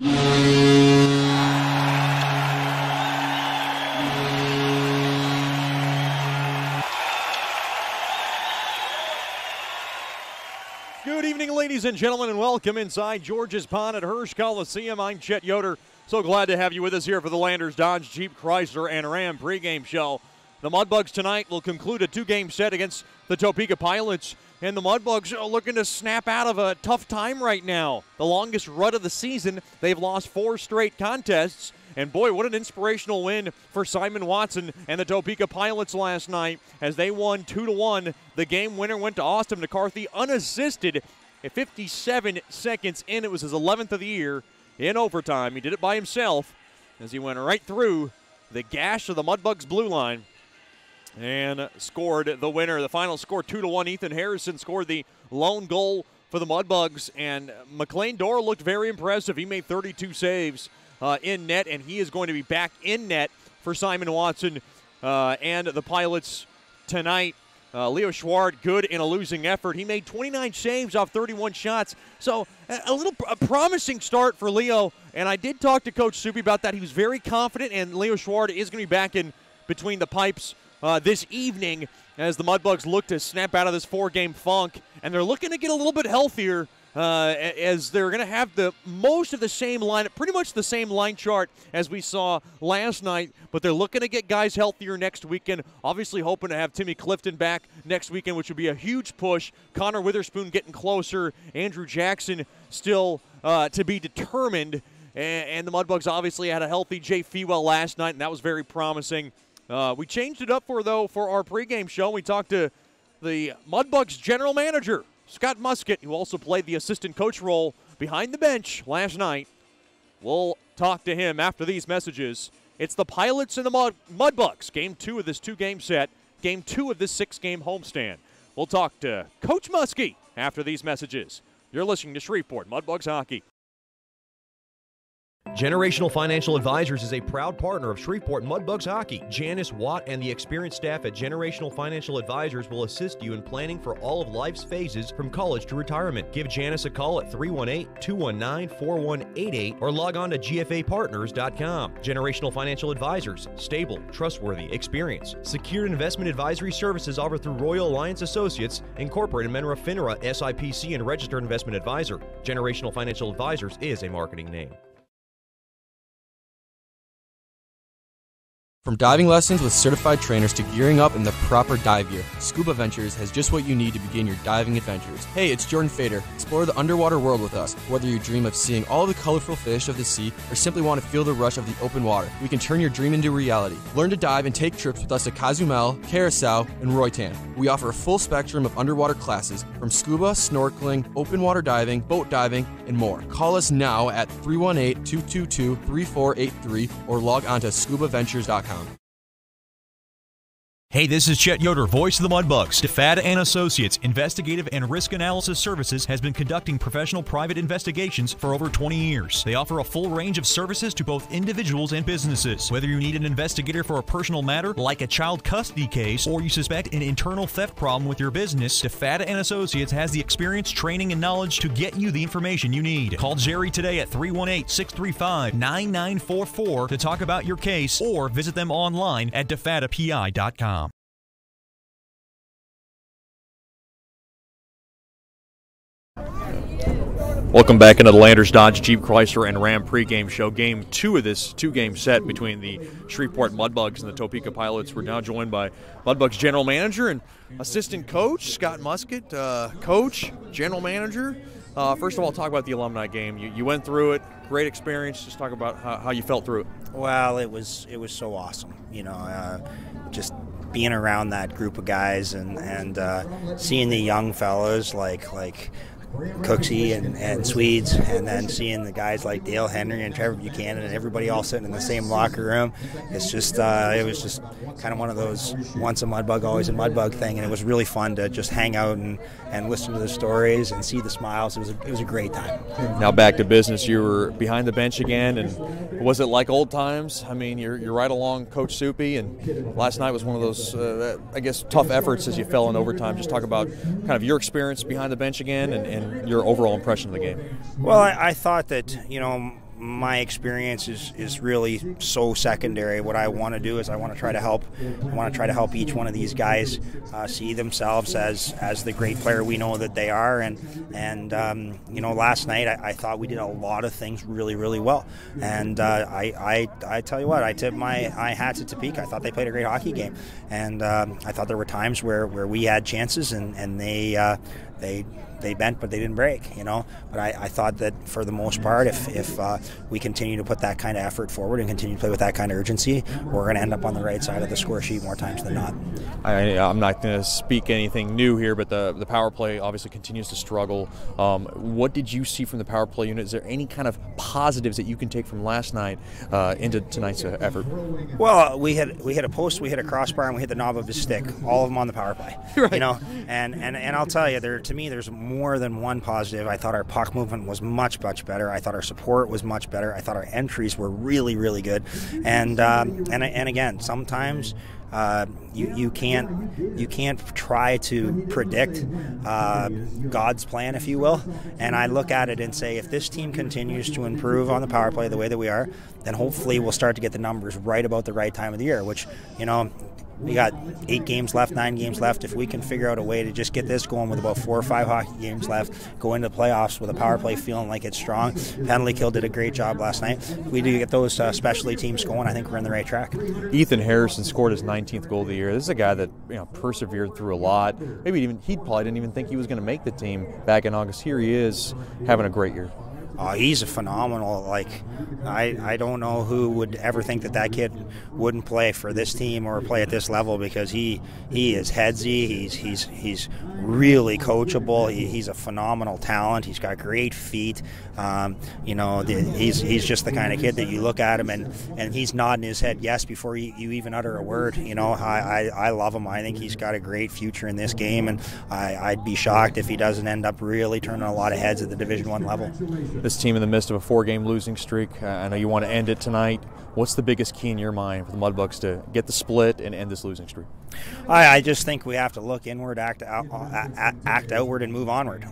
Good evening, ladies and gentlemen, and welcome inside George's Pond at Hirsch Coliseum. I'm Chet Yoder. So glad to have you with us here for the Landers Dodge Jeep Chrysler and Ram pregame show. The Mudbugs tonight will conclude a two-game set against the Topeka Pilots, and the Mudbugs are looking to snap out of a tough time right now. The longest run of the season, they've lost 4 straight contests, and boy, what an inspirational win for Simon Watson and the Topeka Pilots last night as they won 2-1. The game winner went to Austin McCarthy unassisted at 57 seconds in. It was his 11th of the year in overtime. He did it by himself as he went right through the gash of the Mudbugs blue line and scored the winner. The final score 2-1. Ethan Harrison scored the lone goal for the Mudbugs, and McLean Dorr looked very impressive. He made 32 saves in net, and he is going to be back in net for Simon Watson and the Pilots tonight. Leo Schward, good in a losing effort. He made 29 saves off 31 shots. So a promising start for Leo. And I did talk to Coach Soupy about that. He was very confident, and Leo Schward is going to be back in between the pipes this evening as the Mudbugs look to snap out of this 4-game funk. And they're looking to get a little bit healthier as they're going to have the most of the same line, pretty much the same line chart as we saw last night, but they're looking to get guys healthier next weekend. Obviously hoping to have Timmy Clifton back next weekend, which would be a huge push. Connor Witherspoon getting closer. Andrew Jackson still to be determined. And the Mudbugs obviously had a healthy Jay Fewell last night, and that was very promising. We changed it up for our pregame show. We talked to the Mudbugs general manager, Scott Musket, who also played the assistant coach role behind the bench last night. We'll talk to him after these messages. It's the Pilots and the Mudbugs, Game 2 of this 2-game set, Game 2 of this 6-game homestand. We'll talk to Coach Muskie after these messages. You're listening to Shreveport Mudbugs Hockey. Generational Financial Advisors is a proud partner of Shreveport Mudbugs Hockey. Janice Watt and the experienced staff at Generational Financial Advisors will assist you in planning for all of life's phases from college to retirement. Give Janice a call at 318-219-4188 or log on to gfapartners.com. Generational Financial Advisors, stable, trustworthy, experienced. Secured investment advisory services offered through Royal Alliance Associates, Incorporated, member of FINRA, SIPC, and registered investment advisor. Generational Financial Advisors is a marketing name. From diving lessons with certified trainers to gearing up in the proper dive gear, Scuba Ventures has just what you need to begin your diving adventures. Hey, it's Jordan Fader. Explore the underwater world with us. Whether you dream of seeing all the colorful fish of the sea or simply want to feel the rush of the open water, we can turn your dream into reality. Learn to dive and take trips with us to Cozumel, Curacao, and Roatan. We offer a full spectrum of underwater classes from scuba, snorkeling, open water diving, boat diving, and more. Call us now at 318-222-3483 or log on to scubaventures.com. Hey, this is Chet Yoder, voice of the Mudbugs. DeFada & Associates Investigative and Risk Analysis Services has been conducting professional private investigations for over 20 years. They offer a full range of services to both individuals and businesses. Whether you need an investigator for a personal matter like a child custody case or you suspect an internal theft problem with your business, DeFada & Associates has the experience, training, and knowledge to get you the information you need. Call Jerry today at 318-635-9944 to talk about your case or visit them online at defadapi.com. Welcome back into the Landers Dodge Jeep Chrysler and Ram pregame show. Game 2 of this 2-game set between the Shreveport Mudbugs and the Topeka Pilots. We're now joined by Mudbugs general manager and assistant coach Scott Musket. Coach, general manager. First of all, talk about the alumni game. You went through it. Great experience. Just talk about how you felt through it. Well, it was so awesome. Just being around that group of guys and seeing the young fellows like Cooksey and Swedes, and then seeing the guys like Dale Henry and Trevor Buchanan and everybody all sitting in the same locker room. It's just it was just kind of one of those once a Mudbug, always a Mudbug thing, and it was really fun to just hang out and listen to the stories and see the smiles. It was a great time. Now back to business. You were behind the bench again, and was it like old times? I mean, you're right along Coach Soupy, and last night was one of those I guess tough efforts as you fell in overtime. Just talk about kind of your experience behind the bench again and your overall impression of the game. Well, I thought that, my experience is really so secondary. What I want to do is I want to try to help each one of these guys see themselves as the great player we know that they are. And last night I thought we did a lot of things really, really well. And I tell you what, I tip my hat to Topeka. I thought they played a great hockey game, and I thought there were times where we had chances and they bent, but they didn't break, But I thought that for the most part, if we continue to put that kind of effort forward and continue to play with that kind of urgency, we're going to end up on the right side of the score sheet more times than not. I'm not going to speak anything new here, but the power play obviously continues to struggle. What did you see from the power play unit? Is there any kind of positives that you can take from last night into tonight's effort? Well, we hit a post, we hit a crossbar, and we hit the knob of his stick. All of them on the power play. Right. And I'll tell you, to me, there's more than one positive. I thought our puck movement was much better. I thought our support was much better. I thought our entries were really, really good. And again, sometimes you can't try to predict God's plan, if you will. And I look at it and say, if this team continues to improve on the power play the way that we are, then hopefully we'll start to get the numbers right about the right time of the year, which, we got 8 games left, 9 games left. If we can figure out a way to just get this going with about 4 or 5 hockey games left, go into the playoffs with a power play feeling like it's strong. Penalty kill did a great job last night. If we do get those specialty teams going, I think we're in the right track. Ethan Harrison scored his 19th goal of the year. This is a guy that persevered through a lot. Maybe he probably didn't even think he was going to make the team back in August. Here he is having a great year. He's a phenomenal. I don't know who would ever think that kid wouldn't play for this team or play at this level, because he is headsy. He's really coachable. He's a phenomenal talent. He's got great feet. He's just the kind of kid that you look at him and he's nodding his head yes before you even utter a word. I love him. I think he's got a great future in this game, and I'd be shocked if he doesn't end up really turning a lot of heads at the Division I level. This team in the midst of a 4-game losing streak. I know you want to end it tonight. What's the biggest key in your mind for the Mudbugs to get the split and end this losing streak? I just think we have to look inward, act outward, and move onward.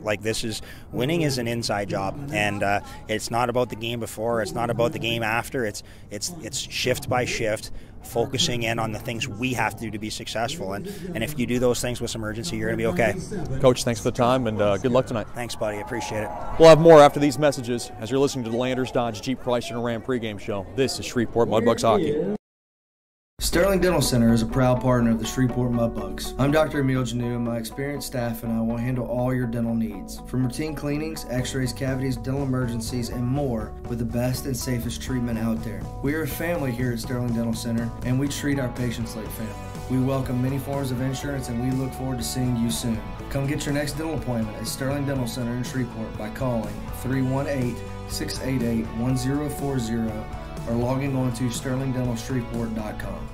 Winning is an inside job, and it's not about the game before. It's not about the game after. It's shift by shift, focusing in on the things we have to do to be successful. And if you do those things with some urgency, you're going to be okay. Coach, thanks for the time, and good luck tonight. Thanks, buddy. Appreciate it. We'll have more after these messages as you're listening to the Landers Dodge Jeep Chrysler and Ram pregame show. This is Shreveport Mudbugs Hockey. Sterling Dental Center is a proud partner of the Shreveport Mudbugs. I'm Dr. Emil Janu, and my experienced staff and I will handle all your dental needs, from routine cleanings, x-rays, cavities, dental emergencies, and more, with the best and safest treatment out there. We are a family here at Sterling Dental Center, and we treat our patients like family. We welcome many forms of insurance, and we look forward to seeing you soon. Come get your next dental appointment at Sterling Dental Center in Shreveport by calling 318-688-1040 or logging on to sterlingdentalshreveport.com.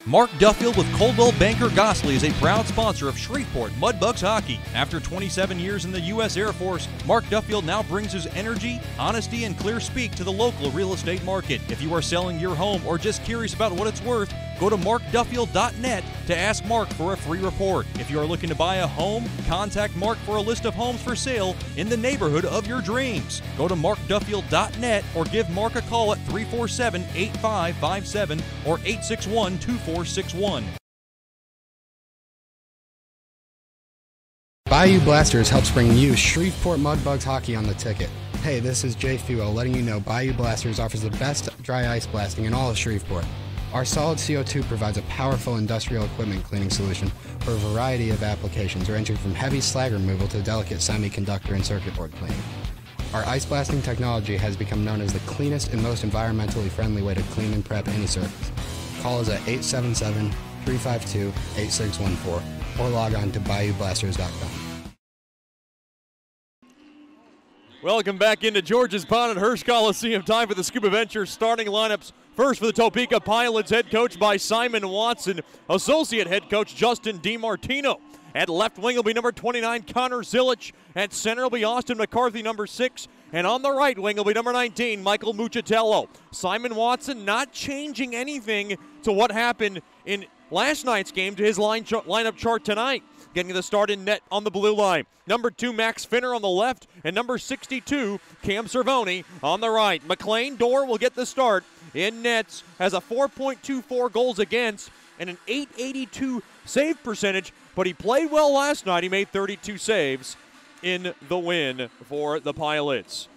Mark Duffield with Coldwell Banker Gosley is a proud sponsor of Shreveport Mudbugs Hockey. After 27 years in the U.S. Air Force, Mark Duffield now brings his energy, honesty, and clear speak to the local real estate market. If you are selling your home or just curious about what it's worth, go to markduffield.net to ask Mark for a free report. If you are looking to buy a home, contact Mark for a list of homes for sale in the neighborhood of your dreams. Go to markduffield.net or give Mark a call at 347-8557 or 861-2461. Bayou Blasters helps bring you Shreveport Mudbugs hockey on the ticket. Hey, this is Jay Fuel letting you know Bayou Blasters offers the best dry ice blasting in all of Shreveport. Our solid CO2 provides a powerful industrial equipment cleaning solution for a variety of applications, ranging from heavy slag removal to delicate semiconductor and circuit board cleaning. Our ice blasting technology has become known as the cleanest and most environmentally friendly way to clean and prep any surface. Call us at 877-352-8614 or log on to BayouBlasters.com. Welcome back into George's Pond at Hirsch Coliseum. Time for the Scuba Ventures starting lineups. First for the Topeka Pilots, head coach by Simon Watson. Associate head coach Justin DiMartino. At left wing will be number 29, Connor Zilich. At center will be Austin McCarthy, number 6. And on the right wing will be number 19, Michael Muchatello. Simon Watson not changing anything to what happened in last night's game to his lineup chart tonight. getting the start in net on the blue line. Number 2, Max Finner on the left, and number 62, Cam Cervoni on the right. McLean Dorr will get the start in nets, has a 4.24 goals against and an .882 save percentage, but he played well last night. He made 32 saves in the win for the Pilots.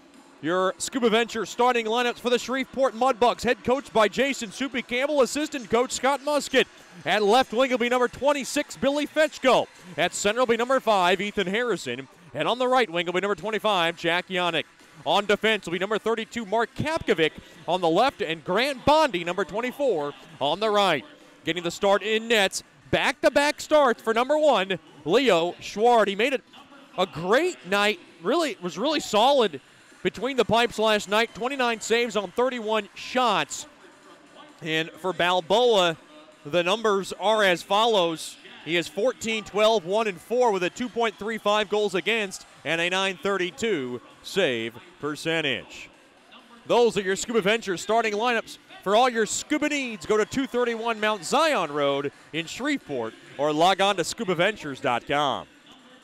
Your Scuba Venture starting lineups for the Shreveport Mudbugs, head coached by Jason Soupy Campbell, assistant coach Scott Musket. At left wing will be number 26, Billy Fetchko. At center will be number 5, Ethan Harrison. And on the right wing will be number 25, Jack Yannick. On defense will be number 32, Mark Kapkovic on the left, and Grant Bondi, number 24, on the right. Getting the start in nets, back-to-back starts for number 1, Leo Schward. He made it a great night, was really solid between the pipes last night, 29 saves on 31 shots. And for Balboa, the numbers are as follows. He is 14, 12, 1, and 4 with a 2.35 goals against and a .932 save percentage. Those are your Scuba Ventures starting lineups. For all your scuba needs, go to 231 Mount Zion Road in Shreveport or log on to scubaventures.com.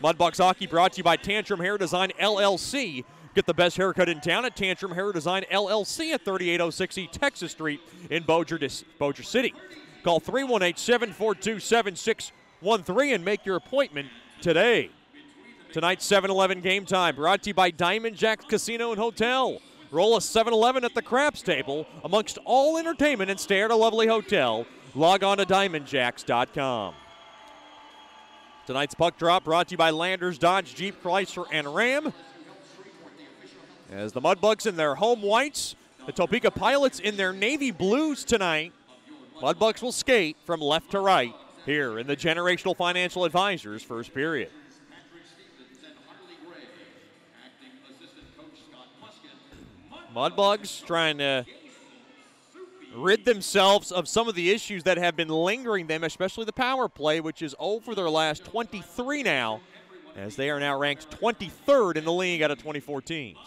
Mudbugs Hockey brought to you by Tantrum Hair Design, LLC. Get the best haircut in town at Tantrum Hair Design, LLC at 3806 East Texas Street in Bossier City. Call 318-742-7613 and make your appointment today. Tonight's 7-Eleven game time brought to you by Diamond Jacks Casino and Hotel. Roll a 7-Eleven at the craps table amongst all entertainment and stay at a lovely hotel. Log on to diamondjacks.com. Tonight's puck drop brought to you by Landers Dodge, Jeep, Chrysler, and Ram. As the Mudbugs in their home whites, the Topeka Pilots in their navy blues tonight. Mudbugs will skate from left to right here in the Generational Financial Advisors first period. Mudbugs trying to rid themselves of some of the issues that have been lingering them, especially the power play, which is over their last 23 now, as they are now ranked 23rd in the league out of 24 teams.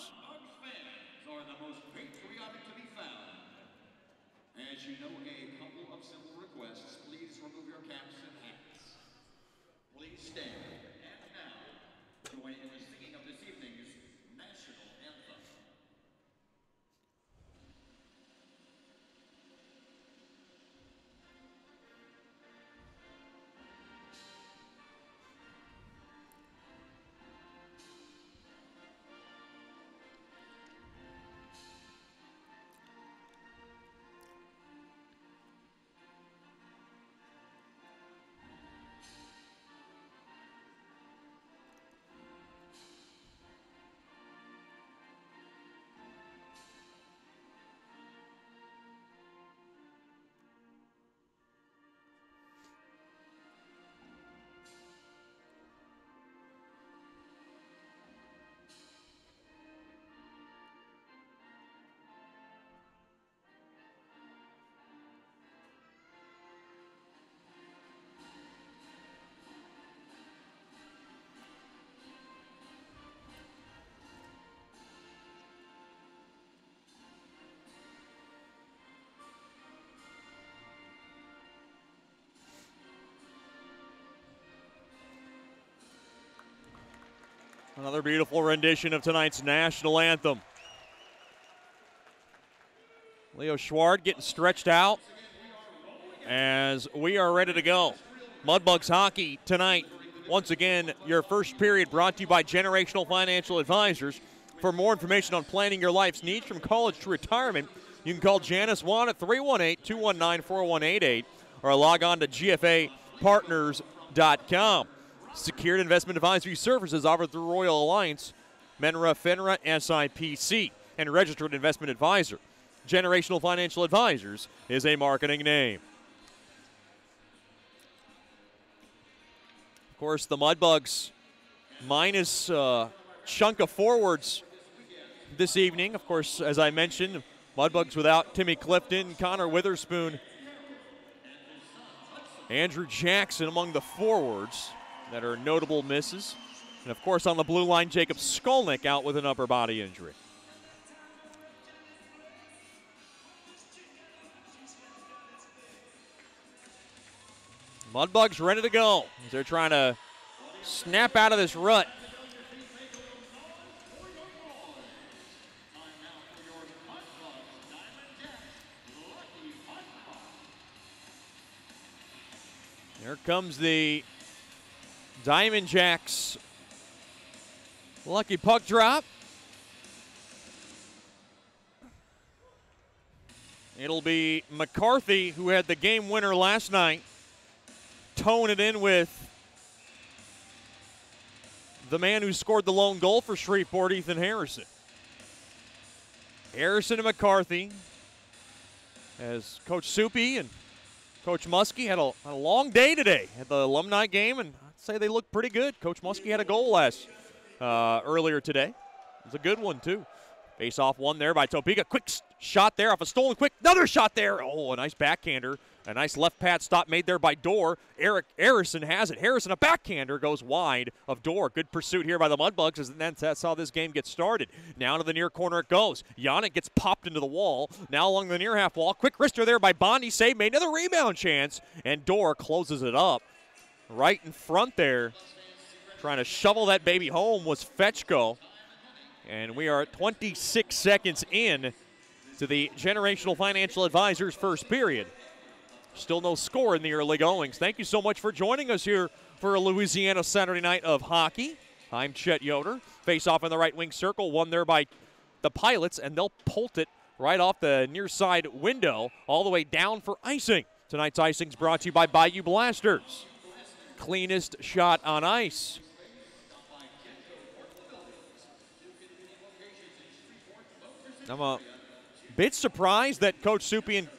Another beautiful rendition of tonight's national anthem. Leo Schward getting stretched out as we are ready to go. Mudbugs hockey tonight. Once again, your first period brought to you by Generational Financial Advisors. For more information on planning your life's needs from college to retirement, you can call Janice Wan at 318-219-4188 or log on to gfapartners.com. Secured investment advisory services offered through Royal Alliance, Menra, FINRA, SIPC, and registered investment advisor. Generational Financial Advisors is a marketing name. Of course, the Mudbugs minus chunk of forwards this evening. Of course, as I mentioned, Mudbugs without Timmy Clifton, Connor Witherspoon, Andrew Jackson among the forwards that are notable misses. And, of course, on the blue line, Jacob Skolnick out with an upper body injury. Mudbugs ready to go. They're trying to snap out of this rut. Here comes the Diamond Jacks lucky puck drop. It'll be McCarthy, who had the game winner last night, towing it in with the man who scored the lone goal for Shreveport, Ethan Harrison. Harrison and McCarthy, as Coach Soupy and Coach Muskie had a long day today at the alumni game, and I'd say they looked pretty good. Coach Muskie had a goal earlier today. It was a good one, too. Face-off one there by Topeka. Quick shot there off a stolen quick. Another shot there. Oh, a nice backhander. A nice left pad stop made there by Dorr. Eric Harrison has it. Harrison, a backhander, goes wide of Dorr. Good pursuit here by the Mudbugs, and that's how this game gets started. Now to the near corner it goes. Yannick gets popped into the wall. Now along the near half wall. Quick wrister there by Bondi. Save made. Another rebound chance, and Dorr closes it up. Right in front there. Trying to shovel that baby home was Fetchko. And we are 26 seconds in to the Generational Financial Advisors first period. Still no score in the early goings. Thank you so much for joining us here for a Louisiana Saturday night of hockey. I'm Chet Yoder. Face off in the right wing circle, won there by the Pilots, and they'll pull it right off the near side window all the way down for icing. Tonight's icing's brought to you by Bayou Blasters. Cleanest shot on ice. I'm a bit surprised that Coach Soupy and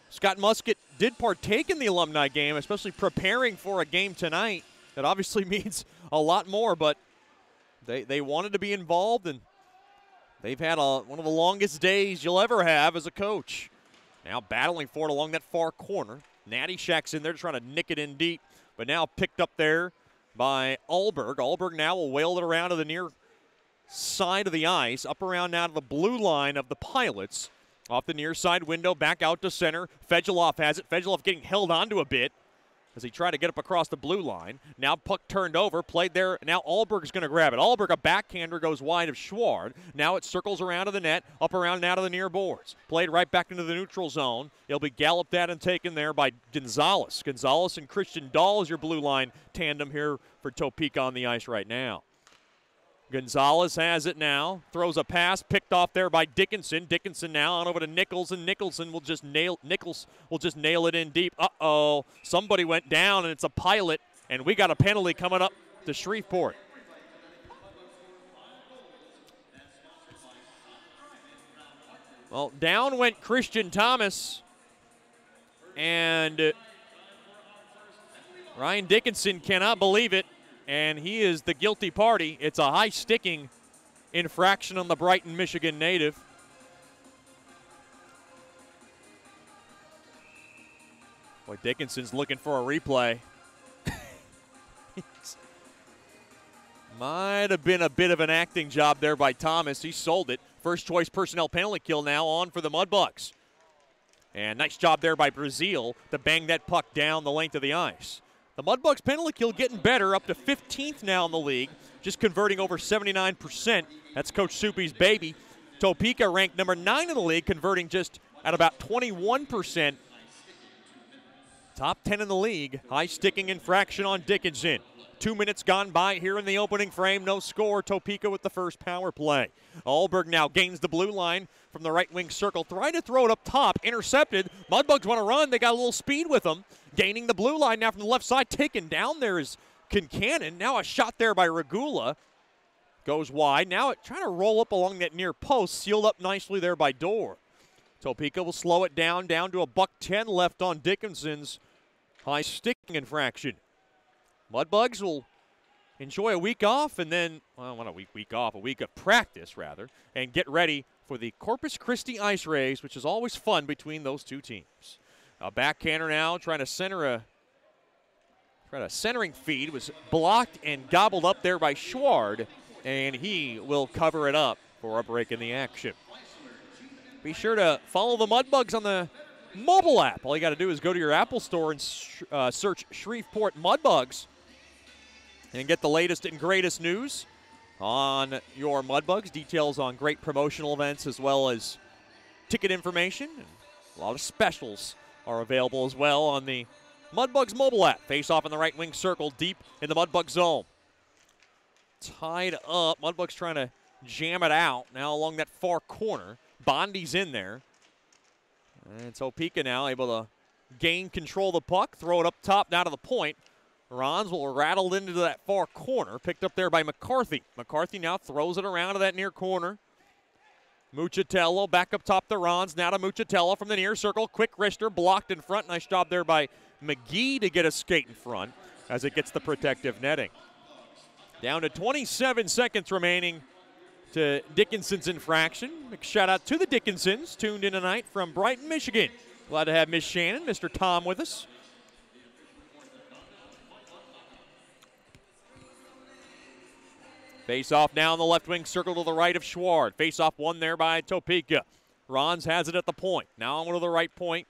Scott Musket did partake in the alumni game, especially preparing for a game tonight. That obviously means a lot more, but they wanted to be involved, and they've had one of the longest days you'll ever have as a coach. Now battling for it along that far corner. Natty Shack's in there trying to nick it in deep, but now picked up there by Alberg. Alberg now will whale it around to the near side of the ice, up around now to the blue line of the Pilots. Off the near side window, back out to center. Fedulov has it. Fedulov getting held onto a bit as he tried to get up across the blue line. Now puck turned over, played there. Now Alberg's going to grab it. Alberg, a backhander, goes wide of Schward. Now it circles around to the net, up around now to the near boards. Played right back into the neutral zone. It'll be galloped at and taken there by Gonzalez. Gonzalez and Christian Dahl is your blue line tandem here for Topeka on the ice right now. Gonzalez has it now, throws a pass, picked off there by Dickinson. Dickinson now on over to Nichols, and Nicholson will just nail it in deep. Uh-oh, somebody went down, and it's a Pilot, and we got a penalty coming up to Shreveport. Well, down went Christian Thomas, and Ryan Dickinson cannot believe it. And he is the guilty party. It's a high-sticking infraction on the Brighton, Michigan native. Boy, Dickinson's looking for a replay. Might have been a bit of an acting job there by Thomas. He sold it. First-choice personnel penalty kill now on for the Mudbugs. And nice job there by Brazil to bang that puck down the length of the ice. The Mudbugs penalty kill getting better, up to 15th now in the league, just converting over 79%. That's Coach Soupy's baby. Topeka ranked number 9 in the league, converting just at about 21%. Top 10 in the league. High sticking infraction on Dickinson. 2 minutes gone by here in the opening frame. No score. Topeka with the first power play. Alberg now gains the blue line from the right wing circle. Trying to throw it up top. Intercepted. Mudbugs want to run. They got a little speed with them. Gaining the blue line now from the left side. Taken down there is Kincannon. Now a shot there by Regula. Goes wide. Now trying to roll up along that near post. Sealed up nicely there by Dorr. Topeka will slow it down to $1:10 left on Dickinson's high sticking infraction. Mudbugs will enjoy a week off and then, well, not a week off, a week of practice rather, and get ready for the Corpus Christi Ice Rays, which is always fun between those two teams. A backhander now trying to centering feed, was blocked and gobbled up there by Schward, and he will cover it up for a break in the action. Be sure to follow the Mudbugs on the mobile app. All you got to do is go to your Apple store and search Shreveport Mudbugs. and get the latest and greatest news on your Mudbugs. Details on great promotional events as well as ticket information. And a lot of specials are available as well on the Mudbugs mobile app. Face off in the right wing circle deep in the Mudbug zone. Tied up. Mudbugs trying to jam it out now along that far corner. Bondi's in there. And Topeka now able to gain control of the puck, throw it up top down to the point. Rons will rattle into that far corner, picked up there by McCarthy. McCarthy now throws it around to that near corner. Muchatello back up top to Rons, now to Muchatello from the near circle. Quick wrister blocked in front. Nice job there by McGee to get a skate in front as it gets the protective netting. Down to 27 seconds remaining to Dickinson's infraction. Big shout out to the Dickinsons tuned in tonight from Brighton, Michigan. Glad to have Miss Shannon, Mr. Tom with us. Face-off now in the left wing circle to the right of Schward. Face-off won there by Topeka. Rons has it at the point. Now on to the right point.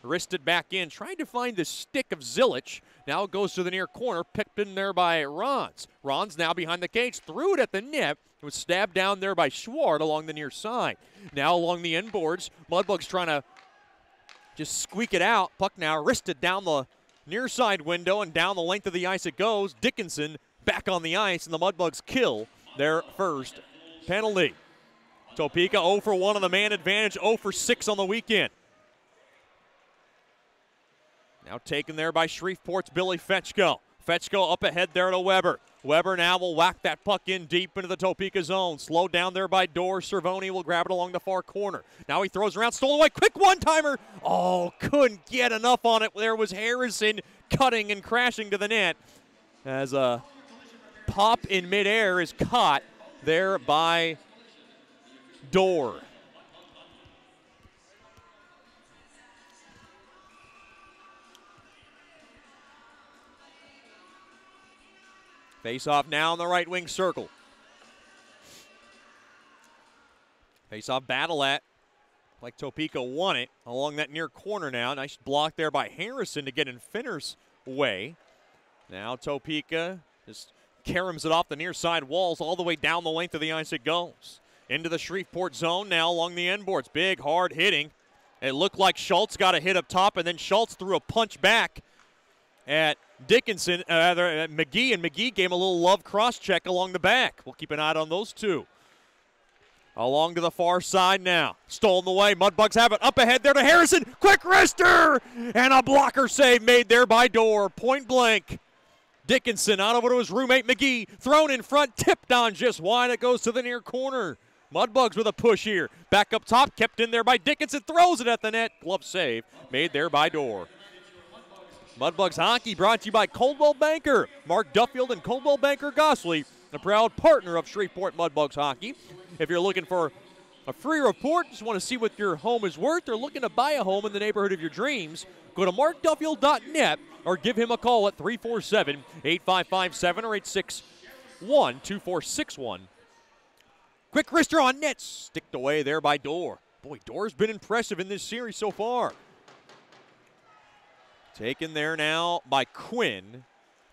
Wristed back in. Trying to find the stick of Zilich. Now it goes to the near corner. Picked in there by Rons. Rons now behind the cage. Threw it at the net. It was stabbed down there by Schward along the near side. Now along the end boards. Mudbugs trying to just squeak it out. Puck now wristed down the near side window and down the length of the ice it goes. Dickinson back on the ice, and the Mudbugs kill their first penalty. Topeka 0 for 1 on the man advantage, 0 for 6 on the weekend. Now taken there by Shreveport's Billy Fetchko. Fetchko up ahead there to Weber. Weber now will whack that puck in deep into the Topeka zone. Slowed down there by Dorr. Cervoni will grab it along the far corner. Now he throws around, stolen away, quick one-timer. Oh, couldn't get enough on it. There was Harrison cutting and crashing to the net as a pop in midair is caught there by Dorr. Face-off now in the right wing circle. Face-off battle at, like Topeka won it, along that near corner now. Nice block there by Harrison to get in Finner's way. Now Topeka just caroms it off the near side walls all the way down the length of the ice it goes. Into the Shreveport zone now along the end boards. Big, hard hitting. It looked like Schultz got a hit up top, and then Schultz threw a punch back at Dickinson, McGee, and McGee gave him a little love cross-check along the back. We'll keep an eye on those two. Along to the far side now. Stolen away. Mudbugs have it. Up ahead there to Harrison. Quick wrister! And a blocker save made there by Dorr. Point blank. Dickinson out over to his roommate McGee. Thrown in front. Tipped on just wide. It goes to the near corner. Mudbugs with a push here. Back up top. Kept in there by Dickinson. Throws it at the net. Glove save made there by Dorr. Mudbugs hockey brought to you by Coldwell Banker. Mark Duffield and Coldwell Banker Gosley, the proud partner of Shreveport Mudbugs hockey. If you're looking for a free report, just want to see what your home is worth, or looking to buy a home in the neighborhood of your dreams, go to markduffield.net or give him a call at 347-8557 or 861-2461. Quick wrister on net, sticked away there by Dorr. Boy, Dorr's been impressive in this series so far. Taken there now by Quinn.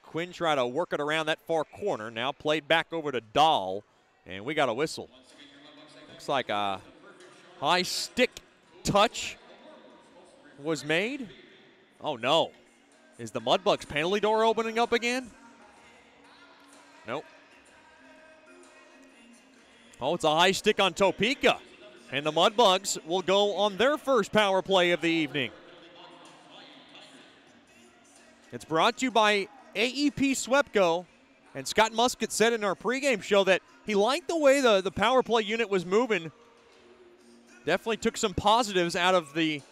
Quinn tried to work it around that far corner. Now played back over to Dahl, and we got a whistle. Looks like a high stick touch was made. Oh, no. Is the Mudbugs penalty door opening up again? Nope. Oh, it's a high stick on Topeka, and the Mudbugs will go on their first power play of the evening. It's brought to you by AEP Swepco, and Scott Muscat said in our pregame show that he liked the way the power play unit was moving. Definitely took some positives out of the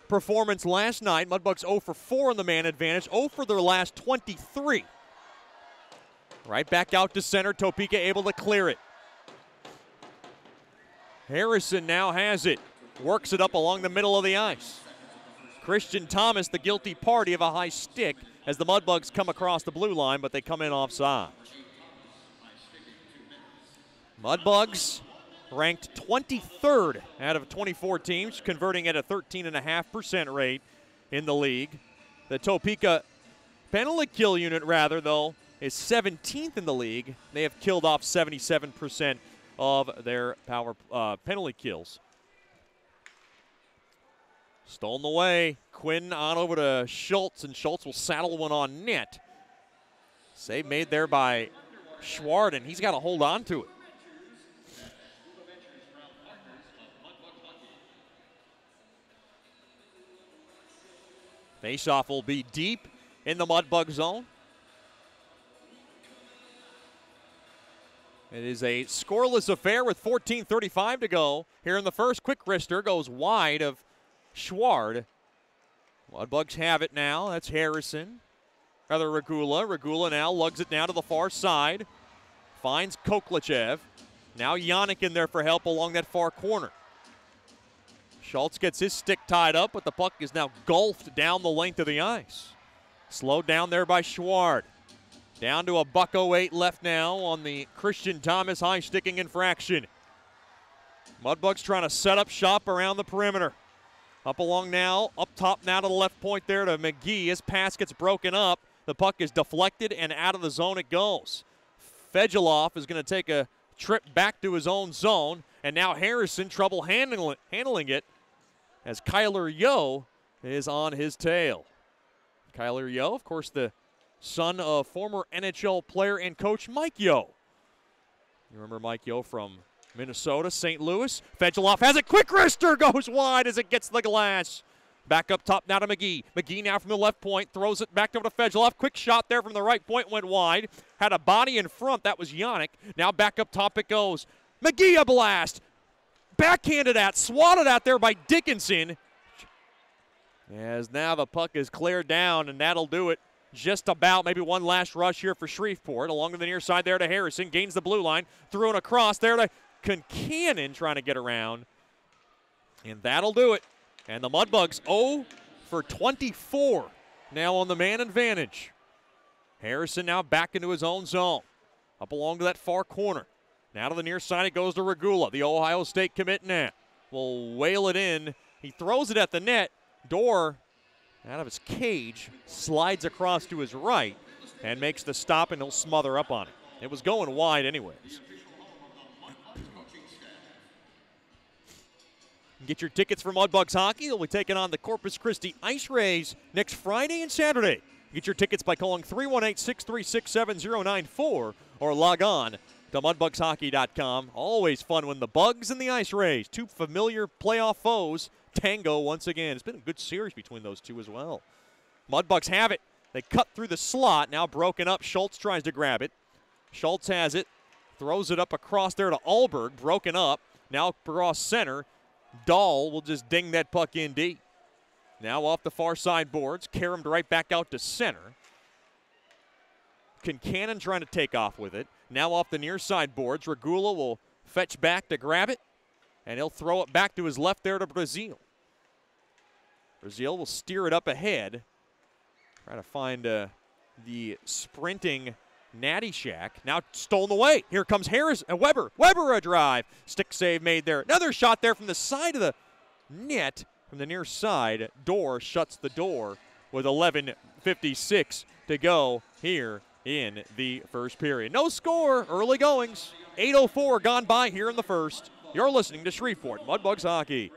performance last night. Mudbugs 0 for 4 on the man advantage, 0 for their last 23. Right back out to center, Topeka able to clear it. Harrison now has it, works it up along the middle of the ice. Christian Thomas, the guilty party of a high stick as the Mudbugs come across the blue line, but they come in offside. Mudbugs ranked 23rd out of 24 teams, converting at a 13.5% rate in the league. The Topeka penalty kill unit, though, is 17th in the league. They have killed off 77% of their power penalty kills. Stolen away. Quinn on over to Schultz, and Schultz will saddle one on net. Save made there by Schward, and he's got to hold on to it. Faceoff will be deep in the Mudbug zone. It is a scoreless affair with 14:35 to go here in the first. Quick wrister goes wide of Schward. Mudbugs have it now. That's Harrison. Rather Regula. Regula now lugs it down to the far side. Finds Koklichev. Now Yannick in there for help along that far corner. Schultz gets his stick tied up, but the puck is now gulfed down the length of the ice. Slowed down there by Schward. Down to a $1.08 left now on the Christian Thomas high-sticking infraction. Mudbugs trying to set up shop around the perimeter. Up along now, up top now to the left point there to McGee. His pass gets broken up. The puck is deflected and out of the zone it goes. Fedulov is going to take a trip back to his own zone, and now Harrison trouble handling it as Kyler Yo is on his tail. Kyler Yo, of course, the son of former NHL player and coach Mike Yo. You remember Mike Yo from Minnesota, St. Louis. Fedulov has it. Quick wrister goes wide as it gets the glass. Back up top now to McGee. McGee now from the left point throws it back over to Fedulov. Quick shot there from the right point, went wide. Had a body in front. That was Yannick. Now back up top it goes. McGee a blast. Backhanded at, swatted out there by Dickinson. As now the puck is cleared down, and that'll do it. Just about, maybe one last rush here for Shreveport. Along to the near side there to Harrison. Gains the blue line. Threw it across there to Concannon trying to get around. And that'll do it. And the Mudbugs 0 for 24 now on the man advantage. Harrison now back into his own zone. Up along to that far corner. Now to the near side it goes to Regula, the Ohio State commit now. Will whale it in. He throws it at the net. Dorr, out of his cage, slides across to his right and makes the stop, and he'll smother up on it. It was going wide anyways. Get your tickets for Mudbugs hockey. They'll be taking on the Corpus Christi Ice Rays next Friday and Saturday. Get your tickets by calling 318-636-7094 or log on to mudbugshockey.com. Always fun when the Bugs and the Ice Rays, two familiar playoff foes, tango once again. It's been a good series between those two as well. Mudbugs have it. They cut through the slot, now broken up. Schultz tries to grab it. Schultz has it, throws it up across there to Alberg, broken up. Now across center. Dahl will just ding that puck in deep. Now off the far side boards, caromed right back out to center. Concannon trying to take off with it. Now off the near side boards, Regula will fetch back to grab it, and he'll throw it back to his left there to Brazil. Brazil will steer it up ahead. Try to find the sprinting Natty Shack. Now stolen away. Here comes Harris and Weber. Weber a drive. Stick save made there. Another shot there from the side of the net from the near side. Dorr shuts the door with 11:56 to go here in the first period. No score. Early goings. 8:04 gone by here in the first. You're listening to Shreveport Mudbugs Hockey.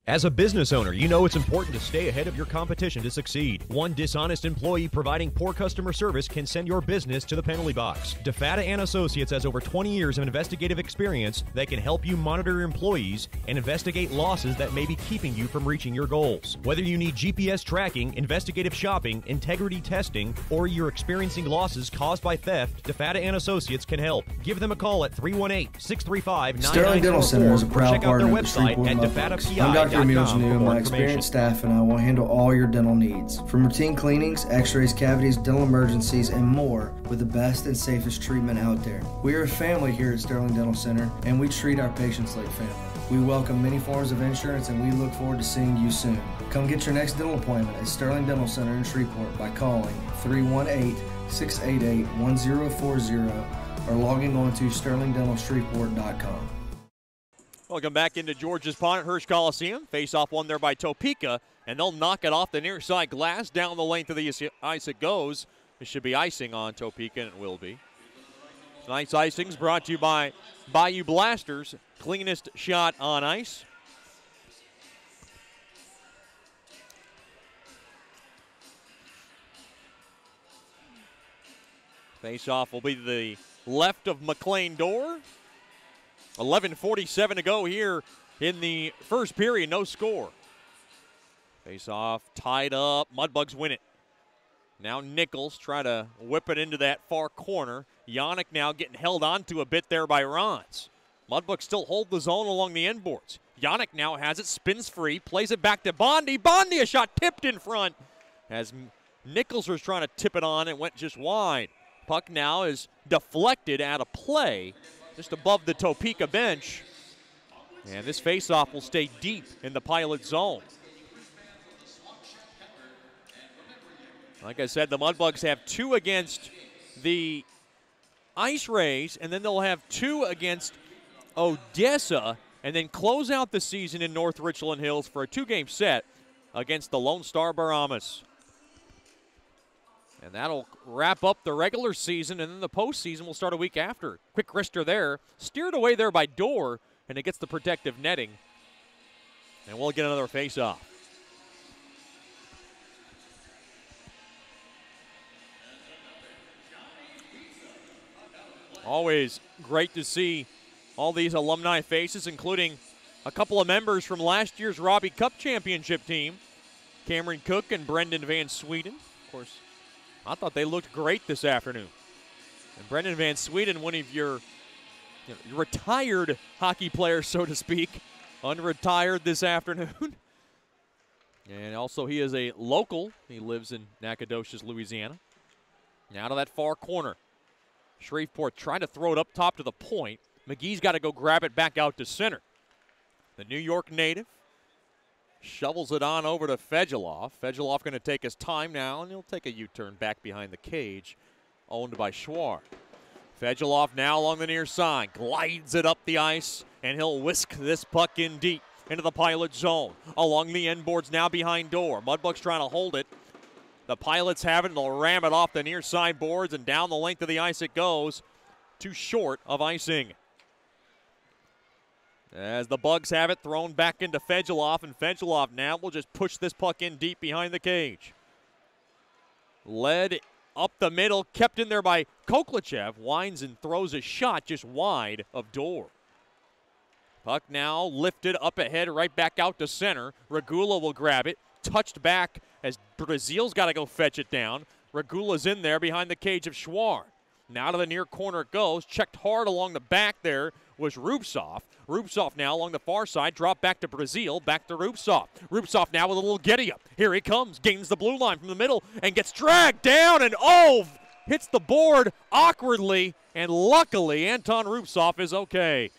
As a business owner, you know it's important to stay ahead of your competition to succeed. One dishonest employee providing poor customer service can send your business to the penalty box. DeFata & Associates has over 20 years of investigative experience that can help you monitor your employees and investigate losses that may be keeping you from reaching your goals. Whether you need GPS tracking, investigative shopping, integrity testing, or you're experiencing losses caused by theft, DeFata & Associates can help. Give them a call at 318-635-9944. Sterling Dental Center is a proud partner of the Shreveport Mudbugs. I'm Dr. Emil Janu, and my experienced staff and I will handle all your dental needs. From routine cleanings, x-rays, cavities, dental emergencies, and more with the best and safest treatment out there. We are a family here at Sterling Dental Center, and we treat our patients like family. We welcome many forms of insurance, and we look forward to seeing you soon. Come get your next dental appointment at Sterling Dental Center in Shreveport by calling 318-688-1040 or logging on to sterlingdentalshreveport.com. Welcome back into George's Pond at Hirsch Coliseum. Face-off won there by Topeka, and they'll knock it off the near side glass. Down the length of the ice it goes. It should be icing on Topeka, and it will be. Tonight's icings brought to you by Bayou Blasters, cleanest shot on ice. Face-off will be the left of McLean Door. 11:47 to go here in the first period, no score. Face-off tied up, Mudbugs win it. Now Nichols try to whip it into that far corner. Yannick now getting held onto a bit there by Rons. Mudbugs still hold the zone along the end boards. Yannick now has it, spins free, plays it back to Bondi. Bondi, a shot tipped in front as Nichols was trying to tip it on and went just wide. Puck now is deflected out of play just above the Topeka bench. And this faceoff will stay deep in the Pilot zone. Like I said, the Mudbugs have 2 against the Ice Rays, and then they'll have 2 against Odessa, and then close out the season in North Richland Hills for a 2-game set against the Lone Star Brahmas. And that'll wrap up the regular season, and then the postseason will start a week after. Quick wrister there, steered away there by Dorr, and it gets the protective netting. And we'll get another face-off. Always great to see all these alumni faces, including a couple of members from last year's Robbie Cup championship team, Cameron Cook and Brendan Van Sweden. Of course, I thought they looked great this afternoon. And Brendan Van Sweden, one of your retired hockey players, so to speak, unretired this afternoon. And also he is a local. He lives in Nacogdoches, Louisiana. Now to that far corner. Shreveport trying to throw it up top to the point. McGee's got to go grab it back out to center. The New York native shovels it on over to Fedulov. Fedulov going to take his time now, and he'll take a U-turn back behind the cage, owned by Schwar. Fedulov now along the near side, glides it up the ice, and he'll whisk this puck in deep into the Pilot zone. Along the end boards now behind Dorr. Mudbugs trying to hold it. The Pilots have it, and they'll ram it off the near side boards, and down the length of the ice it goes. Too short of icing. As the Bugs have it, thrown back into Fedulov, and Fedulov now will just push this puck in deep behind the cage. Led up the middle, kept in there by Koklachev, winds and throws a shot just wide of Dorr. Puck now lifted up ahead, right back out to center. Regula will grab it, touched back as Brazil's got to go fetch it down. Regula's in there behind the cage of Schwar. Now to the near corner it goes, checked hard along the back there was Rubtsov. Rubtsov now along the far side, drop back to Brazil, back to Rubtsov. Rubtsov now with a little giddy-up. Here he comes, gains the blue line from the middle and gets dragged down, and hits the board awkwardly, and luckily Anton Rubtsov is okay.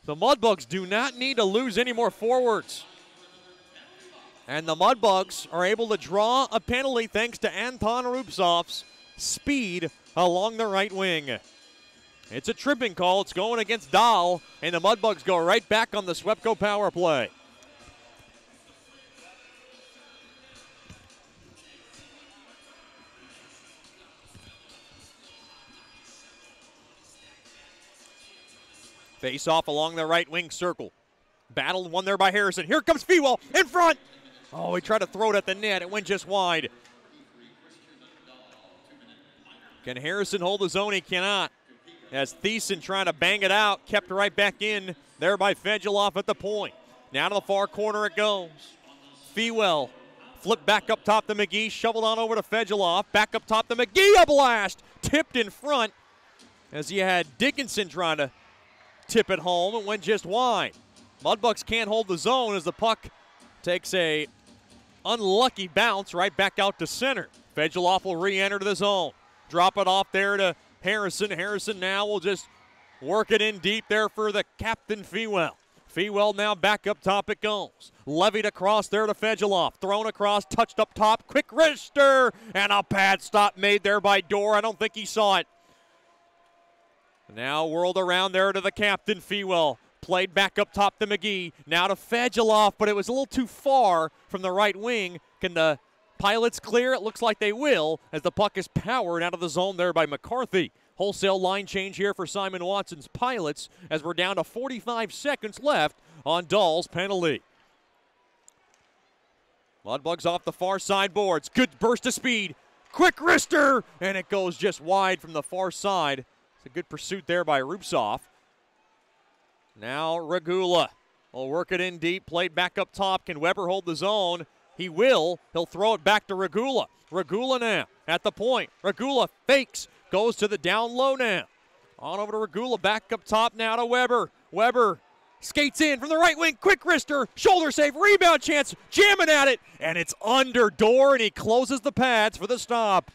The Mudbugs do not need to lose any more forwards. And the Mudbugs are able to draw a penalty thanks to Anton Rubtsov's speed along the right wing. It's a tripping call. It's going against Dahl, and the Mudbugs go right back on the Swepco power play. Face off along the right wing circle. Battle won there by Harrison. Here comes Fewell in front. Oh, he tried to throw it at the net. It went just wide. Can Harrison hold his own? He cannot. As Thiessen trying to bang it out, kept right back in there by Fedulov at the point. Now to the far corner it goes. Fewell flipped back up top to McGee, shoveled on over to Fedulov. Back up top to McGee, a blast. Tipped in front as you had Dickinson trying to tip it home. It went just wide. Mudbugs can't hold the zone as the puck takes a unlucky bounce right back out to center. Fedulov will re-enter the zone. Drop it off there to Harrison. Harrison now will just work it in deep there for the captain, Fewell. Fewell now back up top it goes. Levied across there to Fedulov. Thrown across, touched up top. Quick wrister, and a pad stop made there by Dorr. I don't think he saw it. Now whirled around there to the captain, Fewell. Played back up top to McGee. Now to Fedulov, but it was a little too far from the right wing. Can the Pilots clear? It looks like they will as the puck is powered out of the zone there by McCarthy. Wholesale line change here for Simon Watson's Pilots as we're down to 45 seconds left on Dahl's penalty. Mudbugs off the far side boards. Good burst of speed. Quick wrister, and it goes just wide from the far side. It's a good pursuit there by Rupsoff. Now Regula will work it in deep. Played back up top. Can Weber hold the zone? He will. He'll throw it back to Regula. Regula now at the point. Regula fakes. Goes to the down low now. On over to Regula. Back up top now to Weber. Weber skates in from the right wing. Quick wrister. Shoulder save. Rebound chance. Jamming at it. And it's under Dorr, and he closes the pads for the stop.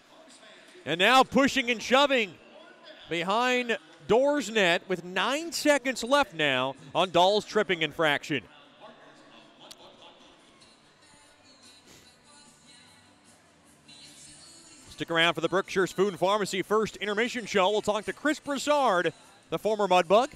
And now pushing and shoving behind Dorr's net with 9 seconds left now on Dahl's tripping infraction. Stick around for the Brookshire's Food and Pharmacy first intermission show. We'll talk to Chris Broussard, the former Mudbug.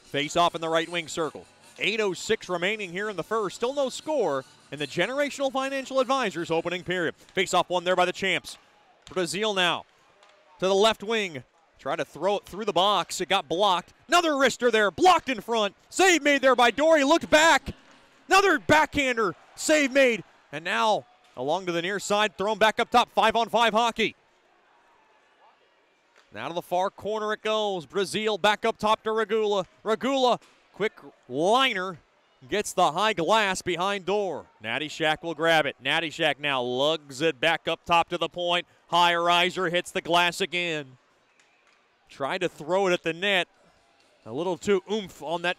Face off in the right wing circle. 8:06 remaining here in the first. Still no score in the Generational Financial Advisors opening period. Face off one there by the Champs. Brazil now to the left wing. Try to throw it through the box. It got blocked. Another wrister there. Blocked in front. Save made there by Dory. Looked back. Another backhander. Save made. And now along to the near side. Thrown back up top. 5-on-5 hockey. Now to the far corner it goes. Brazil back up top to Regula. Regula. Quick liner, gets the high glass behind Dorr. Natty Shack will grab it. Natty Shack now lugs it back up top to the point. High riser hits the glass again. Tried to throw it at the net. A little too oomph on that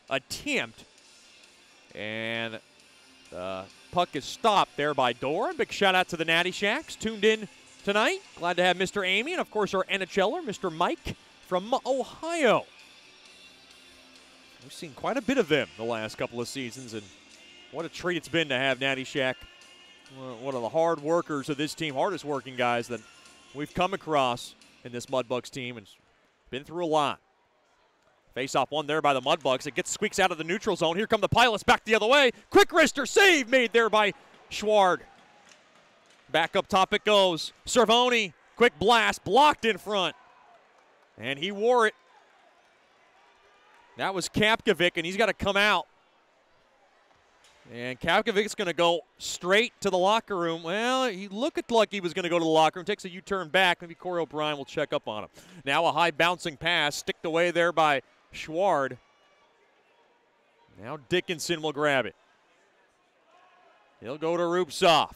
attempt. And the puck is stopped there by Dorr. Big shout out to the Natty Shacks tuned in tonight. Glad to have Mr. Amy and, of course, our NHLer, Mr. Mike from Ohio. We've seen quite a bit of them the last couple of seasons, and what a treat it's been to have Natty Shack, one of the hard workers of this team, hardest working guys that we've come across in this Mudbugs team, and been through a lot. Face-off one there by the Mudbugs. It squeaks out of the neutral zone. Here come the Pilots back the other way. Quick wrister save made there by Schward. Back up top it goes. Cervoni, quick blast, blocked in front. And he wore it. That was Kapkovic, and he's got to come out. And Kapkovic's going to go straight to the locker room. Well, he looked like he was going to go to the locker room. Takes a U-turn back. Maybe Corey O'Brien will check up on him. Now a high bouncing pass, sticked away there by Schward. Now Dickinson will grab it. He'll go to Rupsoff.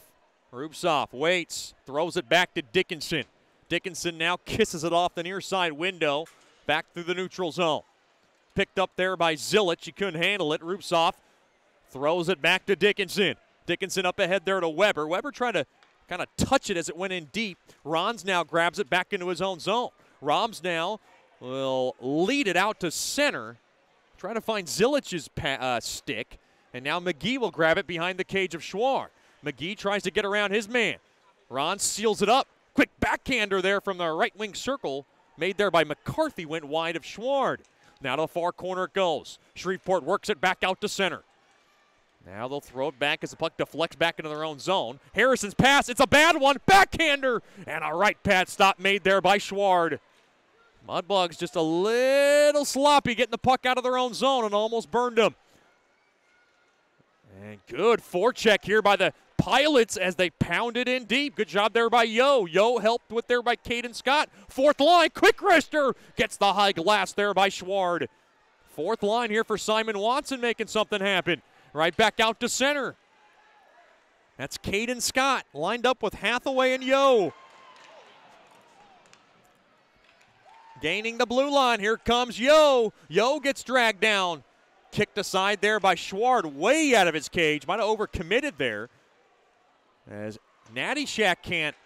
Rupsoff waits, throws it back to Dickinson. Dickinson now kisses it off the near side window, back through the neutral zone. Picked up there by Zilic. He couldn't handle it. Rupsoff throws it back to Dickinson. Dickinson up ahead there to Weber. Weber tried to kind of touch it as it went in deep. Rons now grabs it back into his own zone. Roms now will lead it out to center. Try to find Zilic's stick. And now McGee will grab it behind the cage of Schwar. McGee tries to get around his man. Rons seals it up. Quick backhander there from the right wing circle. Made there by McCarthy. Went wide of Schward. Now to the far corner it goes. Shreveport works it back out to center. Now they'll throw it back as the puck deflects back into their own zone. Harrison's pass, it's a bad one. Backhander, and a right pad stop made there by Schward. Mudbugs just a little sloppy getting the puck out of their own zone and almost burned them. And good forecheck here by the Pilots as they pound it in deep. Good job there by Yo. Yo helped with there by Caden Scott. Fourth line, quick wrister. Gets the high glass there by Schward. Fourth line here for Simon Watson making something happen. Right back out to center. That's Caden Scott lined up with Hathaway and Yo. Gaining the blue line. Here comes Yo. Yo gets dragged down. Kicked aside there by Schward, way out of his cage. Might have overcommitted there. As Natty Shack can't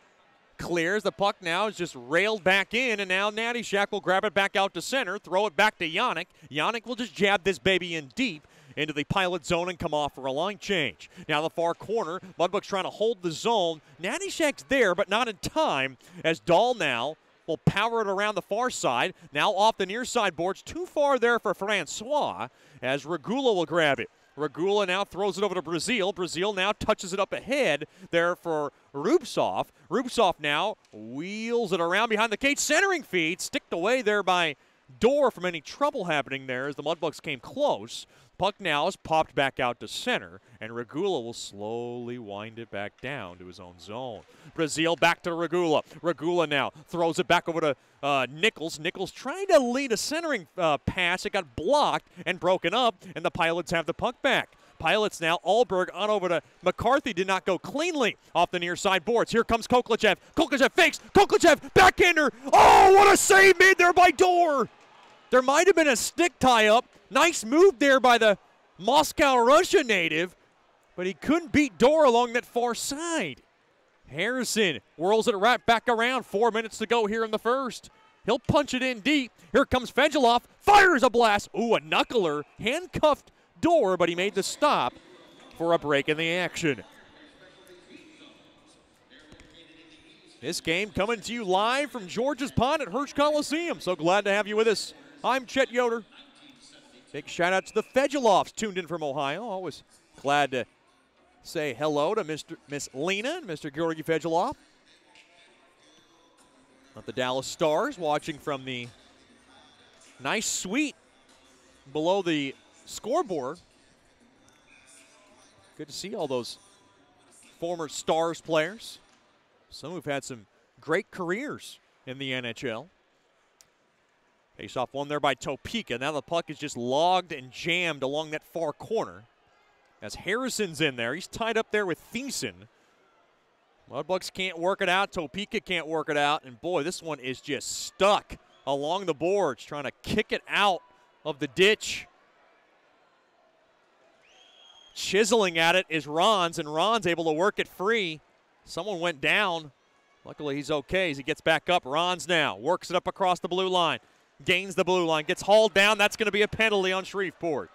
clear, as the puck now is just railed back in, and now Natty Shack will grab it back out to center, throw it back to Yannick. Yannick will just jab this baby in deep. into the pilot zone and come off for a line change. Now the far corner, Mudbugs trying to hold the zone. Natty Shack's there, but not in time, as Dahl now will power it around the far side. Now off the near side boards, too far there for Francois, as Regula will grab it. Regula now throws it over to Brazil. Brazil now touches it up ahead there for Rubtsov. Rubtsov now wheels it around behind the cage. Centering feed, sticked away there by Dorr from any trouble happening there as the Mudbugs came close. Puck now is popped back out to center, and Regula will slowly wind it back down to his own zone. Brazil back to Regula. Regula now throws it back over to Nichols. Nichols trying to lead a centering pass. It got blocked and broken up, and the Pilots have the puck back. Pilots now, Alberg on over to McCarthy, did not go cleanly off the near side boards. Here comes Koklachev. Koklachev fakes. Koklachev, backhander. Oh, what a save made there by Dorr. There might have been a stick tie-up. Nice move there by the Moscow, Russia native, but he couldn't beat Dorr along that far side. Harrison whirls it right back around. 4 minutes to go here in the first. He'll punch it in deep. Here comes Fedulov. Fires a blast. Ooh, a knuckler. Handcuffed Dorr, but he made the stop for a break in the action. This game coming to you live from George's Pond at Hirsch Coliseum. So glad to have you with us. I'm Chet Yoder. Big shout out to the Fedulovs tuned in from Ohio. Always glad to say hello to Miss Lena and Mr. Georgi Fedulov. The Dallas Stars watching from the nice suite below the scoreboard. Good to see all those former Stars players. Some who've had some great careers in the NHL. Face off one there by Topeka. Now the puck is just logged and jammed along that far corner. As Harrison's in there, he's tied up there with Thiessen. Mudbugs can't work it out. Topeka can't work it out. And boy, this one is just stuck along the boards, trying to kick it out of the ditch. Chiseling at it is Rons, and Rons able to work it free. Someone went down. Luckily, he's okay as he gets back up. Rons now works it up across the blue line. Gains the blue line, gets hauled down. That's going to be a penalty on Shreveport.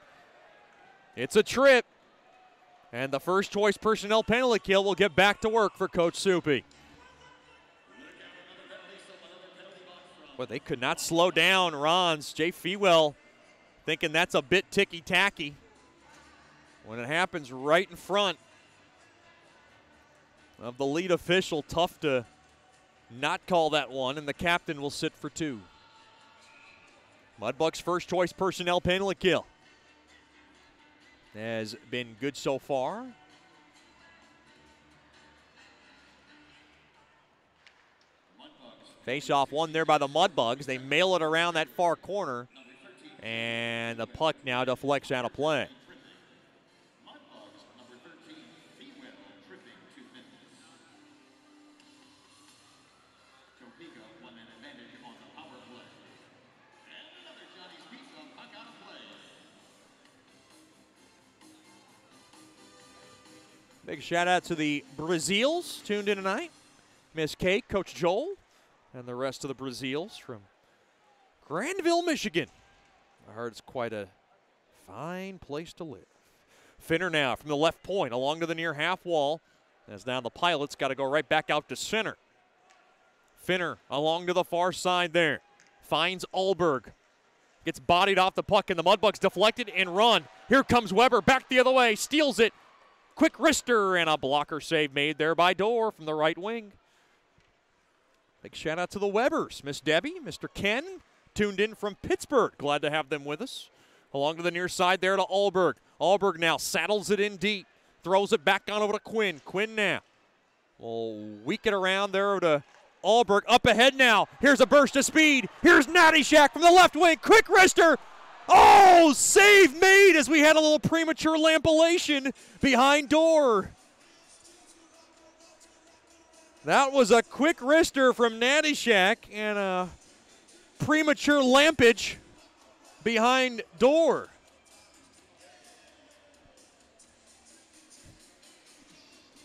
It's a trip. And the first choice personnel penalty kill will get back to work for Coach Soupy. But they could not slow down Rons. Jay Fewell thinking that's a bit ticky-tacky. When it happens right in front of the lead official, tough to not call that one, and the captain will sit for two. Mudbugs' first choice personnel penalty kill has been good so far. Face off one there by the Mudbugs. They mail it around that far corner, and the puck now deflects out of play. Big shout out to the Brazils tuned in tonight. Miss Kate, Coach Joel, and the rest of the Brazils from Grandville, Michigan. I heard it's quite a fine place to live. Finner now from the left point along to the near half wall. As now the Pilots got to go right back out to center. Finner along to the far side there. Finds Alberg. Gets bodied off the puck, and the Mudbugs deflected and run. Here comes Weber back the other way. Steals it. Quick wrister and a blocker save made there by Dorr from the right wing. Big shout out to the Webbers. Miss Debbie, Mr. Ken, tuned in from Pittsburgh. Glad to have them with us. Along to the near side there to Alberg. Alberg now saddles it in deep. Throws it back on over to Quinn. Quinn now will weak it around there to Alberg. Up ahead now. Here's a burst of speed. Here's Natty Shack from the left wing. Quick wrister. Oh, save made as we had a little premature lampillation behind Dorr. That was a quick wrister from Natty Shack and a premature lampage behind Dorr.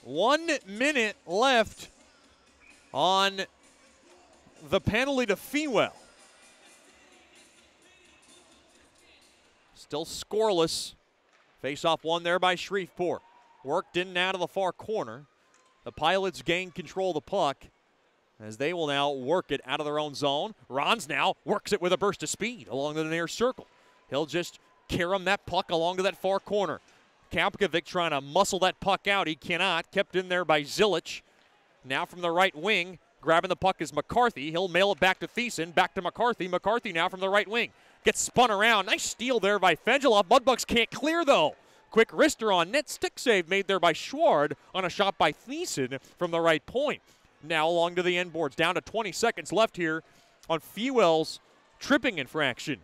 One minute left on the penalty to Fewell. Still scoreless Face-off won there by Shreveport. Worked in and out of the far corner. The Pilots gain control of the puck as they will now work it out of their own zone. Rons now works it with a burst of speed along the near circle. He'll just carom that puck along to that far corner. Kapkovic trying to muscle that puck out. He cannot. Kept in there by Zilic. Now from the right wing, grabbing the puck is McCarthy. He'll mail it back to Thiessen. Back to McCarthy. McCarthy now from the right wing. Gets spun around. Nice steal there by Fengelov. Mudbugs can't clear though. Quick wrister on net. Stick save made there by Schward on a shot by Thiessen from the right point. Now along to the end boards. Down to 20 seconds left here on Fewell's tripping infraction.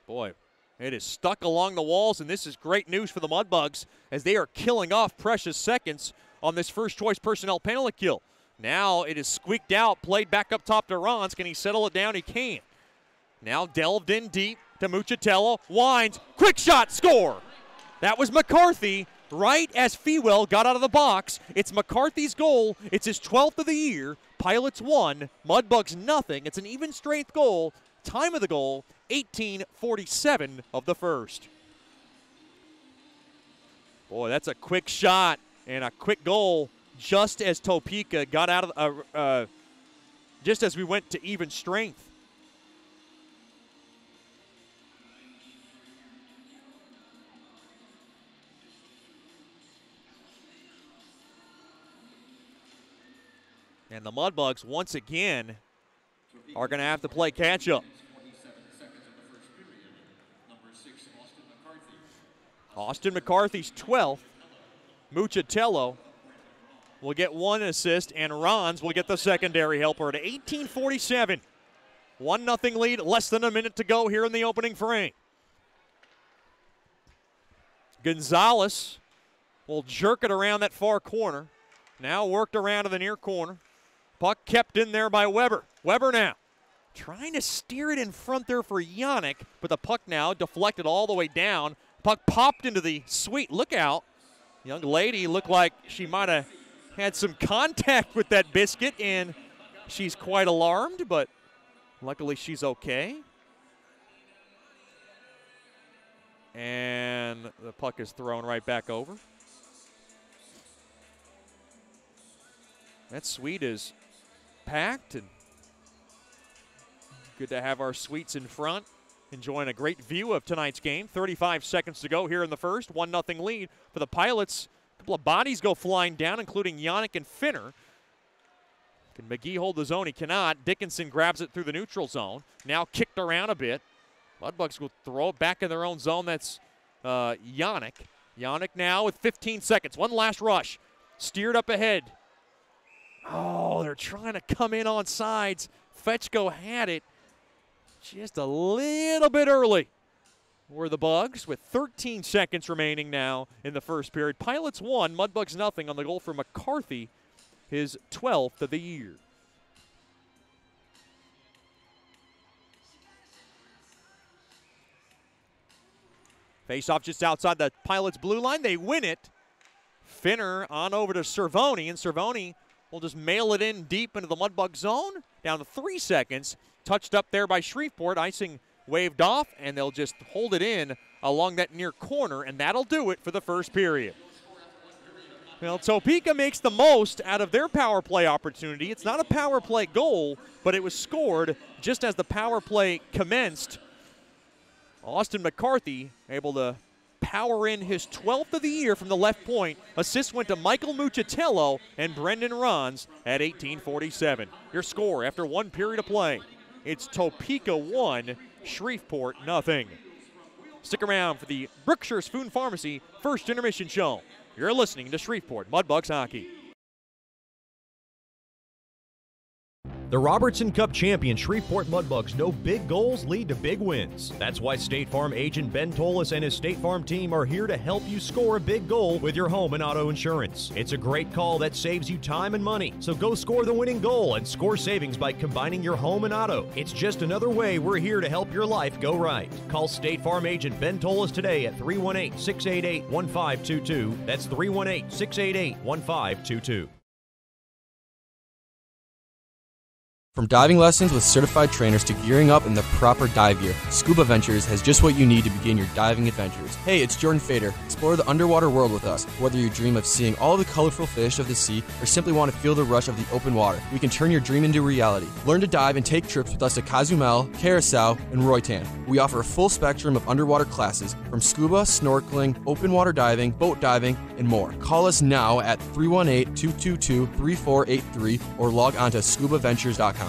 Boy, it is stuck along the walls, and this is great news for the Mudbugs as they are killing off precious seconds on this first choice personnel penalty kill. Now it is squeaked out, played back up top to Rons. Can he settle it down? He can. Now delved in deep to Muchatello. Winds, quick shot, score. That was McCarthy right as Fewell got out of the box. It's McCarthy's goal. It's his 12th of the year. Pilots 1, Mudbugs nothing. It's an even strength goal. Time of the goal, 18:47 of the first. Boy, that's a quick shot and a quick goal just as Topeka got out of, just as we went to even strength. And the Mudbugs, once again, are going to have to play catch-up. Austin McCarthy's 12th. Muchatello will get 1 assist, and Rons will get the secondary helper at 18:47. 1-0 lead, less than a minute to go here in the opening frame. Gonzalez will jerk it around that far corner. Now worked around to the near corner. Puck kept in there by Weber. Weber now trying to steer it in front there for Yannick, but the puck now deflected all the way down. Puck popped into the sweet. Look out. Young lady looked like she might have had some contact with that biscuit, and she's quite alarmed, but luckily she's okay. And the puck is thrown right back over. That suite is packed, and good to have our suites in front. Enjoying a great view of tonight's game. 35 seconds to go here in the first. 1-0 lead for the Pilots. A couple of bodies go flying down, including Yannick and Finner. Can McGee hold the zone? He cannot. Dickinson grabs it through the neutral zone. Now kicked around a bit. Mudbugs will throw it back in their own zone. That's Yannick. Yannick now with 15 seconds. One last rush. Steered up ahead. Oh, they're trying to come in on sides. Fetchko had it just a little bit early. Were the Bugs with 13 seconds remaining now in the first period. Pilots 1, Mudbugs nothing on the goal for McCarthy, his 12th of the year. Face-off just outside the Pilots' blue line. They win it. Finner on over to Cervoni, and Cervoni will just mail it in deep into the Mudbug zone. Down to 3 seconds. Touched up there by Shreveport. Icing waved off, and they'll just hold it in along that near corner, and that'll do it for the first period. Well, Topeka makes the most out of their power play opportunity. It's not a power play goal, but it was scored just as the power play commenced. Austin McCarthy able to power in his 12th of the year from the left point. Assists went to Michael Muchatello and Brendan Rons at 18:47. Your score after 1 period of play. It's Topeka 1, Shreveport nothing. Stick around for the Brookshire Spoon Pharmacy first intermission show. You're listening to Shreveport Mudbugs Hockey. The Robertson Cup champion Shreveport Mudbugs know big goals lead to big wins. That's why State Farm agent Ben Tolis and his State Farm team are here to help you score a big goal with your home and auto insurance. It's a great call that saves you time and money. So go score the winning goal and score savings by combining your home and auto. It's just another way we're here to help your life go right. Call State Farm agent Ben Tolis today at 318-688-1522. That's 318-688-1522. From diving lessons with certified trainers to gearing up in the proper dive gear, Scuba Ventures has just what you need to begin your diving adventures. Hey, it's Jordan Fader. Explore the underwater world with us. Whether you dream of seeing all the colorful fish of the sea or simply want to feel the rush of the open water, we can turn your dream into reality. Learn to dive and take trips with us to Cozumel, Curacao, and Roatan. We offer a full spectrum of underwater classes from scuba, snorkeling, open water diving, boat diving, and more. Call us now at 318-222-3483 or log on to scubaventures.com.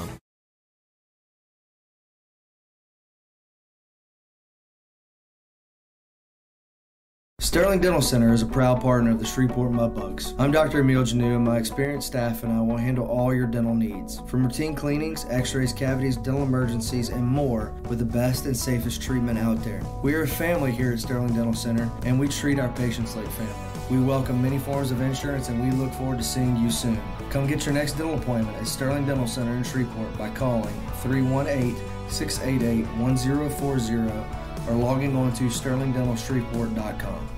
Sterling Dental Center is a proud partner of the Shreveport Mudbugs. I'm Dr. Emil Janu, and my experienced staff and I will handle all your dental needs. From routine cleanings, x-rays, cavities, dental emergencies, and more with the best and safest treatment out there. We are a family here at Sterling Dental Center, and we treat our patients like family. We welcome many forms of insurance, and we look forward to seeing you soon. Come get your next dental appointment at Sterling Dental Center in Shreveport by calling 318-688-1040 or logging on to sterlingdentalshreveport.com.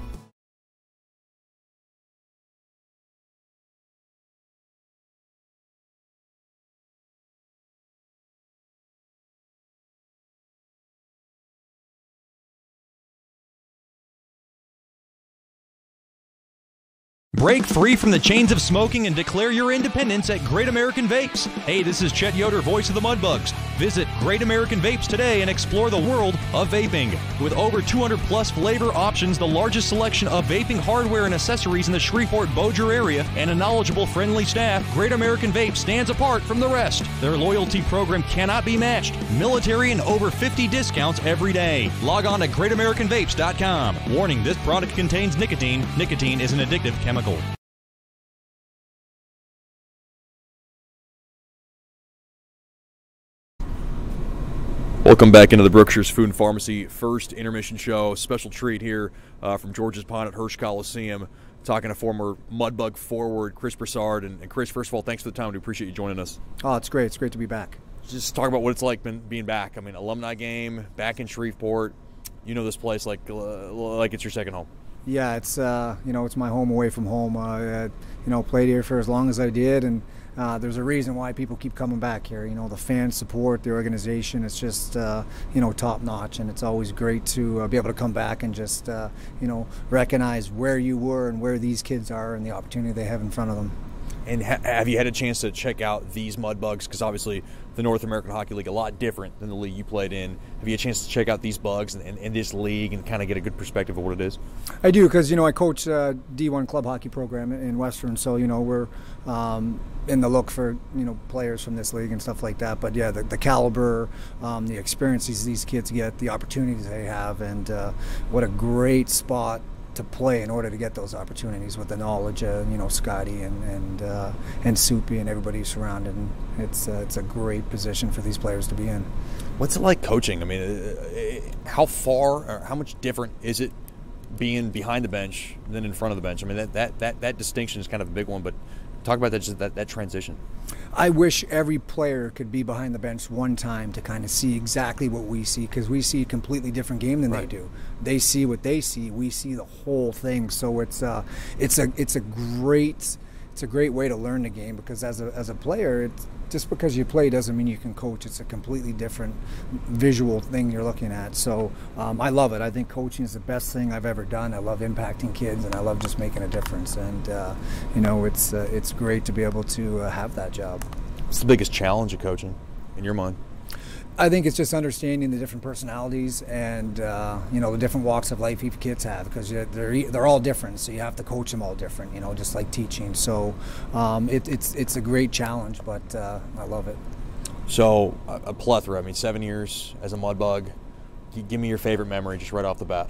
Break free from the chains of smoking and declare your independence at Great American Vapes. Hey, this is Chet Yoder, voice of the Mudbugs. Visit Great American Vapes today and explore the world of vaping. With over 200 plus flavor options, the largest selection of vaping hardware and accessories in the Shreveport-Bossier area, and a knowledgeable, friendly staff, Great American Vapes stands apart from the rest. Their loyalty program cannot be matched. Military and over 50 discounts every day. Log on to greatamericanvapes.com. Warning, this product contains nicotine. Nicotine is an addictive chemical. Welcome back into the Brookshire's Food and Pharmacy first intermission show. Special treat here from George's Pond at Hirsch Coliseum, talking to former Mudbug forward Chris Broussard. And Chris, first of all, thanks for the time. We appreciate you joining us. Oh, it's great. It's great to be back. Just talk about what it's like being back. I mean, alumni game, back in Shreveport. You know this place like it's your second home. Yeah, it's it's my home away from home. Played here for as long as I did, and there's a reason why people keep coming back here. The fan support, the organization, it's just top notch, and it's always great to be able to come back and just recognize where you were and where these kids are and the opportunity they have in front of them. And have you had a chance to check out these Mudbugs? Because obviously the North American Hockey League, a lot different than the league you played in. Have you had a chance to check out these bugs and this league and kind of get a good perspective of what it is? I do, because I coach D1 club hockey program in Western, so we're in the look for players from this league and stuff like that. But yeah, the caliber, the experiences these kids get, the opportunities they have, and what a great spot to play in order to get those opportunities with the knowledge of Scotty and Soupy and everybody surrounding. It's a great position for these players to be in. What's it like coaching? I mean, how far or how much different is it being behind the bench than in front of the bench? I mean, that distinction is kind of a big one, but talk about that transition. I wish every player could be behind the bench one time to kind of see exactly what we see, because we see a completely different game than they do. They see what they see. We see the whole thing. So it's a great way to learn the game, because as a player, just because you play doesn't mean you can coach. It's a completely different visual thing you're looking at. So I love it. I think coaching is the best thing I've ever done. I love impacting kids, and I love just making a difference. And it's great to be able to have that job. What's the biggest challenge of coaching in your mind? I think it's just understanding the different personalities and the different walks of life each kids have, because they're all different, so you have to coach them all different, just like teaching. So it's a great challenge, but I love it. So a plethora. I mean, 7 years as a Mudbug. Give me your favorite memory just right off the bat.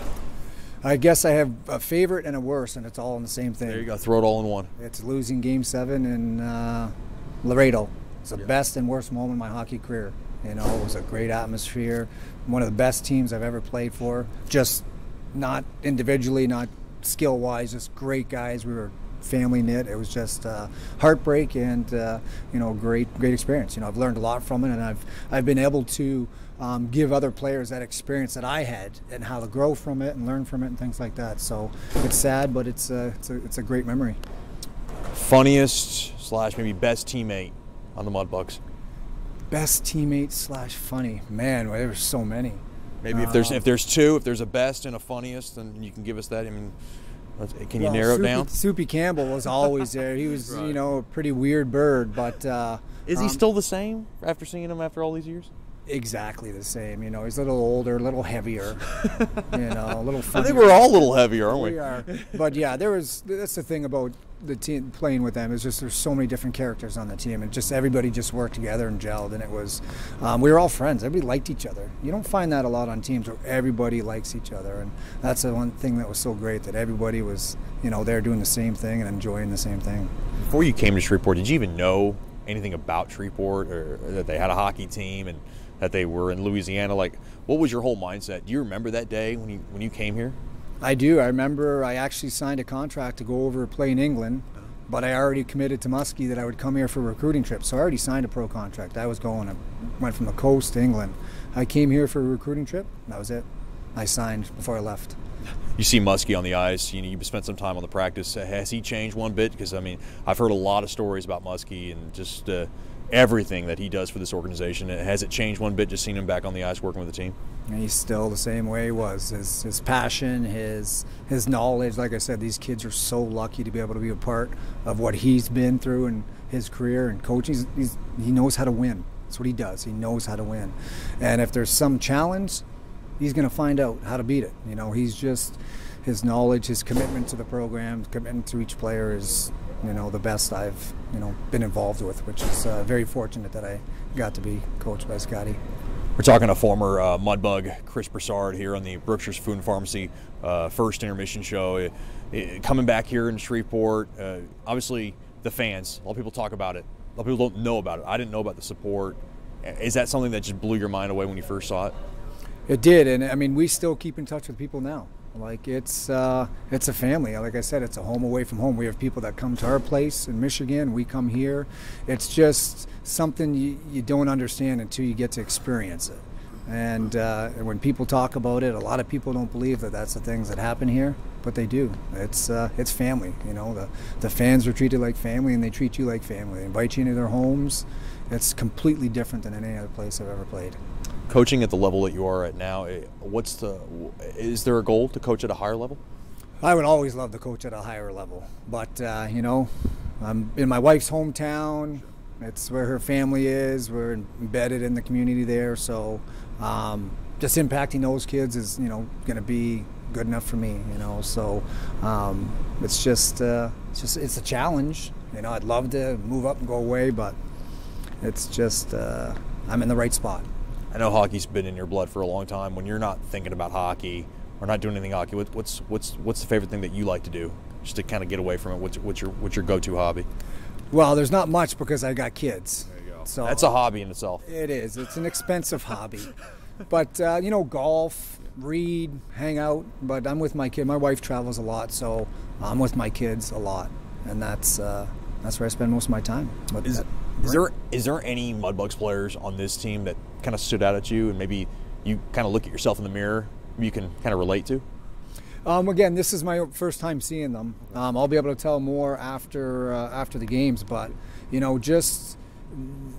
I guess I have a favorite and a worst, and it's all in the same thing. There you go. Throw it all in one. It's losing Game 7 in Laredo. It's the best and worst moment in my hockey career. It was a great atmosphere, one of the best teams I've ever played for. Just not individually, not skill-wise, just great guys. We were family knit. It was just heartbreak and great experience. I've learned a lot from it, and I've been able to give other players that experience that I had and how to grow from it and learn from it and things like that. So it's sad, but it's a great memory. Funniest / maybe best teammate on the Mudbugs? Best teammate / funny. Man, well, there were so many. Maybe if there's two, if there's a best and a funniest, then you can give us that. I mean, can you narrow it down? Soupy Campbell was always there. He was, right. a pretty weird bird, but is he still the same after seeing him after all these years? Exactly the same. He's a little older, a little heavier, a little funnier. I think we're all a little heavier, aren't we? We are. But yeah, that's the thing about the team playing with them, is just there's so many different characters on the team, and just everybody just worked together and gelled, and it was we were all friends. Everybody liked each other. You don't find that a lot on teams where everybody likes each other, and that's the one thing that was so great, that everybody was there doing the same thing and enjoying the same thing. Before you came to Shreveport, did you even know anything about Shreveport, or that they had a hockey team and that they were in Louisiana? Like, what was your whole mindset? Do you remember that day when you came here? I do. I remember I actually signed a contract to go over and play in England, but I already committed to Muskie that I would come here for a recruiting trip. So I already signed a pro contract. I went from the coast to England. I came here for a recruiting trip. That was it. I signed before I left. You see Muskie on the ice. You spent some time on the practice. Has he changed one bit? Because, I mean, I've heard a lot of stories about Muskie and just everything that he does for this organization. Has it changed one bit just seeing him back on the ice working with the team? And he's still the same way he was. His passion, his knowledge. Like I said, these kids are so lucky to be able to be a part of what he's been through in his career and coaching. He knows how to win. That's what he does. He knows how to win. And if there's some challenge, he's going to find out how to beat it. He's just, his knowledge, his commitment to the program, commitment to each player is, the best I've, been involved with, which is very fortunate that I got to be coached by Scotty. We're talking to former Mudbug Chris Broussard here on the Brookshire's Food and Pharmacy first intermission show. Coming back here in Shreveport, obviously the fans, a lot of people talk about it. A lot of people don't know about it. I didn't know about the support. Is that something that just blew your mind away when you first saw it? It did, and I mean, we still keep in touch with people now. Like, it's a family. Like I said, it's a home away from home. We have people that come to our place in Michigan. We come here. It's just something you don't understand until you get to experience it. And when people talk about it, a lot of people don't believe that that's the things that happen here, but they do. It's family. The fans are treated like family, and they treat you like family. They invite you into their homes. It's completely different than any other place I've ever played. Coaching at the level that you are at now, is there a goal to coach at a higher level? I would always love to coach at a higher level, but I'm in my wife's hometown. It's where her family is. We're embedded in the community there, so just impacting those kids is going to be good enough for me. So it's a challenge. I'd love to move up and go away, but it's just I'm in the right spot. I know hockey's been in your blood for a long time. When you're not thinking about hockey or not doing anything hockey, what's the favorite thing that you like to do, just to kind of get away from it? What's your go-to hobby? Well, there's not much because I got kids. There you go. So that's a hobby in itself. It is. It's an expensive hobby, but golf, read, hang out. But I'm with my kid. My wife travels a lot, so I'm with my kids a lot, and that's where I spend most of my time. But Is there any Mudbugs players on this team that kind of stood out at you, and maybe you kind of look at yourself in the mirror, you can kind of relate to? Again, this is my first time seeing them. I'll be able to tell more after the games, but just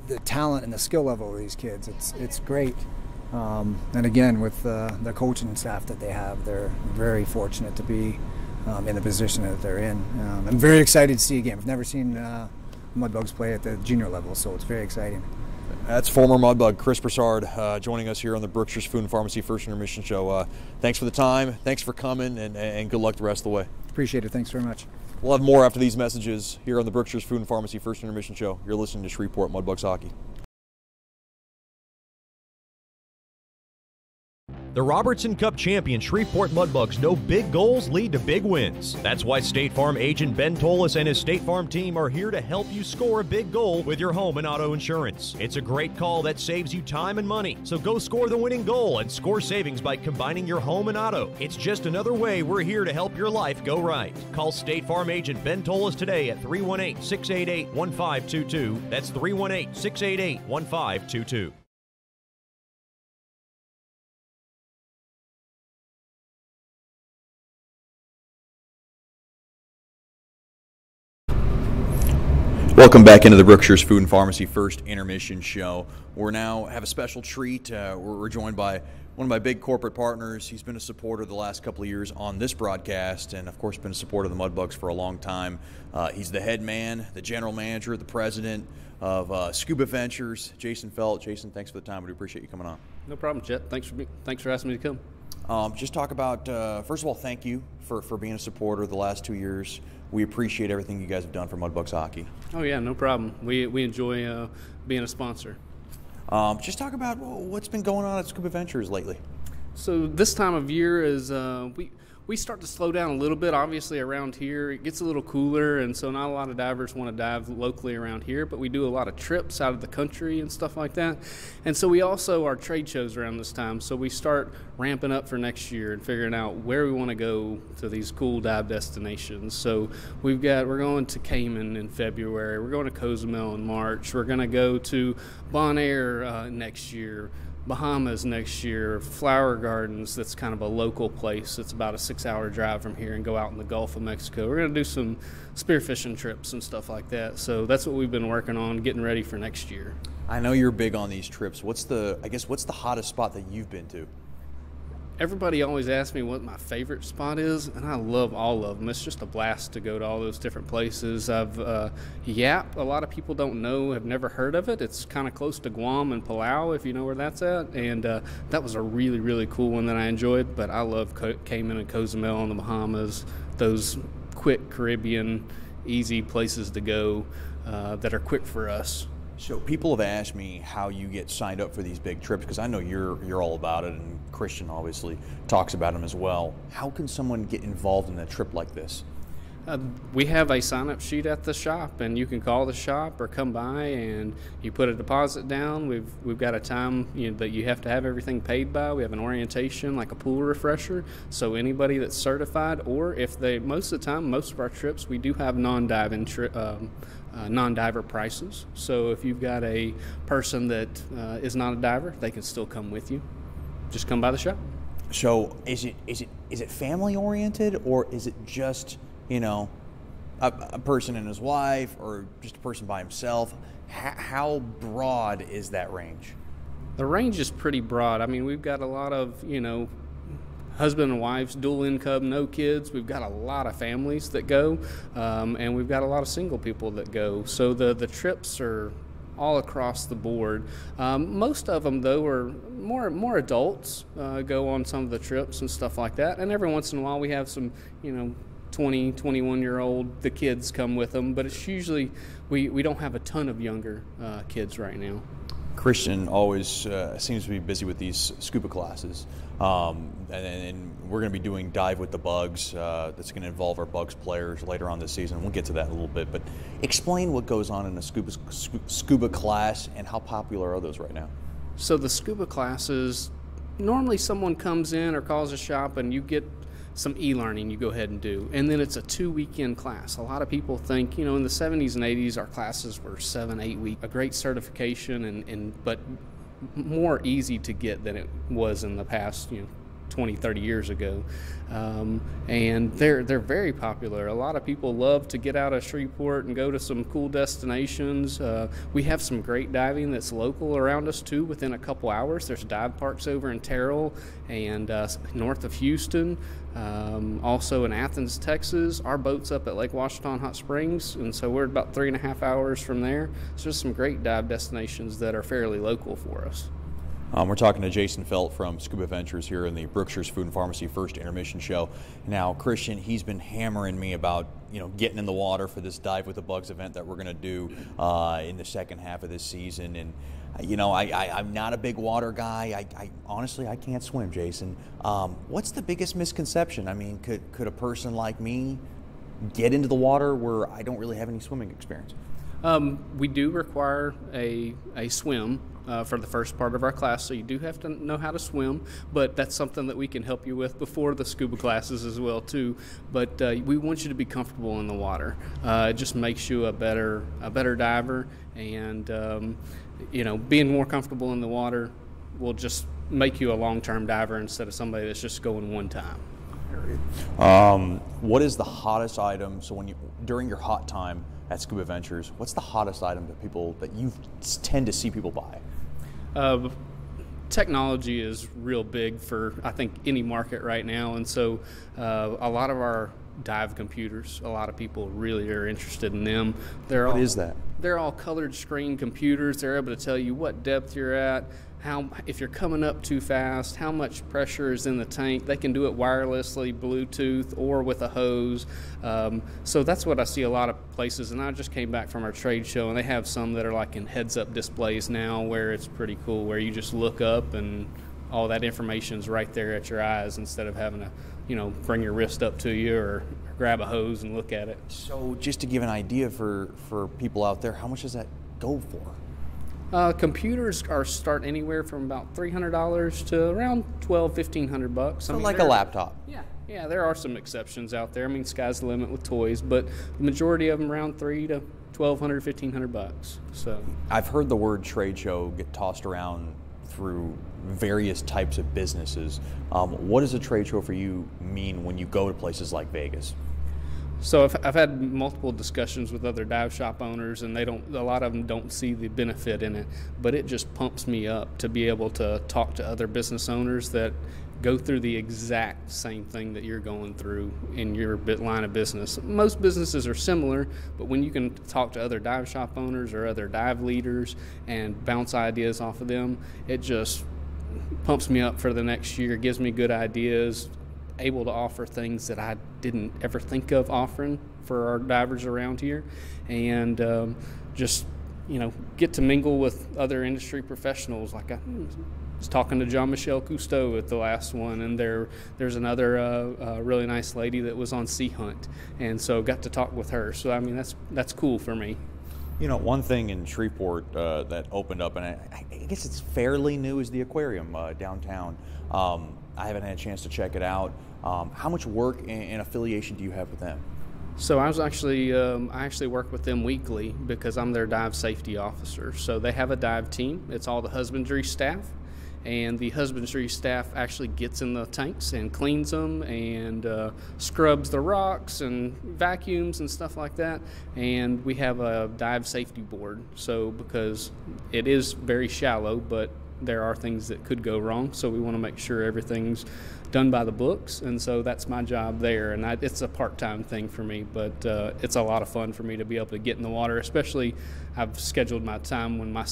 the talent and the skill level of these kids, it's great. And again, with the coaching staff that they have, they're very fortunate to be in the position that they're in. I'm very excited to see a game. I've never seen Mudbugs play at the junior level, so it's very exciting. That's former Mudbug Chris Broussard joining us here on the Brookshire's Food and Pharmacy First Intermission Show. Thanks for the time. Thanks for coming, and good luck the rest of the way. Appreciate it. Thanks very much. We'll have more after these messages here on the Brookshire's Food and Pharmacy First Intermission Show. You're listening to Shreveport Mudbugs Hockey. The Robertson Cup champion Shreveport Mudbugs know big goals lead to big wins. That's why State Farm agent Ben Tolis and his State Farm team are here to help you score a big goal with your home and auto insurance. It's a great call that saves you time and money. So go score the winning goal and score savings by combining your home and auto. It's just another way we're here to help your life go right. Call State Farm agent Ben Tolis today at 318-688-1522. That's 318-688-1522. Welcome back into the Brookshire's Food and Pharmacy First Intermission Show. We're now have a special treat. We're joined by one of my big corporate partners. He's been a supporter the last couple of years on this broadcast and, of course, been a supporter of the Mudbugs for a long time. He's the head man, the general manager, the president of Scuba Ventures, Jason Felt. Jason, thanks for the time. We do appreciate you coming on. No problem, Chet. Thanks for asking me to come. Just talk about, first of all, thank you for being a supporter the last 2 years. We appreciate everything you guys have done for Mudbugs hockey. Oh, yeah, no problem. We enjoy being a sponsor. Just talk about what's been going on at Scuba Ventures lately. So this time of year is we start to slow down a little bit. Obviously around here it gets a little cooler, and so not a lot of divers want to dive locally around here, but we do a lot of trips out of the country and stuff like that. And so we also our trade shows around this time, so we start ramping up for next year and figuring out where we want to go to these cool dive destinations. So we're going to Cayman in February, we're going to Cozumel in March, we're going to go to Bonaire next year, Bahamas next year, Flower Gardens, that's kind of a local place. It's about a 6-hour drive from here, and go out in the Gulf of Mexico. We're going to do some spearfishing trips and stuff like that. So that's what we've been working on, getting ready for next year. I know you're big on these trips. What's the hottest spot that you've been to? Everybody always asks me what my favorite spot is, and I love all of them. It's just a blast to go to all those different places. Yap, a lot of people don't know, have never heard of it. It's kind of close to Guam and Palau, if you know where that's at. And that was a really, really cool one that I enjoyed. But I love Cayman and Cozumel and the Bahamas, those quick Caribbean, easy places to go that are quick for us. So people have asked me how you get signed up for these big trips, because I know you're all about it, and Christian obviously talks about them as well. How can someone get involved in a trip like this? We have a sign-up sheet at the shop, and you can call the shop or come by and you put a deposit down. We've got a time that you have to have everything paid by. We have an orientation, like a pool refresher, so anybody that's certified, or if most of the time, most of our trips, we do have non-diver prices. So if you've got a person that is not a diver, they can still come with you. Just come by the shop. So is it family oriented, or is it just a person and his wife, or just a person by himself? How broad is that range? The range is pretty broad. I mean, we've got a lot of husband and wives, dual income, no kids. We've got a lot of families that go, and we've got a lot of single people that go. So the trips are all across the board. Most of them, though, are more adults go on some of the trips and stuff like that. And every once in a while, we have some 20, 21-year-old, the kids come with them, but it's usually we don't have a ton of younger kids right now. Christian always seems to be busy with these scuba classes, and we're going to be doing Dive with the Bugs. That's going to involve our Bugs players later on this season. We'll get to that in a little bit, but explain what goes on in a scuba class and how popular are those right now? So the scuba classes, normally someone comes in or calls a shop and you get some e-learning you go ahead and do, and then it's a 2-weekend class. A lot of people think, in the 70s and 80s our classes were 7-8 weeks, a great certification, but more easy to get than it was in the past 20-30 years ago, and they're very popular. A lot of people love to get out of Shreveport and go to some cool destinations. We have some great diving that's local around us too, within a couple hours. There's dive parks over in Terrell and north of Houston, also in Athens, Texas. Our boat's up at Lake Washington Hot Springs, and so we're about 3.5 hours from there. So there's some great dive destinations that are fairly local for us. We're talking to Jason Felt from Scuba Ventures here in the Brookshire's Food and Pharmacy First Intermission Show. Now, Christian, he's been hammering me about getting in the water for this Dive with the Bugs event that we're going to do in the second half of this season. And I'm not a big water guy. I honestly can't swim, Jason. What's the biggest misconception? I mean, could a person like me get into the water where I don't really have any swimming experience? We do require a swim for the first part of our class, so you do have to know how to swim, but that's something that we can help you with before the scuba classes as well too. But we want you to be comfortable in the water. It just makes you a better diver, and being more comfortable in the water will just make you a long-term diver instead of somebody that's just going one time. What is the hottest item? So during your hot time at Scuba Ventures, what's the hottest item that you tend to see people buy? Technology is real big for, I think, any market right now, and so a lot of our dive computers, a lot of people really are interested in them. What is that? They're all colored screen computers. They're able to tell you what depth you're at, if you're coming up too fast, how much pressure is in the tank. They can do it wirelessly, Bluetooth, or with a hose. So that's what I see a lot of places. And I just came back from our trade show, and they have some that are like in heads-up displays now, where it's pretty cool, where you just look up and all that information's right there at your eyes instead of having to, bring your wrist up to you or grab a hose and look at it. So just to give an idea for people out there, how much does that go for? Computers start anywhere from about $300 to around $1,200-$1,500. So like a laptop. Yeah, there are some exceptions out there. I mean, sky's the limit with toys, but the majority of them around $300 to $1,200, $1,500. So I've heard the word trade show get tossed around through various types of businesses. What does a trade show for you mean when you go to places like Vegas? So I've had multiple discussions with other dive shop owners, and a lot of them don't see the benefit in it, but it just pumps me up to be able to talk to other business owners that go through the exact same thing that you're going through in your line of business. Most businesses are similar, but when you can talk to other dive shop owners or other dive leaders and bounce ideas off of them, it just pumps me up for the next year, gives me good ideas, able to offer things that I didn't ever think of offering for our divers around here, and just get to mingle with other industry professionals. Like I was talking to Jean-Michel Cousteau at the last one, and there's another really nice lady that was on Sea Hunt, and so got to talk with her. So I mean, that's cool for me. One thing in Shreveport that opened up, and I guess it's fairly new, is the aquarium downtown. I haven't had a chance to check it out. How much work and affiliation do you have with them? So I actually work with them weekly because I'm their dive safety officer. So they have a dive team. It's all the husbandry staff, and the husbandry staff actually gets in the tanks and cleans them and scrubs the rocks and vacuums and stuff like that. And we have a dive safety board. So because it is very shallow, but there are things that could go wrong, so we want to make sure everything's done by the books, and so that's my job there. And it's a part-time thing for me, but it's a lot of fun for me to be able to get in the water. Especially, I've scheduled my time when my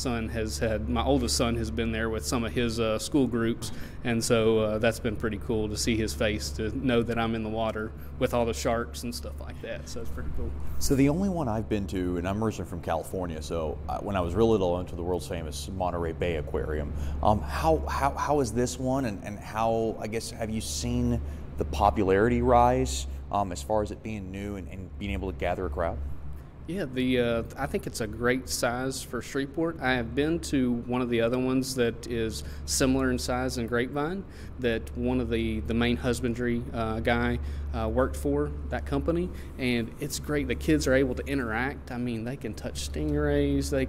oldest son has been there with some of his school groups, and so that's been pretty cool to see his face, to know that I'm in the water with all the sharks and stuff like that. So it's pretty cool. So the only one I've been to, and I'm originally from California, so when I was real little, I went to the world's famous Monterey Bay Aquarium. How is this one, and how, I guess, have you seen the popularity rise as far as it being new and being able to gather a crowd? Yeah, I think it's a great size for Shreveport. I have been to one of the other ones that is similar in size in Grapevine, that one of the main husbandry guy worked for that company, and it's great. The kids are able to interact. I mean, they can touch stingrays, they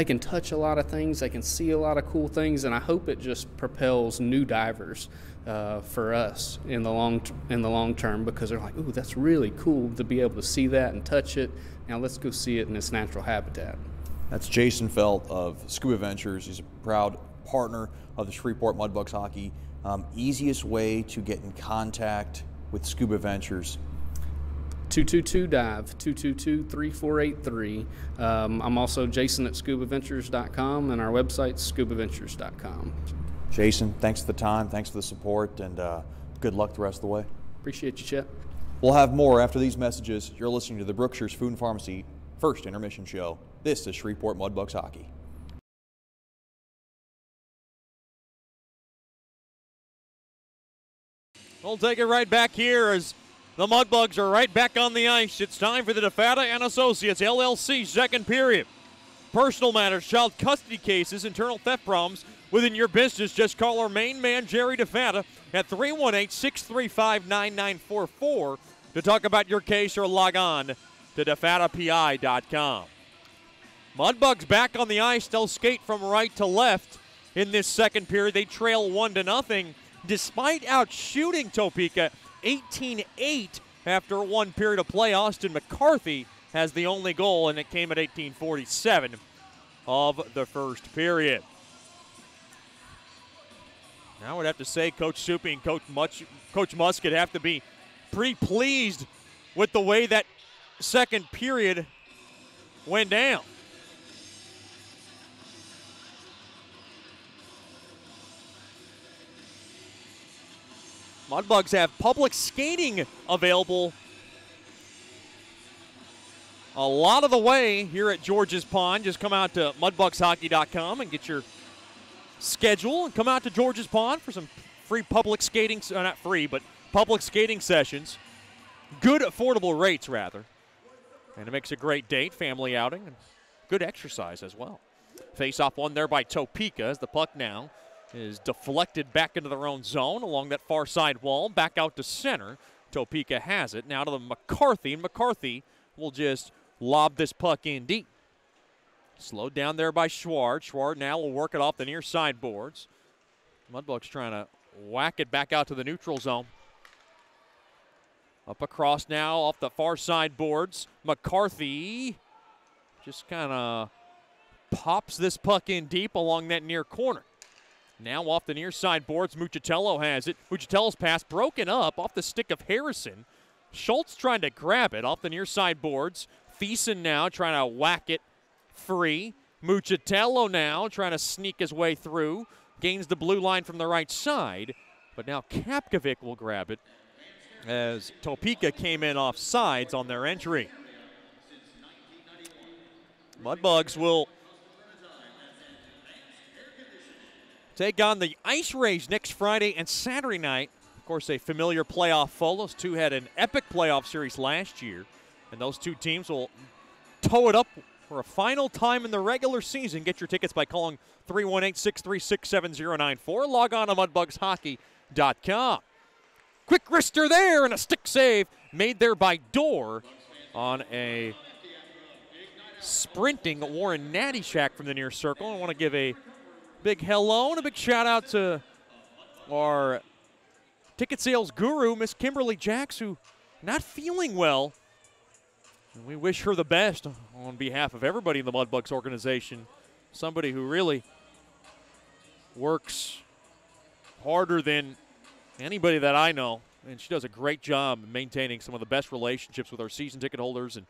can touch a lot of things, they can see a lot of cool things, and I hope it just propels new divers for us in the long term, because they're like, ooh, that's really cool to be able to see that and touch it. Now let's go see it in its natural habitat. That's Jason Felt of Scuba Ventures. He's a proud partner of the Shreveport Mudbugs hockey. Easiest way to get in contact with Scuba Ventures? 222-DIVE, 222-3483. I'm also Jason at scubaventures.com, and our website's scubaventures.com. Jason, thanks for the time, thanks for the support, and good luck the rest of the way. Appreciate you, Chet. We'll have more after these messages. You're listening to the Brookshire's Food and Pharmacy First Intermission Show. This is Shreveport Mudbugs Hockey. We'll take it right back here as the Mudbugs are right back on the ice. It's time for the DeFatta and Associates LLC second period. Personal matters, child custody cases, internal theft problems within your business. Just call our main man, Jerry DeFatta, at 318-635-9944 to talk about your case, or log on to DeFattaPI.com. Mudbugs back on the ice. They'll skate from right to left in this second period. They trail 1-0 despite out-shooting Topeka 18-8 after one period of play. Austin McCarthy has the only goal, and it came at 18:47 of the first period. Now I would have to say Coach Soupy and Coach Musket have to be pretty pleased with the way that second period went down. Mudbugs have public skating available a lot of the way here at George's Pond. Just come out to mudbugshockey.com and get your schedule and come out to George's Pond for some free public skating, not free, but public skating sessions. Good affordable rates, rather. And it makes a great date, family outing, and good exercise as well. Face-off won there by Topeka as the puck now is deflected back into their own zone along that far side wall, back out to center. Topeka has it. Now to the McCarthy, and McCarthy will just lob this puck in deep. Slowed down there by Schwart. Schwart now will work it off the near side boards. Mudbugs trying to whack it back out to the neutral zone. Up across now off the far side boards. McCarthy just kind of pops this puck in deep along that near corner. Now off the near side boards, Muchatello has it. Muchatello's pass broken up off the stick of Harrison. Schultz trying to grab it off the near side boards. Thiessen now trying to whack it free. Muchatello now trying to sneak his way through. Gains the blue line from the right side. But now Kapkovic will grab it as Topeka came in off sides on their entry. Mudbugs will take on the Ice Rays next Friday and Saturday night. Of course, a familiar playoff foe. Those two had an epic playoff series last year, and those two teams will tow it up for a final time in the regular season. Get your tickets by calling 318-636-7094. Log on to mudbugshockey.com. Quick wrister there and a stick save made there by Dorr on a sprinting Warren Nattyshak from the near circle. I want to give a big hello and a big shout out to our ticket sales guru, Miss Kimberly Jacks, who not feeling well. And we wish her the best on behalf of everybody in the Mudbugs organization. Somebody who really works harder than anybody that I know. And she does a great job maintaining some of the best relationships with our season ticket holders, and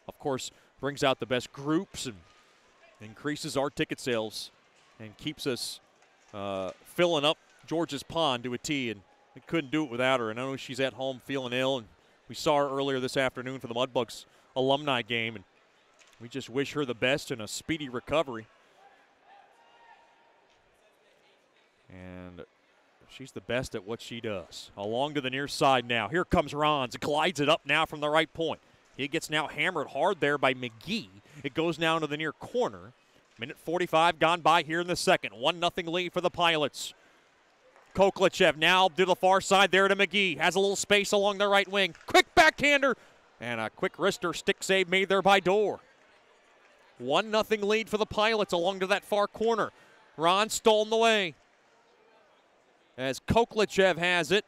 of course brings out the best groups and increases our ticket sales and keeps us filling up George's Pond to a T, and we couldn't do it without her. And I know she's at home feeling ill, and we saw her earlier this afternoon for the Mudbugs alumni game, and we just wish her the best and a speedy recovery. And she's the best at what she does. Along to the near side now. Here comes Rons. Glides it up now from the right point. He gets now hammered hard there by McGee. It goes now to the near corner. Minute 45 gone by here in the second. 1-0 lead for the Pilots. Koklichev now to the far side there to McGee. Has a little space along the right wing. Quick backhander. And a quick wrister stick save made there by Dorr. 1-0 lead for the Pilots along to that far corner. Ron stolen away. As Koklichev has it.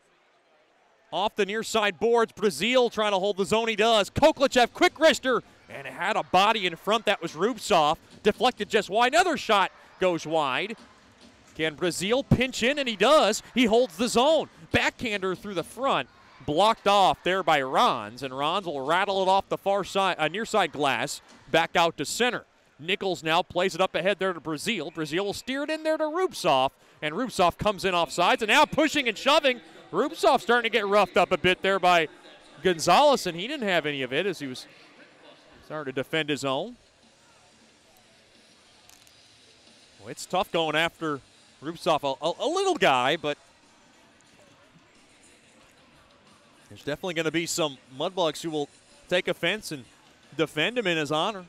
Off the near side boards. Brazil trying to hold the zone. He does. Koklichev, quick wrister. And it had a body in front. That was Rubtsov. Deflected just wide. Another shot goes wide. Can Brazil pinch in? And he does. He holds the zone. Backhander through the front. Blocked off there by Rons. And Rons will rattle it off the far side, near side glass. Back out to center. Nichols now plays it up ahead there to Brazil. Brazil will steer it in there to Rubtsov. And Rubtsov comes in off sides. And now pushing and shoving. Rubtsov starting to get roughed up a bit there by Gonzalez. And he didn't have any of it as he was starting to defend his own. Well, it's tough going after Rubtsov, a little guy, but there's definitely going to be some Mudbugs who will take offense and defend him in his honor.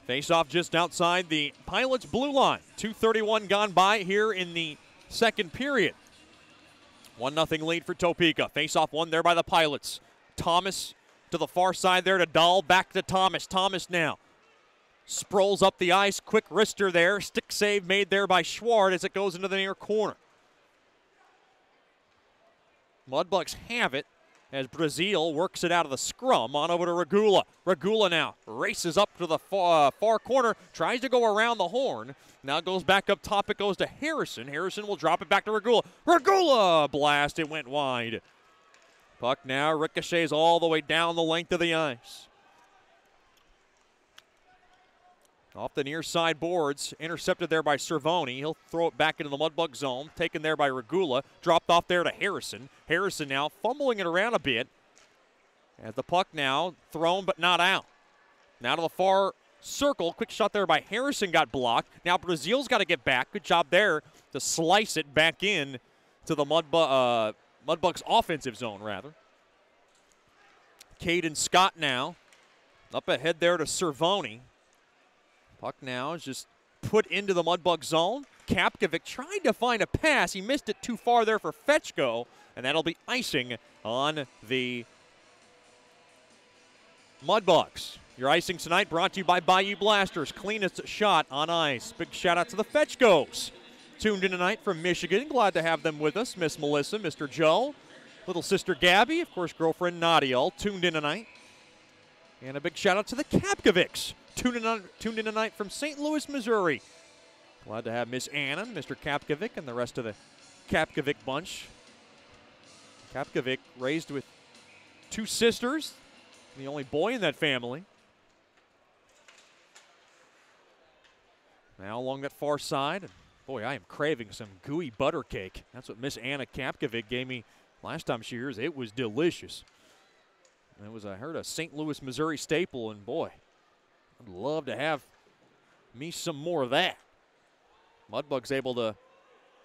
Face-off just outside the Pilots' blue line. 2:31 gone by here in the second period. 1-0 lead for Topeka. Face-off won there by the Pilots. Thomas to the far side there to Dahl. Back to Thomas. Thomas now. Sproles up the ice. Quick wrister there. Stick save made there by Schwart as it goes into the near corner. Mudbugs have it. as Brazil works it out of the scrum on over to Regula. Regula now races up to the far corner, tries to go around the horn. Now goes back up top. It goes to Harrison. Harrison will drop it back to Regula. Regula blast. It went wide. Puck now ricochets all the way down the length of the ice. Off the near side boards, intercepted there by Cervoni. He'll throw it back into the Mudbug zone, taken there by Regula, dropped off there to Harrison. Harrison now fumbling it around a bit. As the puck now thrown but not out. Now to the far circle, quick shot there by Harrison got blocked. Now Brazil's got to get back. Good job there to slice it back in to the Mudbugs offensive zone, rather. Caden Scott now up ahead there to Cervoni. Puck now is just put into the Mudbug zone. Kapkovic tried to find a pass. He missed it too far there for Fetchko, and that'll be icing on the Mudbugs. Your icing tonight brought to you by Bayou Blasters. Cleanest shot on ice. Big shout out to the Fetchkos. Tuned in tonight from Michigan. Glad to have them with us. Miss Melissa, Mr. Joe, little sister Gabby, of course, girlfriend Nadia, all tuned in tonight. And a big shout out to the Kapkovics. Tuned in tonight from St. Louis, Missouri. Glad to have Miss Anna, Mr. Kapkovic, and the rest of the Kapkovic bunch. Kapkovic raised with 2 sisters, the only boy in that family. Now along that far side, and boy, I am craving some gooey butter cake. That's what Miss Anna Kapkovic gave me last time she was here. It was delicious. It was, I heard, a St. Louis, Missouri staple, and boy, I'd love to have me some more of that. Mudbug's able to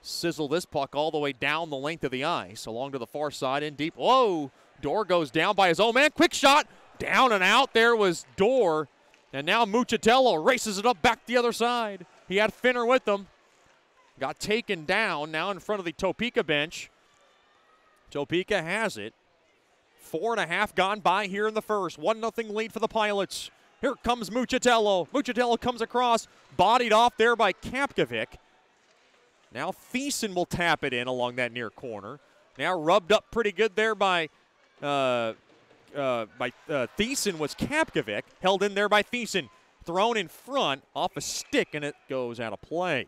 sizzle this puck all the way down the length of the ice, along to the far side, in deep. Whoa! Dorr goes down by his own man. Quick shot! Down and out. There was Dorr. And now Muchatello races it up back the other side. He had Finner with him. Got taken down, now in front of the Topeka bench. Topeka has it. 4.5 gone by here in the first. 1-0 lead for the Pilots. Here comes Muchatello. Muchatello comes across, bodied off there by Kapkovic. Now Thiessen will tap it in along that near corner. Now rubbed up pretty good there by Thiessen was Kapkovic. Held in there by Thiessen. Thrown in front off a stick, and it goes out of play.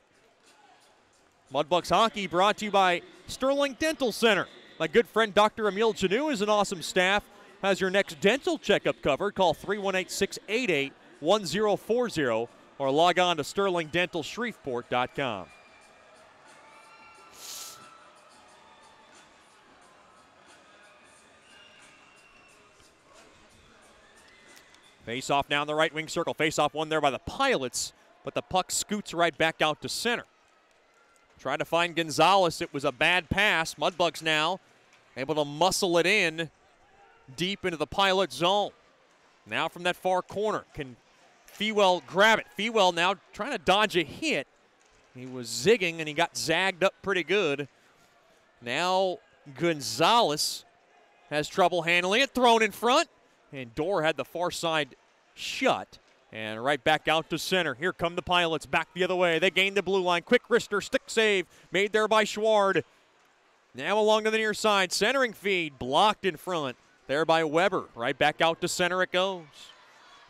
Mudbugs hockey brought to you by Sterling Dental Center. My good friend Dr. Emil Janou is an awesome staff. Has your next dental checkup covered. Call 318-688-1040 or log on to sterlingdentalshreveport.com. Face off now in the right wing circle. Face off one there by the Pilots, but the puck scoots right back out to center. Trying to find Gonzalez. It was a bad pass. Mudbugs now able to muscle it in deep into the Pilot zone. Now from that far corner, can Fewell grab it? Fewell now trying to dodge a hit. He was zigging and he got zagged up pretty good. Now Gonzalez has trouble handling it. Thrown in front. And Dorr had the far side shut. And right back out to center. Here come the Pilots back the other way. They gain the blue line. Quick wrister, stick save. Made there by Schward. Now along to the near side. Centering feed. Blocked in front. There by Weber. Right back out to center it goes.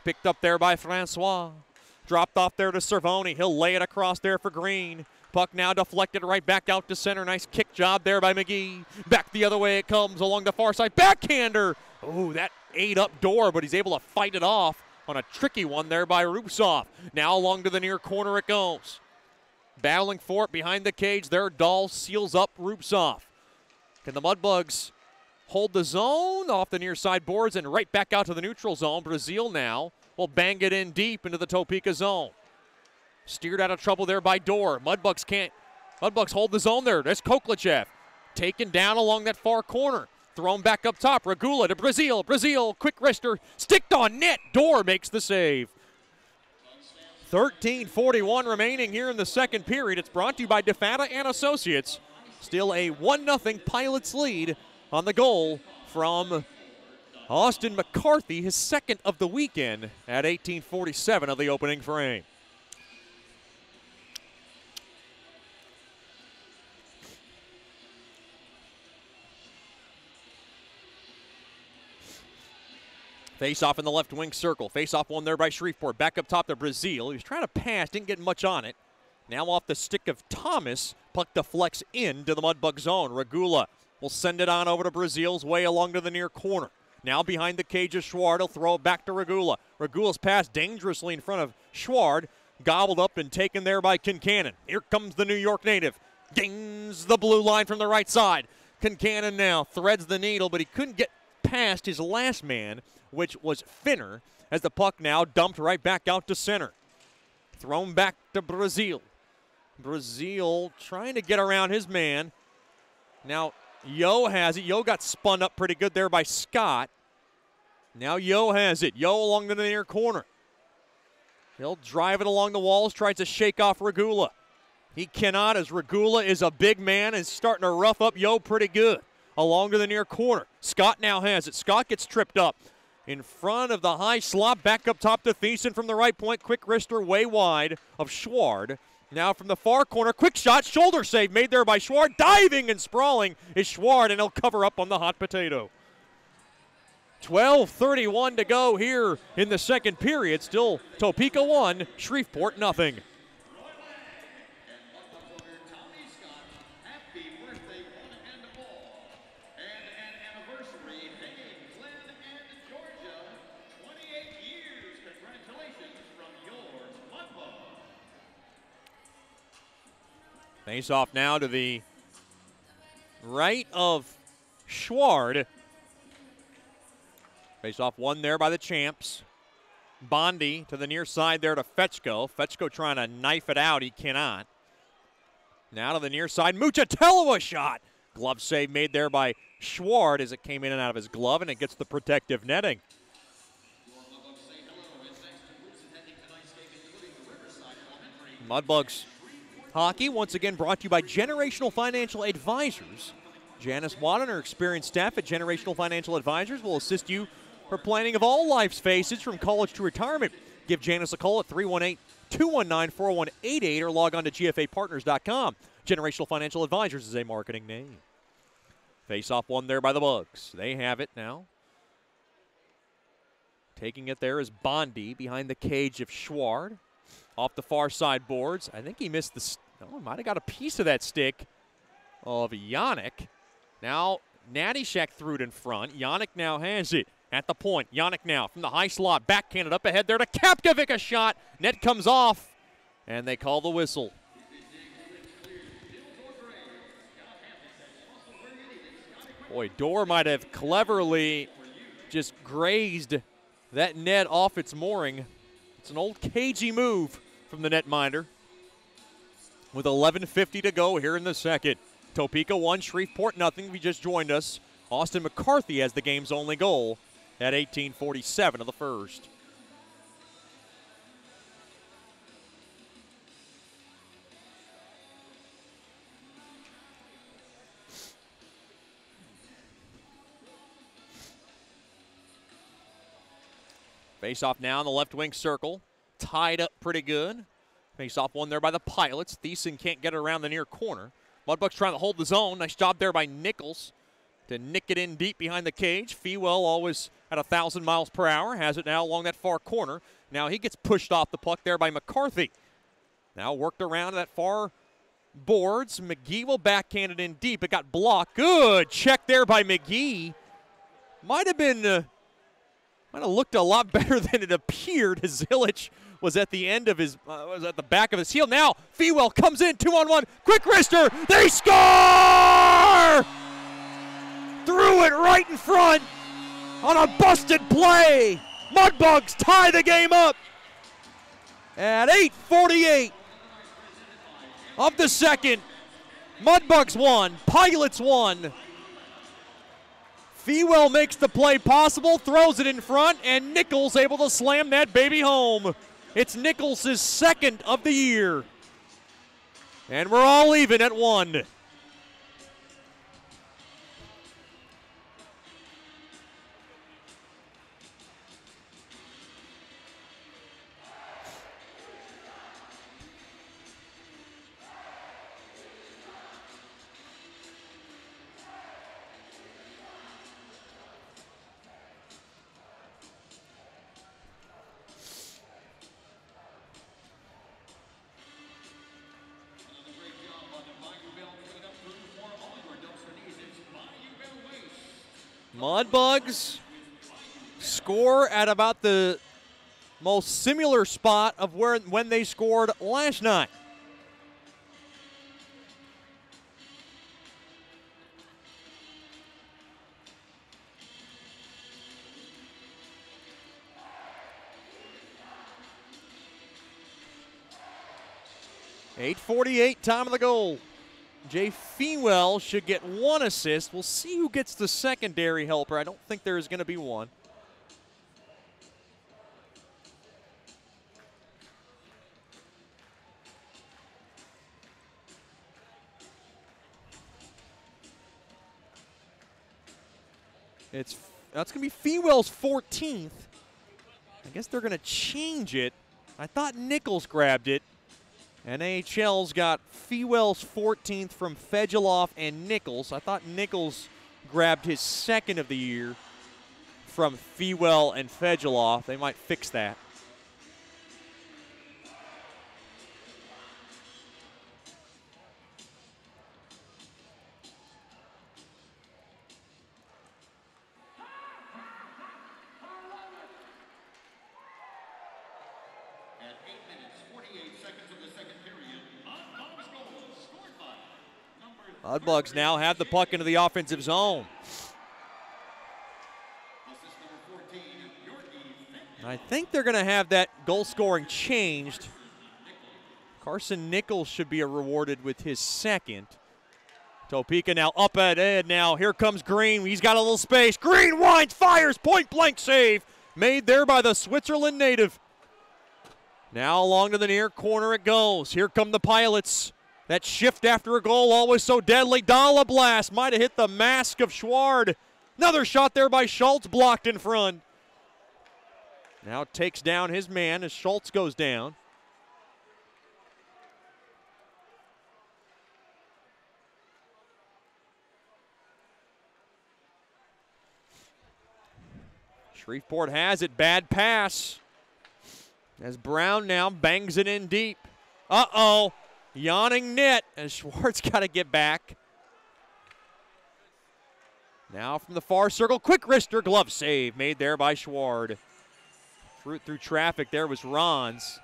Picked up there by Francois. Dropped off there to Cervoni. He'll lay it across there for Green. Puck now deflected right back out to center. Nice kick job there by McGee. Back the other way it comes along the far side. Backhander. Oh, that ate up Dorr, but he's able to fight it off on a tricky one there by Rupsov. Now along to the near corner it goes. Battling for it behind the cage there. Dahl seals up Rupsov. Can the Mudbugs hold the zone off the near side boards and right back out to the neutral zone? Brazil now will bang it in deep into the Topeka zone. Steered out of trouble there by Dorr. Mudbugs hold the zone there. There's Koklachev. Taken down along that far corner. Thrown back up top. Regula to Brazil. Brazil, quick wrister. Sticked on net. Dorr makes the save. 13:41 remaining here in the second period. It's brought to you by DeFata and Associates. Still a 1-0 Pilots lead on the goal from Austin McCarthy, his second of the weekend at 18:47 of the opening frame. Face off in the left wing circle. Face off one there by Shreveport. Back up top to Brazil. He was trying to pass, didn't get much on it. Now off the stick of Thomas. Puck deflects into the Mudbug zone. Regula will send it on over to Brazil's way along to the near corner. Now behind the cage of Schward. He'll throw it back to Regula. Regula's pass dangerously in front of Schward. Gobbled up and taken there by Kincannon. Here comes the New York native. Dings the blue line from the right side. Kincannon now threads the needle, but he couldn't get past his last man, which was Finner, as the puck now dumped right back out to center. Thrown back to Brazil. Brazil trying to get around his man. Now Yo has it. Yo got spun up pretty good there by Scott. Now Yo has it. Yo along the near corner. He'll drive it along the walls, tries to shake off Regula. He cannot, as Regula is a big man and starting to rough up Yo pretty good. Along to the near corner. Scott now has it. Scott gets tripped up in front of the high slot. Back up top to Thiessen from the right point. Quick wrister way wide of Schward. Now from the far corner, quick shot, shoulder save made there by Schward. Diving and sprawling is Schward, and he'll cover up on the hot potato. 12:31 to go here in the second period. Still Topeka 1, Shreveport nothing. Face off now to the right of Schward. Face off one there by the Champs. Bondi to the near side there to Fetchko. Fetchko trying to knife it out. He cannot. Now to the near side. Muchatello a shot. Glove save made there by Schward as it came in and out of his glove, and it gets the protective netting. Mudbugs hockey, once again brought to you by Generational Financial Advisors. Janice Watt and her experienced staff at Generational Financial Advisors will assist you for planning of all life's phases from college to retirement. Give Janice a call at 318-219-4188 or log on to gfapartners.com. Generational Financial Advisors is a marketing name. Face off one there by the Bugs. They have it now. Taking it there is Bondi behind the cage of Schward. Off the far side boards. I think he missed the... Oh, might have got a piece of that stick of Yannick. Now, Nattyshak threw it in front. Yannick now has it at the point. Yannick now from the high slot. Backhanded up ahead there to Kapkovic. A shot. Net comes off, and they call the whistle. Boy, Dorr might have cleverly just grazed that net off its mooring. It's an old cagey move from the netminder. With 11:50 to go here in the second. Topeka 1, Shreveport nothing. If you just joined us, Austin McCarthy has the game's only goal at 18:47 of the first. Face off now in the left wing circle. Tied up pretty good. Face off one there by the Pilots. Thiessen can't get around the near corner. Mudbugs trying to hold the zone. Nice job there by Nichols to nick it in deep behind the cage. Fewell always at 1,000 miles per hour. Has it now along that far corner. Now he gets pushed off the puck there by McCarthy. Now worked around that far boards. McGee will backhand it in deep. It got blocked. Good check there by McGee. Might have been... might have looked a lot better than it appeared as Illich was at the end of his, was at the back of his heel. Now, Fewell comes in, 2-on-1, quick wrister, they score! Threw it right in front on a busted play. Mudbugs tie the game up at 8:48 of the second. Mudbugs won, Pilots won. Fewell makes the play possible, throws it in front, and Nichols able to slam that baby home. It's Nichols' second of the year. And we're all even at 1. Mudbugs score at about the most similar spot of when they scored last night. .848 time of the goal. Jay Fewell should get 1 assist. We'll see who gets the secondary helper. I don't think there is going to be one. That's going to be Fewell's 14th. I guess they're going to change it. I thought Nichols grabbed it. NHL's got Fewell's 14th from Fejeloff and Nichols. I thought Nichols grabbed his 2nd of the year from Fewell and Fejeloff. They might fix that. Mudbugs now have the puck into the offensive zone. I think they're going to have that goal scoring changed. Carson Nichols should be rewarded with his 2nd. Topeka now up ahead now. Here comes Green. He's got a little space. Green winds, fires, point blank save. Made there by the Switzerland native. Now along to the near corner it goes. Here come the Pilots. That shift after a goal, always so deadly. Dollar blast might have hit the mask of Schward. Another shot there by Schultz, blocked in front. Now takes down his man as Schultz goes down. Shreveport has it, bad pass. As Brown now bangs it in deep. Uh-oh. Yawning net as Schwartz got to get back. Now from the far circle, quick wrister glove save made there by Schward. Through traffic there was Rons.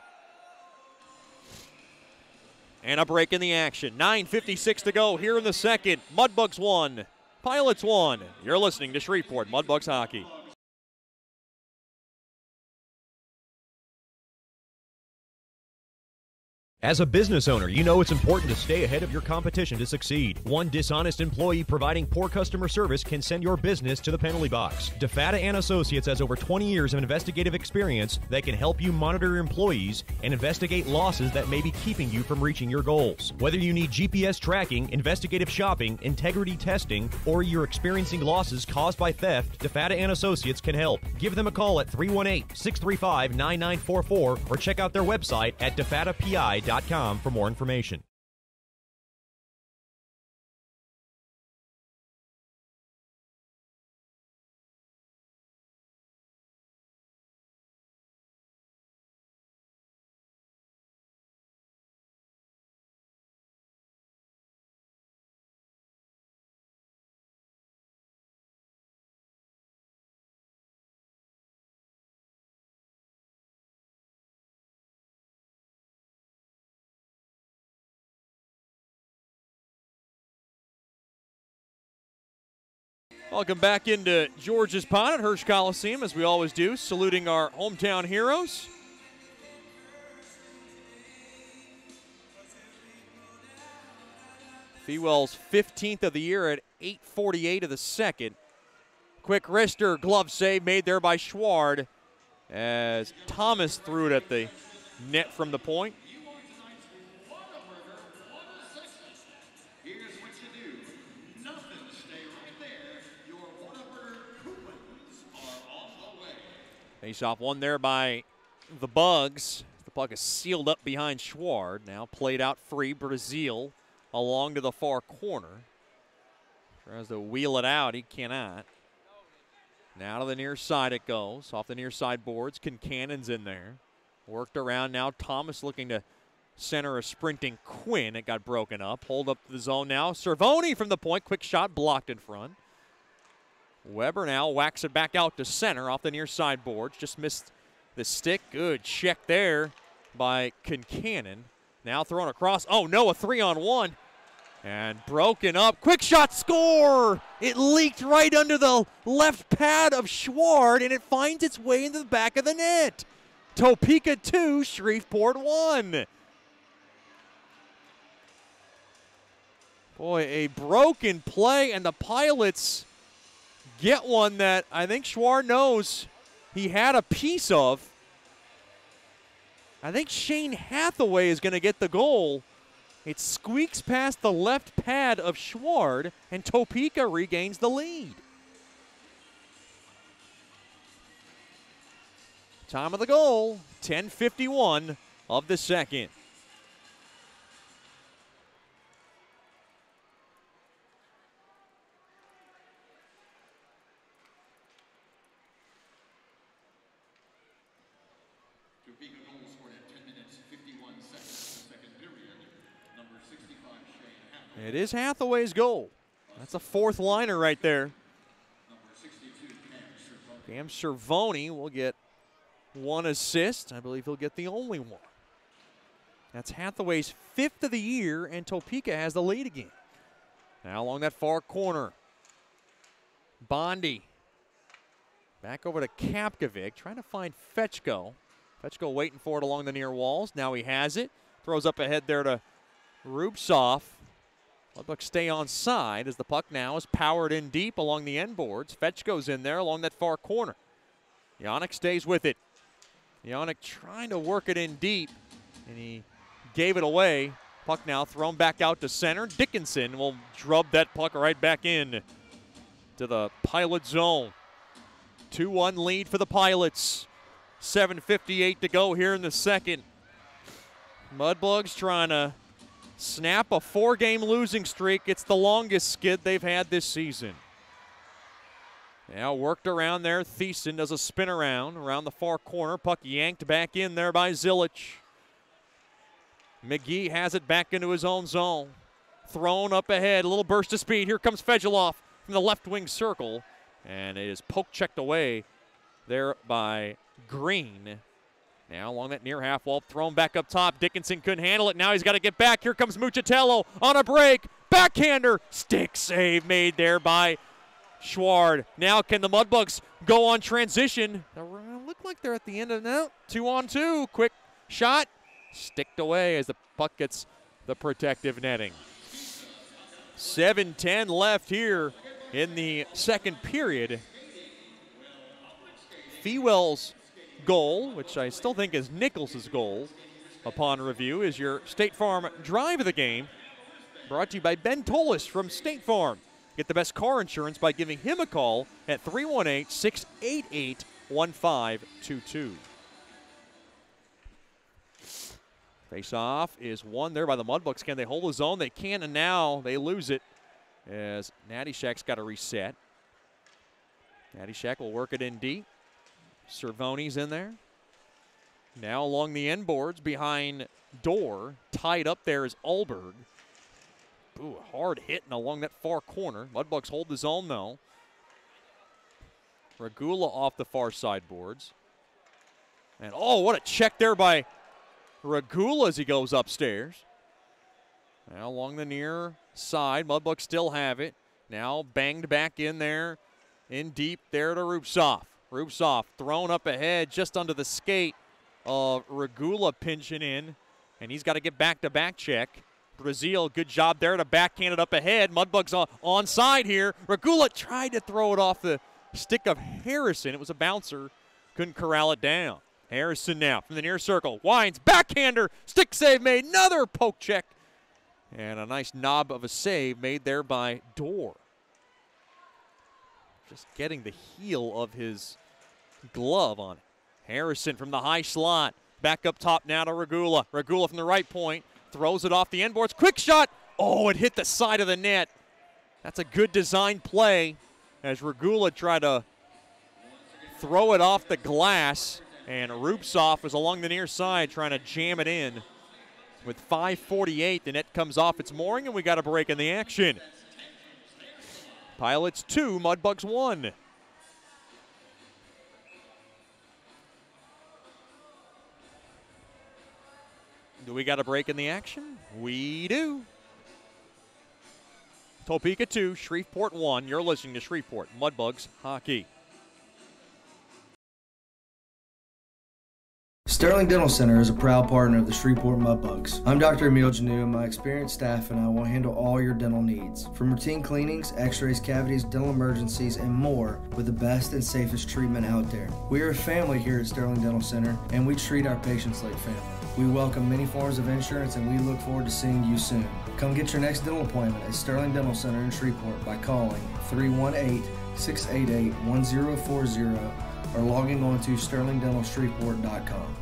And a break in the action. 9:56 to go here in the second. Mudbugs 1, Pilots 1. You're listening to Shreveport Mudbugs Hockey. As a business owner, you know it's important to stay ahead of your competition to succeed. One dishonest employee providing poor customer service can send your business to the penalty box. DeFata & Associates has over 20 years of investigative experience that can help you monitor your employees and investigate losses that may be keeping you from reaching your goals. Whether you need GPS tracking, investigative shopping, integrity testing, or you're experiencing losses caused by theft, DeFata & Associates can help. Give them a call at 318-635-9944 or check out their website at defatapi.com for more information. Welcome back into George's Pond at Hirsch Coliseum, as we always do, saluting our hometown heroes. Fewell's 15th of the year at 8:48 of the second. Quick wrister, glove save made there by Schward as Thomas threw it at the net from the point. Face-off won there by the Bugs. The puck is sealed up behind Schward. Now played out free. Brazil along to the far corner. Tries to wheel it out. He cannot. Now to the near side it goes. Off the near side boards. Kincannon's in there. Worked around now. Thomas looking to center a sprinting Quinn. It got broken up. Hold up to the zone now. Cervoni from the point. Quick shot blocked in front. Weber now whacks it back out to center off the near side boards. Just missed the stick. Good check there by Kincannon. Now thrown across. Oh no, a 3-on-1. And broken up. Quick shot, score! It leaked right under the left pad of Schward, and it finds its way into the back of the net. Topeka 2, Shreveport 1. Boy, a broken play, and the Pilots get one that I think Schward knows he had a piece of. I think Shane Hathaway is going to get the goal. It squeaks past the left pad of Schward, and Topeka regains the lead. Time of the goal, 10:51 of the second. It is Hathaway's goal. That's a fourth liner right there. Cam Cervoni will get one assist. I believe he'll get the only one. That's Hathaway's 5th of the year, and Topeka has the lead again. Now along that far corner. Bondi. Back over to Kapkovic, trying to find Fetchko. Fetchko waiting for it along the near walls. Now he has it. Throws up ahead there to Rubtsov. Mudbugs stay on side as the puck now is powered in deep along the end boards. Fetchko's in there along that far corner. Yannick stays with it. Yannick trying to work it in deep, and he gave it away. Puck now thrown back out to center. Dickinson will drub that puck right back in to the Pilot zone. 2-1 lead for the Pilots. 7:58 to go here in the second. Mudbugs trying to snap a 4-game losing streak. It's the longest skid they've had this season. Now worked around there. Thiessen does a spin around the far corner. Puck yanked back in there by Zilic. McGee has it back into his own zone. Thrown up ahead. A little burst of speed. Here comes Fedulov from the left wing circle. And it is poke checked away there by Green. Now along that near half wall, thrown back up top. Dickinson couldn't handle it. Now he's got to get back. Here comes Muchatello on a break. Backhander. Stick save made there by Schward. Now can the Mudbugs go on transition? They look like they're at the end of now. 2-on-2. Quick shot. Sticked away as the puck gets the protective netting. 7:10 left here in the second period. Fewell's goal, which I still think is Nichols' goal upon review, is your State Farm drive of the game. Brought to you by Ben Tolis from State Farm. Get the best car insurance by giving him a call at 318-688-1522. Face-off is won there by the Mudbugs. Can they hold the zone? They can, and now they lose it as Natty Shack's got to reset. Natty Shack will work it in deep. Cervoni's in there. Now along the end boards behind Dorr. Tied up there is Ulberg. Ooh, hard hitting along that far corner. Mudbugs hold the zone though. Regula off the far side boards. And oh, what a check there by Regula as he goes upstairs. Now along the near side, Mudbugs still have it. Now banged back in there, in deep there to Rubtsov. Rubtsov thrown up ahead just under the skate of Regula pinching in, and he's got to get back-to-back check. Brazil, good job there to backhand it up ahead. Mudbugs onside here. Regula tried to throw it off the stick of Harrison. It was a bouncer. Couldn't corral it down. Harrison now from the near circle. Wines, backhander, stick save made. Another poke check. And a nice knob of a save made there by Dorr. Just getting the heel of his glove on it. Harrison from the high slot. Back up top now to Regula. Regula from the right point. Throws it off the end boards. Quick shot. Oh, it hit the side of the net. That's a good design play as Regula tried to throw it off the glass. And Rubtsov was along the near side trying to jam it in. With 5:48, the net comes off its mooring, and we got a break in the action. Pilots 2, Mudbugs 1. Do we got a break in the action? We do. Topeka 2, Shreveport 1. You're listening to Shreveport Mudbugs Hockey. Sterling Dental Center is a proud partner of the Shreveport Mudbugs. I'm Dr. Emil Janu, and my experienced staff and I will handle all your dental needs. From routine cleanings, x-rays, cavities, dental emergencies, and more with the best and safest treatment out there. We are a family here at Sterling Dental Center, and we treat our patients like family. We welcome many forms of insurance, and we look forward to seeing you soon. Come get your next dental appointment at Sterling Dental Center in Shreveport by calling 318-688-1040 or logging on to sterlingdentalshreveport.com.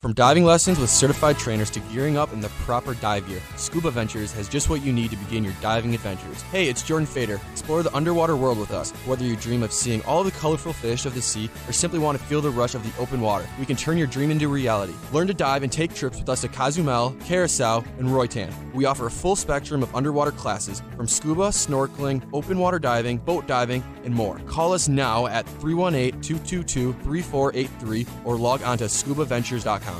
From diving lessons with certified trainers to gearing up in the proper dive gear, Scuba Ventures has just what you need to begin your diving adventures. Hey, it's Jordan Fader. Explore the underwater world with us. Whether you dream of seeing all the colorful fish of the sea or simply want to feel the rush of the open water, we can turn your dream into reality. Learn to dive and take trips with us to Cozumel, Curacao, and Roatan. We offer a full spectrum of underwater classes from scuba, snorkeling, open water diving, boat diving, and more. Call us now at 318-222-3483 or log on to scubaventures.com.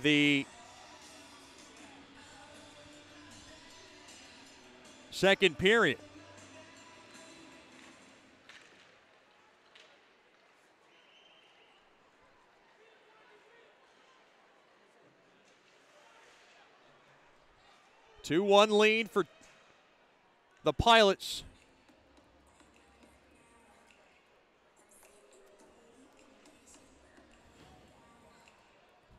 the second period. A 2-1 lead for the Pilots.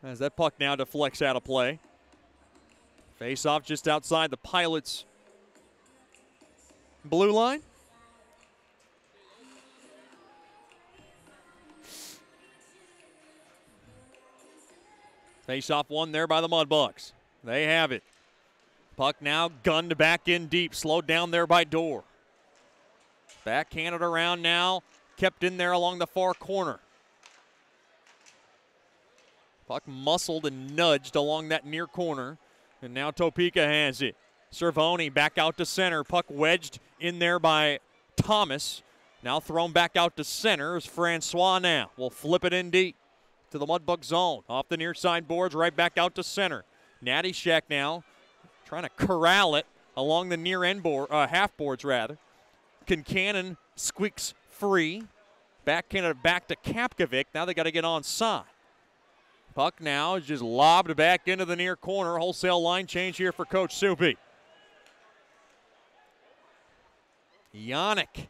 As that puck now deflects out of play. Face off just outside the Pilots' blue line. Face off one there by the Mudbugs. They have it. Puck now gunned back in deep, slowed down there by Dorr. Backhanded around now, kept in there along the far corner. Puck muscled and nudged along that near corner, and now Topeka has it. Cervoni back out to center. Puck wedged in there by Thomas. Now thrown back out to center as Francois now will flip it in deep to the Mudbug zone. Off the near side boards, right back out to center. Natty Shack now trying to corral it along the near end board, half boards rather. Kincannon squeaks free. Backhanded back to Kapkovic. Now they got to get onside. Puck now is just lobbed back into the near corner. Wholesale line change here for Coach Soupy. Yannick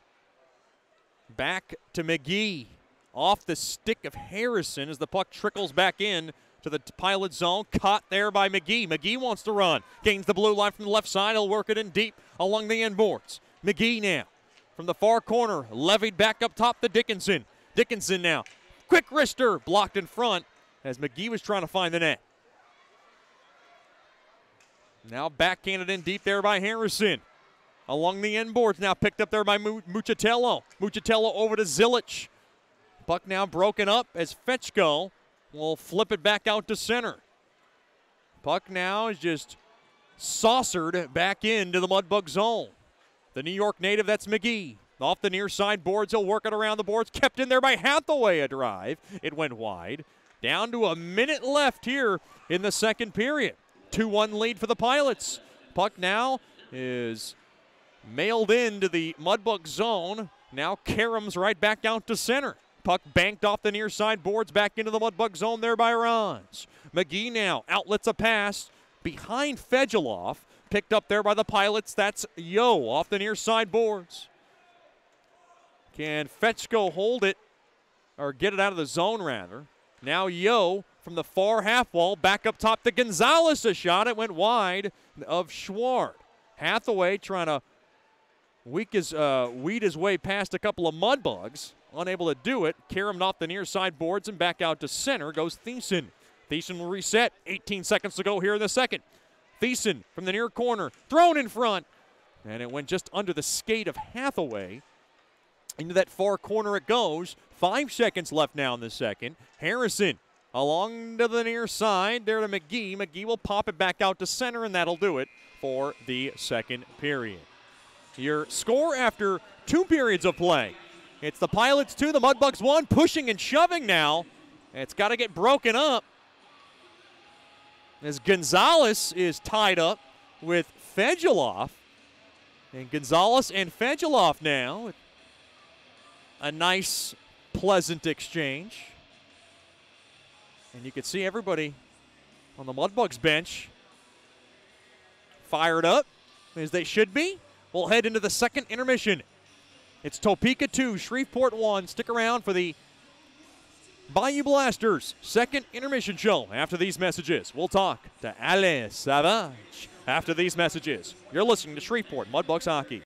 back to McGee. Off the stick of Harrison as the puck trickles back in to the Pilot zone. Caught there by McGee. McGee wants to run. Gains the blue line from the left side. He'll work it in deep along the end boards. McGee now from the far corner. Levied back up top to Dickinson. Dickinson now. Quick wrister blocked in front as McGee was trying to find the net. Now backhanded in deep there by Harrison. Along the end boards now picked up there by Muchatello. Muchatello over to Zilic. Puck now broken up as Fetchko will flip it back out to center. Puck now is just saucered back into the Mudbug zone. The New York native, that's McGee. Off the near side boards, he'll work it around the boards. Kept in there by Hathaway, a drive. It went wide. Down to a minute left here in the second period. 2-1 lead for the Pilots. Puck now is mailed into the Mudbug zone. Now Karam's right back out to center. Puck banked off the near side boards back into the Mudbug zone there by Rons. McGee now outlets a pass behind Fedulov. Picked up there by the Pilots. That's Yo off the near side boards. Can Fetchko hold it or get it out of the zone rather? Now Yo from the far half wall back up top to Gonzalez. A shot. It went wide of Schwart. Hathaway trying to weed his way past a couple of Mudbugs. Unable to do it. Karam off the near side boards and back out to center goes Thiessen. Thiessen will reset. 18 seconds to go here in the second. Thiessen from the near corner. Thrown in front. And it went just under the skate of Hathaway. Into that far corner it goes. 5 seconds left now in the second. Harrison along to the near side. There to McGee. McGee will pop it back out to center, and that'll do it for the second period. Your score after 2 periods of play. It's the Pilots 2, the Mudbugs 1, pushing and shoving now. It's got to get broken up as Gonzalez is tied up with Fedulov. And Gonzalez and Fedulov now. A nice, pleasant exchange. And you can see everybody on the Mudbugs bench fired up, as they should be. We'll head into the second intermission. It's Topeka 2, Shreveport 1. Stick around for the Bayou Blasters second intermission show. After these messages, we'll talk to Ale Savage. After these messages, you're listening to Shreveport Mudbugs Hockey.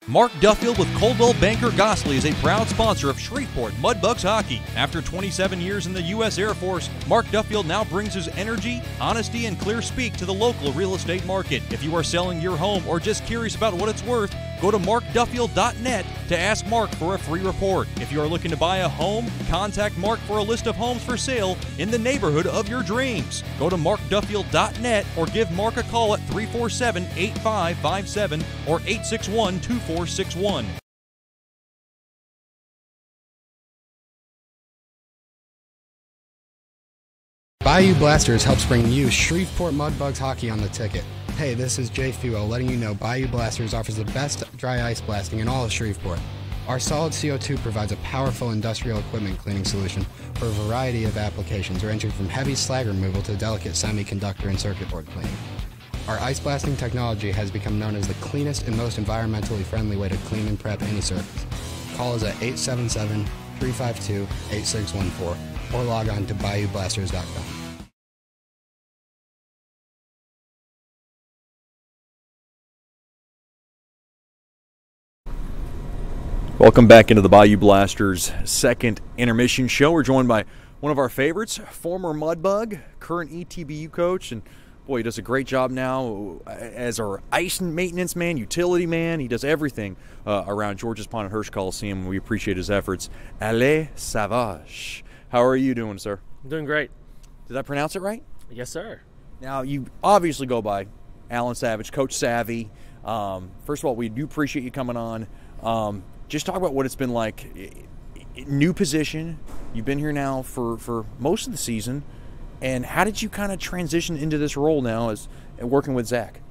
Mark Duffield with Coldwell Banker Gosley is a proud sponsor of Shreveport Mudbugs Hockey. After 27 years in the U.S. Air Force, Mark Duffield now brings his energy, honesty, and clear speak to the local real estate market. If you are selling your home or just curious about what it's worth, go to markduffield.net to ask Mark for a free report. If you are looking to buy a home, contact Mark for a list of homes for sale in the neighborhood of your dreams. Go to markduffield.net or give Mark a call at 347-8557 or 861-2461. Bayou Blasters helps bring you Shreveport Mudbugs hockey on the ticket. Hey, this is Jay Fuel letting you know Bayou Blasters offers the best dry ice blasting in all of Shreveport. Our solid CO2 provides a powerful industrial equipment cleaning solution for a variety of applications ranging from heavy slag removal to delicate semiconductor and circuit board cleaning. Our ice blasting technology has become known as the cleanest and most environmentally friendly way to clean and prep any surface. Call us at 877-352-8614 or log on to bayoublasters.com. Welcome back into the Bayou Blasters second intermission show. We're joined by one of our favorites, former Mudbug, current ETBU coach, and boy, he does a great job now as our ice maintenance man, utility man. He does everything around George's Pond and Hirsch Coliseum, and we appreciate his efforts. Ale Savage. How are you doing, sir? I'm doing great. Did I pronounce it right? Yes, sir. Now, you obviously go by Alan Savage, Coach Savvy. First of all, we do appreciate you coming on. Just talk about what it's been like. New position. You've been here now for most of the season. And how did you kind of transition into this role now as working with Zach?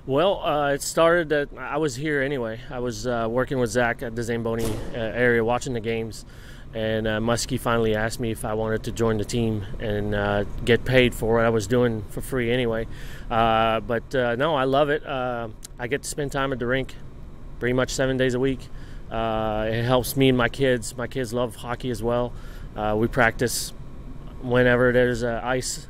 Well, it started that I was here anyway. I was working with Zach at the Zamboni area watching the games. And Muskie finally asked me if I wanted to join the team and get paid for what I was doing for free anyway. But no, I love it. I get to spend time at the rink pretty much 7 days a week. It helps me and my kids. My kids love hockey as well. We practice whenever there's ice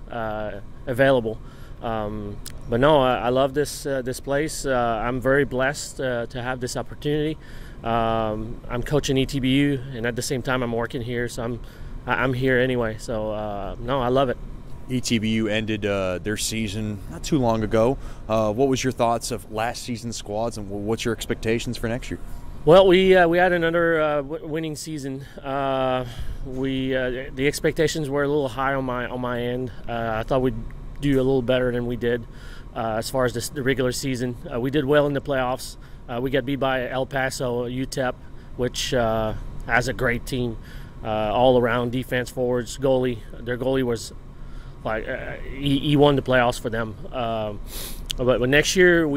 available. But no, I love this place. I'm very blessed to have this opportunity. I'm coaching ETBU, and at the same time I'm working here, so I'm here anyway. So no, I love it. ETBU ended their season not too long ago. What was your thoughts of last season's squads, and what's your expectations for next year? Well, we had another winning season. The expectations were a little high on my end. I thought we'd do a little better than we did as far as the regular season. We did well in the playoffs. We got beat by El Paso, UTEP, which has a great team all around, defense, forwards, goalie. Their goalie was like he won the playoffs for them. But next year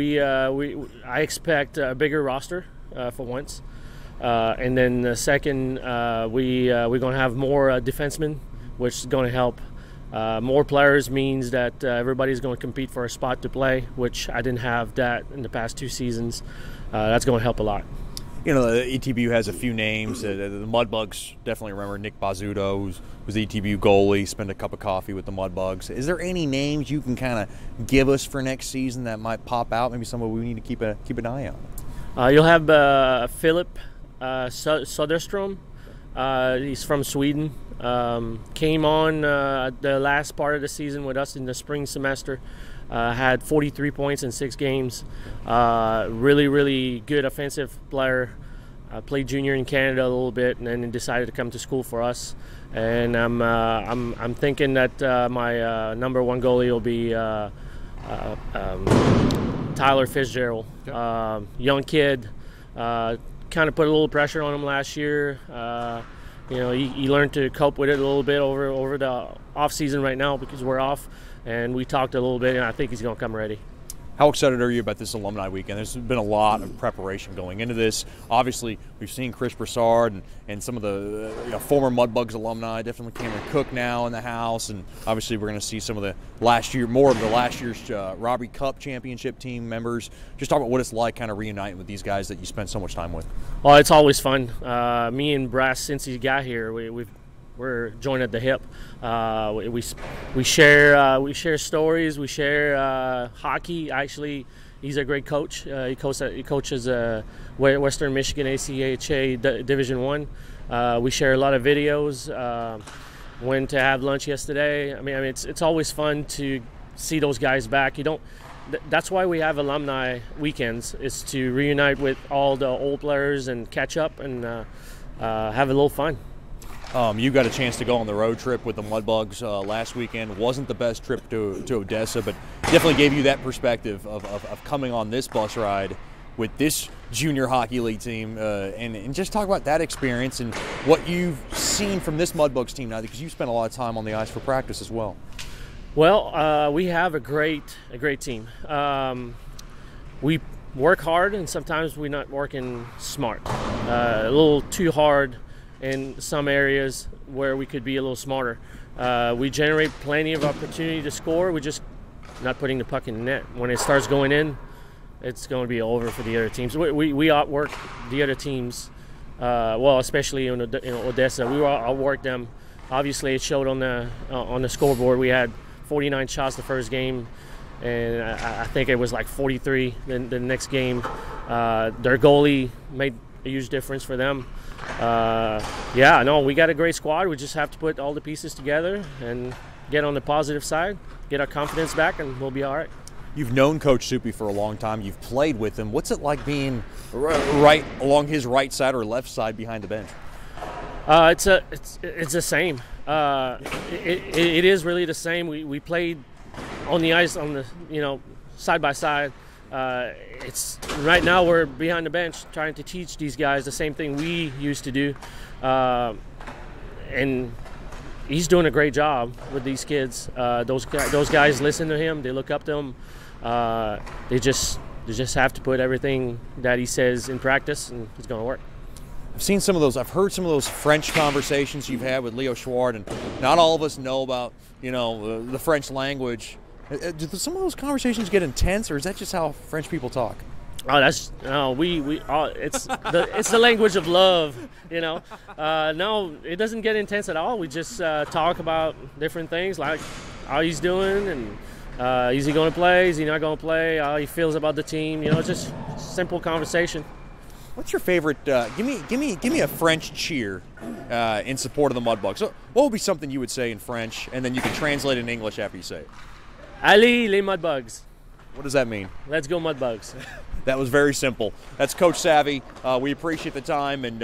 I expect a bigger roster. For once, and then the second, we're going to have more defensemen, which is going to help. More players means that everybody's going to compete for a spot to play, which I didn't have that in the past 2 seasons. That's going to help a lot. You know, the ETBU has a few names. The Mudbugs, definitely remember Nick Bazzuto, who's the ETBU goalie, spent a cup of coffee with the Mudbugs. Is there any names you can kind of give us for next season that might pop out, maybe someone we need to keep an eye on? You'll have Philip Söderström. He's from Sweden. Came on the last part of the season with us in the spring semester. Had 43 points in 6 games. Really, really good offensive player. Played junior in Canada a little bit, and then decided to come to school for us. And I'm thinking that my number 1 goalie will be Tyler Fitzgerald. Young kid, kind of put a little pressure on him last year. He learned to cope with it a little bit over the off season right now because we're off, and we talked a little bit, and I think he's going to come ready. How excited are you about this alumni weekend? There's been a lot of preparation going into this. Obviously, we've seen Chris Broussard and some of the former Mudbugs alumni, definitely Cameron Cook now in the house, and obviously we're going to see some of more of the last year's Robbery Cup championship team members. Just talk about what it's like kind of reuniting with these guys that you spent so much time with. Well, it's always fun. Me and Brass, since he got here, we're joined at the hip. We share stories. We share hockey. Actually, he's a great coach. He coaches Western Michigan ACHA Division I. We share a lot of videos. Went to have lunch yesterday. I mean, it's always fun to see those guys back. That's why we have alumni weekends, is to reunite with all the old players and catch up and have a little fun. You got a chance to go on the road trip with the Mudbugs last weekend. Wasn't the best trip to Odessa, but definitely gave you that perspective of coming on this bus ride with this junior hockey league team, and just talk about that experience and what you've seen from this Mudbugs team now, because you've spent a lot of time on the ice for practice as well. Well, we have a great team. We work hard, and sometimes we're not working smart. A little too hard in some areas where we could be a little smarter. We generate plenty of opportunity to score. We're just not putting the puck in the net. When it starts going in, it's going to be over for the other teams. We outwork the other teams, well, especially in Odessa. We outwork them. Obviously, it showed on the scoreboard. We had 49 shots the first game, and I think it was like 43 the next game. Their goalie made a huge difference for them. Yeah, no, we got a great squad. We just have to put all the pieces together and get on the positive side, get our confidence back, and we'll be all right. You've known Coach Soupy for a long time. You've played with him. What's it like being right along his right side or left side behind the bench? It's the same. It is really the same. We played on the ice on the side by side. It's right now we're behind the bench trying to teach these guys the same thing we used to do, and he's doing a great job with these kids. Those guys listen to him. They look up to him. They just have to put everything that he says in practice, and it's going to work. I've heard some of those French conversations you've had with Leo Schwartz, and not all of us know about the French language. Do some of those conversations get intense, or is that just how French people talk? Oh, it's the language of love, No, it doesn't get intense at all. We just talk about different things, like how he's doing, and is he going to play? Is he not going to play? How he feels about the team. Just simple conversation. What's your favorite? Give me a French cheer in support of the Mudbugs. So what would be something you would say in French, and then you can translate it in English after you say it? Allez les Mudbugs. What does that mean? Let's go Mudbugs. That was very simple. That's Coach Savvy. We appreciate the time, and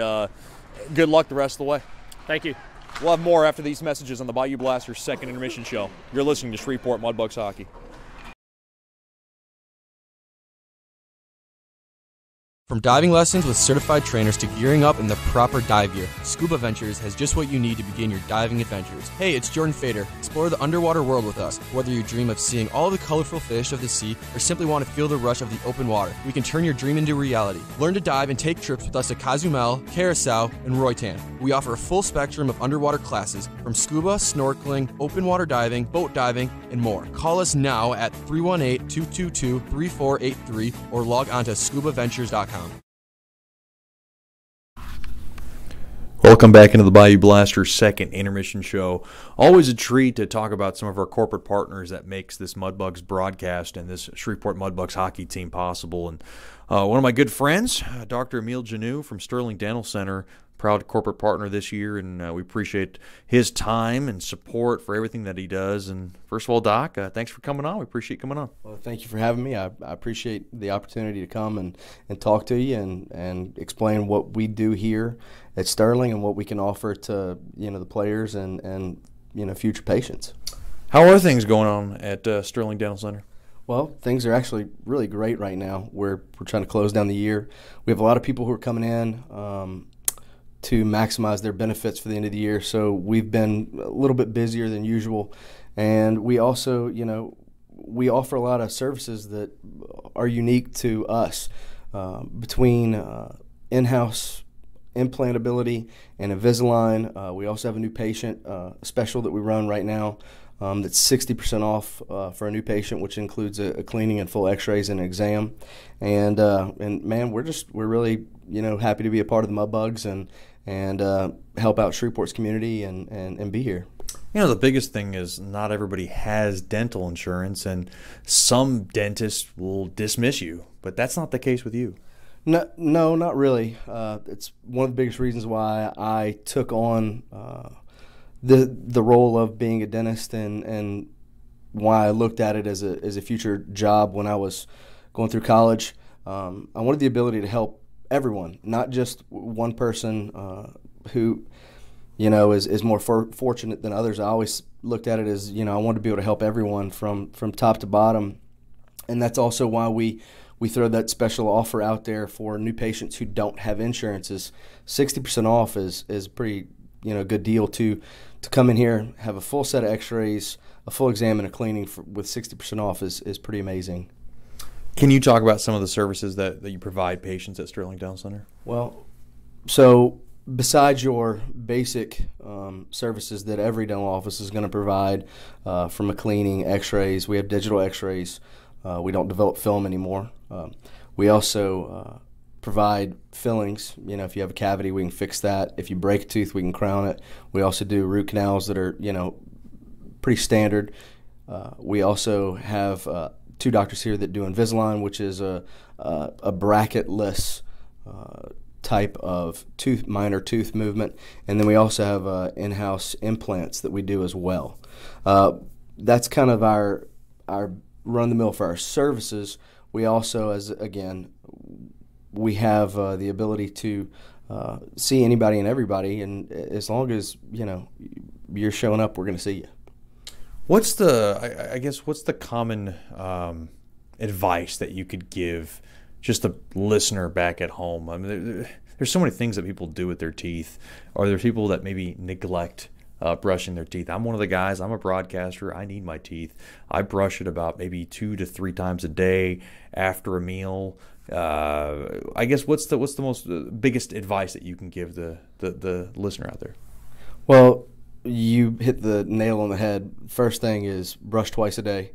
good luck the rest of the way. Thank you. We'll have more after these messages on the Bayou Blasters' second intermission show. You're listening to Shreveport Mudbugs Hockey. From diving lessons with certified trainers to gearing up in the proper dive gear, Scuba Ventures has just what you need to begin your diving adventures. Hey, it's Jordan Fader. Explore the underwater world with us. Whether you dream of seeing all the colorful fish of the sea or simply want to feel the rush of the open water, we can turn your dream into reality. Learn to dive and take trips with us to Cozumel, Curacao, and Roatan. We offer a full spectrum of underwater classes from scuba, snorkeling, open water diving, boat diving, and more. Call us now at 318-222-3483 or log on to scubaventures.com. Welcome back into the Bayou Blasters' second intermission show. Always a treat to talk about some of our corporate partners that makes this Mudbugs broadcast and this Shreveport Mudbugs hockey team possible. And one of my good friends, Dr. Emile Janou from Sterling Dental Center, proud corporate partner this year, and we appreciate his time and support for everything that he does. And first of all, Doc, thanks for coming on. We appreciate you coming on. Well, thank you for having me. I appreciate the opportunity to come and talk to you and explain what we do here at Sterling and what we can offer to the players and future patients. How are things going on at Sterling Dental Center? Well, things are actually really great right now. We're trying to close down the year. We have a lot of people who are coming in to maximize their benefits for the end of the year. So we've been a little bit busier than usual. And we also, we offer a lot of services that are unique to us between in-house implantability and Invisalign. We also have a new patient special that we run right now that's 60% off for a new patient, which includes a cleaning and full x-rays and an exam. And man, we're really happy to be a part of the Mudbugs and help out Shreveport's community and be here. The biggest thing is not everybody has dental insurance, and some dentists will dismiss you, but that's not the case with you. No, not really. It's one of the biggest reasons why I took on the role of being a dentist and why I looked at it as a future job when I was going through college. I wanted the ability to help everyone, not just one person who is more fortunate than others. I always looked at it as I wanted to be able to help everyone from top to bottom, and that's also why we we throw that special offer out there for new patients who don't have insurances. 60% off is a pretty good deal to come in here, have a full set of x-rays, a full exam, and a cleaning with 60% off is pretty amazing. Can you talk about some of the services that you provide patients at Sterling Dental Center? Well, so besides your basic services that every dental office is going to provide, from a cleaning, x-rays, we have digital x-rays. We don't develop film anymore. We also provide fillings. If you have a cavity, we can fix that. If you break a tooth, we can crown it. We also do root canals that are, pretty standard. We also have 2 doctors here that do Invisalign, which is a bracketless type of minor tooth movement, and then we also have in-house implants that we do as well. That's kind of our run-the-mill for our services. We also, we have the ability to see anybody and everybody, and as long as you're showing up, we're going to see you. What's the common advice that you could give just a listener back at home? I mean, there's so many things that people do with their teeth. Are there people that maybe neglect brushing their teeth? I'm one of the guys. I'm a broadcaster. I need my teeth. I brush it about maybe 2 to 3 times a day after a meal. I guess what's the biggest advice that you can give the listener out there? Well, you hit the nail on the head. First thing is brush twice a day,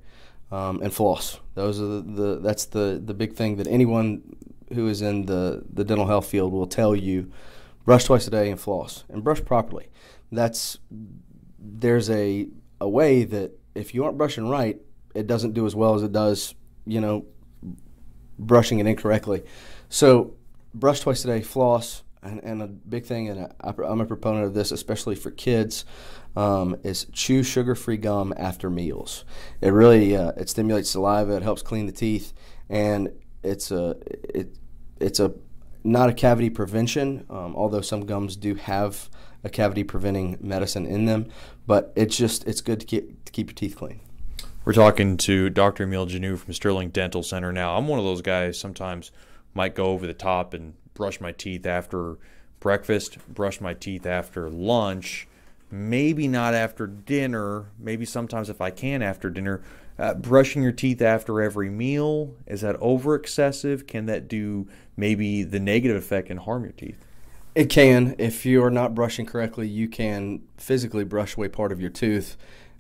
and floss. Those are that's the big thing that anyone who is in the dental health field will tell you. Brush twice a day and floss, and brush properly. There's a way that if you aren't brushing right, it doesn't do as well as it does, brushing it incorrectly. So brush twice a day, floss. And a big thing, and I'm a proponent of this, especially for kids, is chew sugar-free gum after meals. It really it stimulates saliva. It helps clean the teeth, and it's not a cavity prevention. Although some gums do have a cavity preventing medicine in them, but it's good to keep your teeth clean. We're talking to Dr. Emil Janou from Sterling Dental Center. Now, I'm one of those guys sometimes might go over the top and brush my teeth after breakfast, brush my teeth after lunch, maybe not after dinner, maybe sometimes if I can after dinner. Brushing your teeth after every meal, is that over excessive? Can that do maybe the negative effect and harm your teeth? It can. If you're not brushing correctly, you can physically brush away part of your tooth.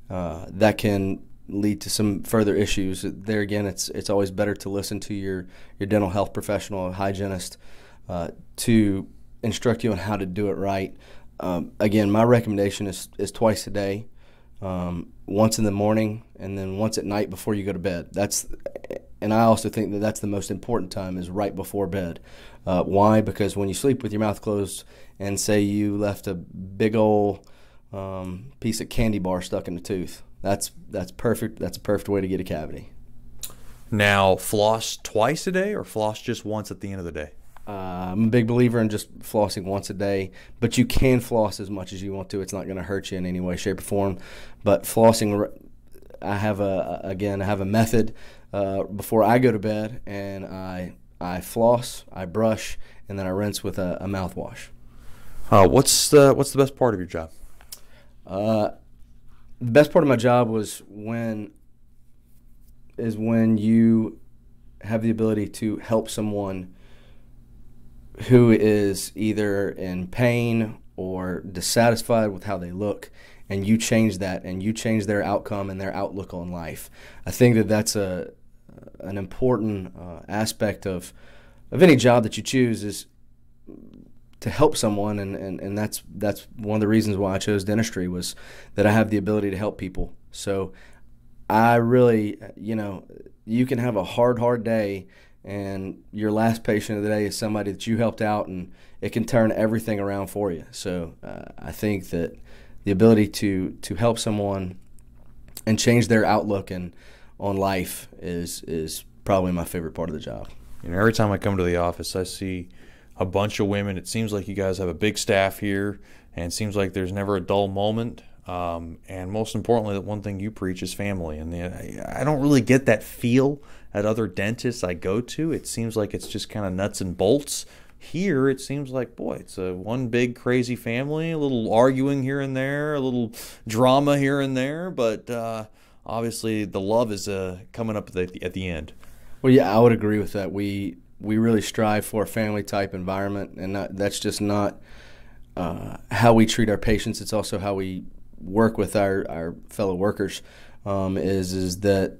That can lead to some further issues. There again, it's always better to listen to your dental health professional, a hygienist, to instruct you on how to do it right. Again, my recommendation is twice a day, once in the morning and then once at night before you go to bed. And I also think that that's the most important time, is right before bed. Why? Because when you sleep with your mouth closed and say you left a big old piece of candy bar stuck in the tooth, that's perfect. That's a perfect way to get a cavity. Now, floss twice a day or floss just once at the end of the day? I'm a big believer in just flossing once a day, but you can floss as much as you want to. It's not going to hurt you in any way, shape, or form. But flossing, I have a method before I go to bed, and I floss, I brush, and then I rinse with a mouthwash. What's the best part of your job? The best part of my job was when you have the ability to help someone who is either in pain or dissatisfied with how they look, and you change that, and you change their outcome and their outlook on life. I think that that's an important aspect of any job that you choose, is to help someone, and that's one of the reasons why I chose dentistry, was that I have the ability to help people. So I really, you can have a hard day, and your last patient of the day is somebody that you helped out, and it can turn everything around for you. So I think that the ability to help someone and change their outlook on life is probably my favorite part of the job. Every time I come to the office, I see a bunch of women. It seems like you guys have a big staff here, and it seems like there's never a dull moment. And most importantly, the one thing you preach is family. And I don't really get that feel at other dentists I go to. It seems like it's just kind of nuts and bolts. Here, it seems like, boy, it's a one big crazy family, a little arguing here and there, a little drama here and there, but obviously the love is coming up at the end. Well, yeah, I would agree with that. We really strive for a family-type environment, and that's just not how we treat our patients. It's also how we work with our fellow workers. Is that,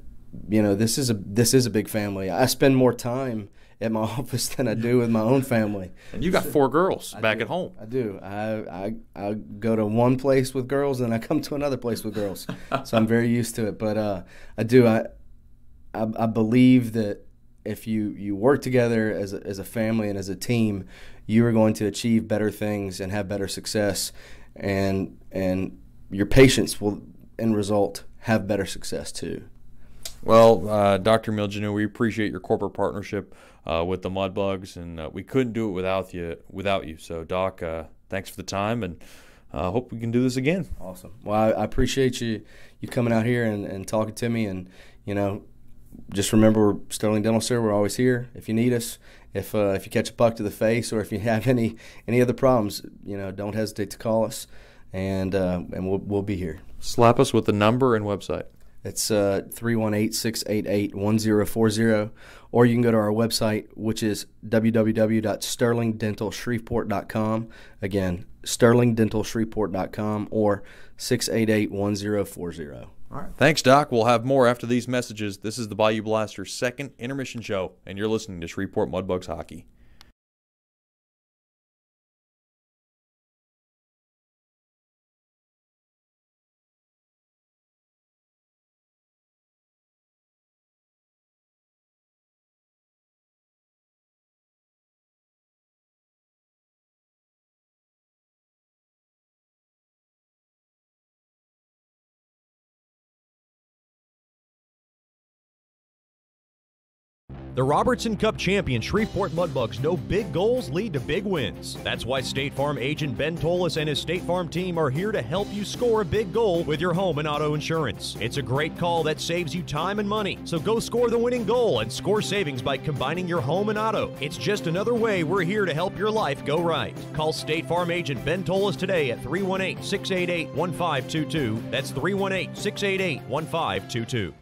you know, this is a big family. I spend more time at my office than I do with my own family. And you got 4 girls back at home. I do. I go to one place with girls and I come to another place with girls. So I'm very used to it. But I do. I believe that if you work together as a family and as a team, you are going to achieve better things and have better success, and your patients will, in result, have better success too. Well, Dr. Miljanu, we appreciate your corporate partnership with the Mudbugs, and we couldn't do it without you. So, Doc, thanks for the time, and hope we can do this again. Awesome. Well, I appreciate you coming out here and talking to me, and, you know, just remember, Sterling Dental Center, we're always here if you need us. If you catch a puck to the face, or if you have any other problems, you know, don't hesitate to call us, and we'll be here. Slap us with the number and website. It's 318-688-1040, or you can go to our website, which is www.sterlingdentalshreveport.com. Again, sterlingdentalshreveport.com, or 688-1040. All right. Thanks, Doc. We'll have more after these messages. This is the Bayou Blasters' second intermission show, and you're listening to Shreveport Mudbugs Hockey. The Robertson Cup champion Shreveport Mudbugs know big goals lead to big wins. That's why State Farm agent Ben Tolis and his State Farm team are here to help you score a big goal with your home and auto insurance. It's a great call that saves you time and money. So go score the winning goal and score savings by combining your home and auto. It's just another way we're here to help your life go right. Call State Farm agent Ben Tolis today at 318-688-1522. That's 318-688-1522.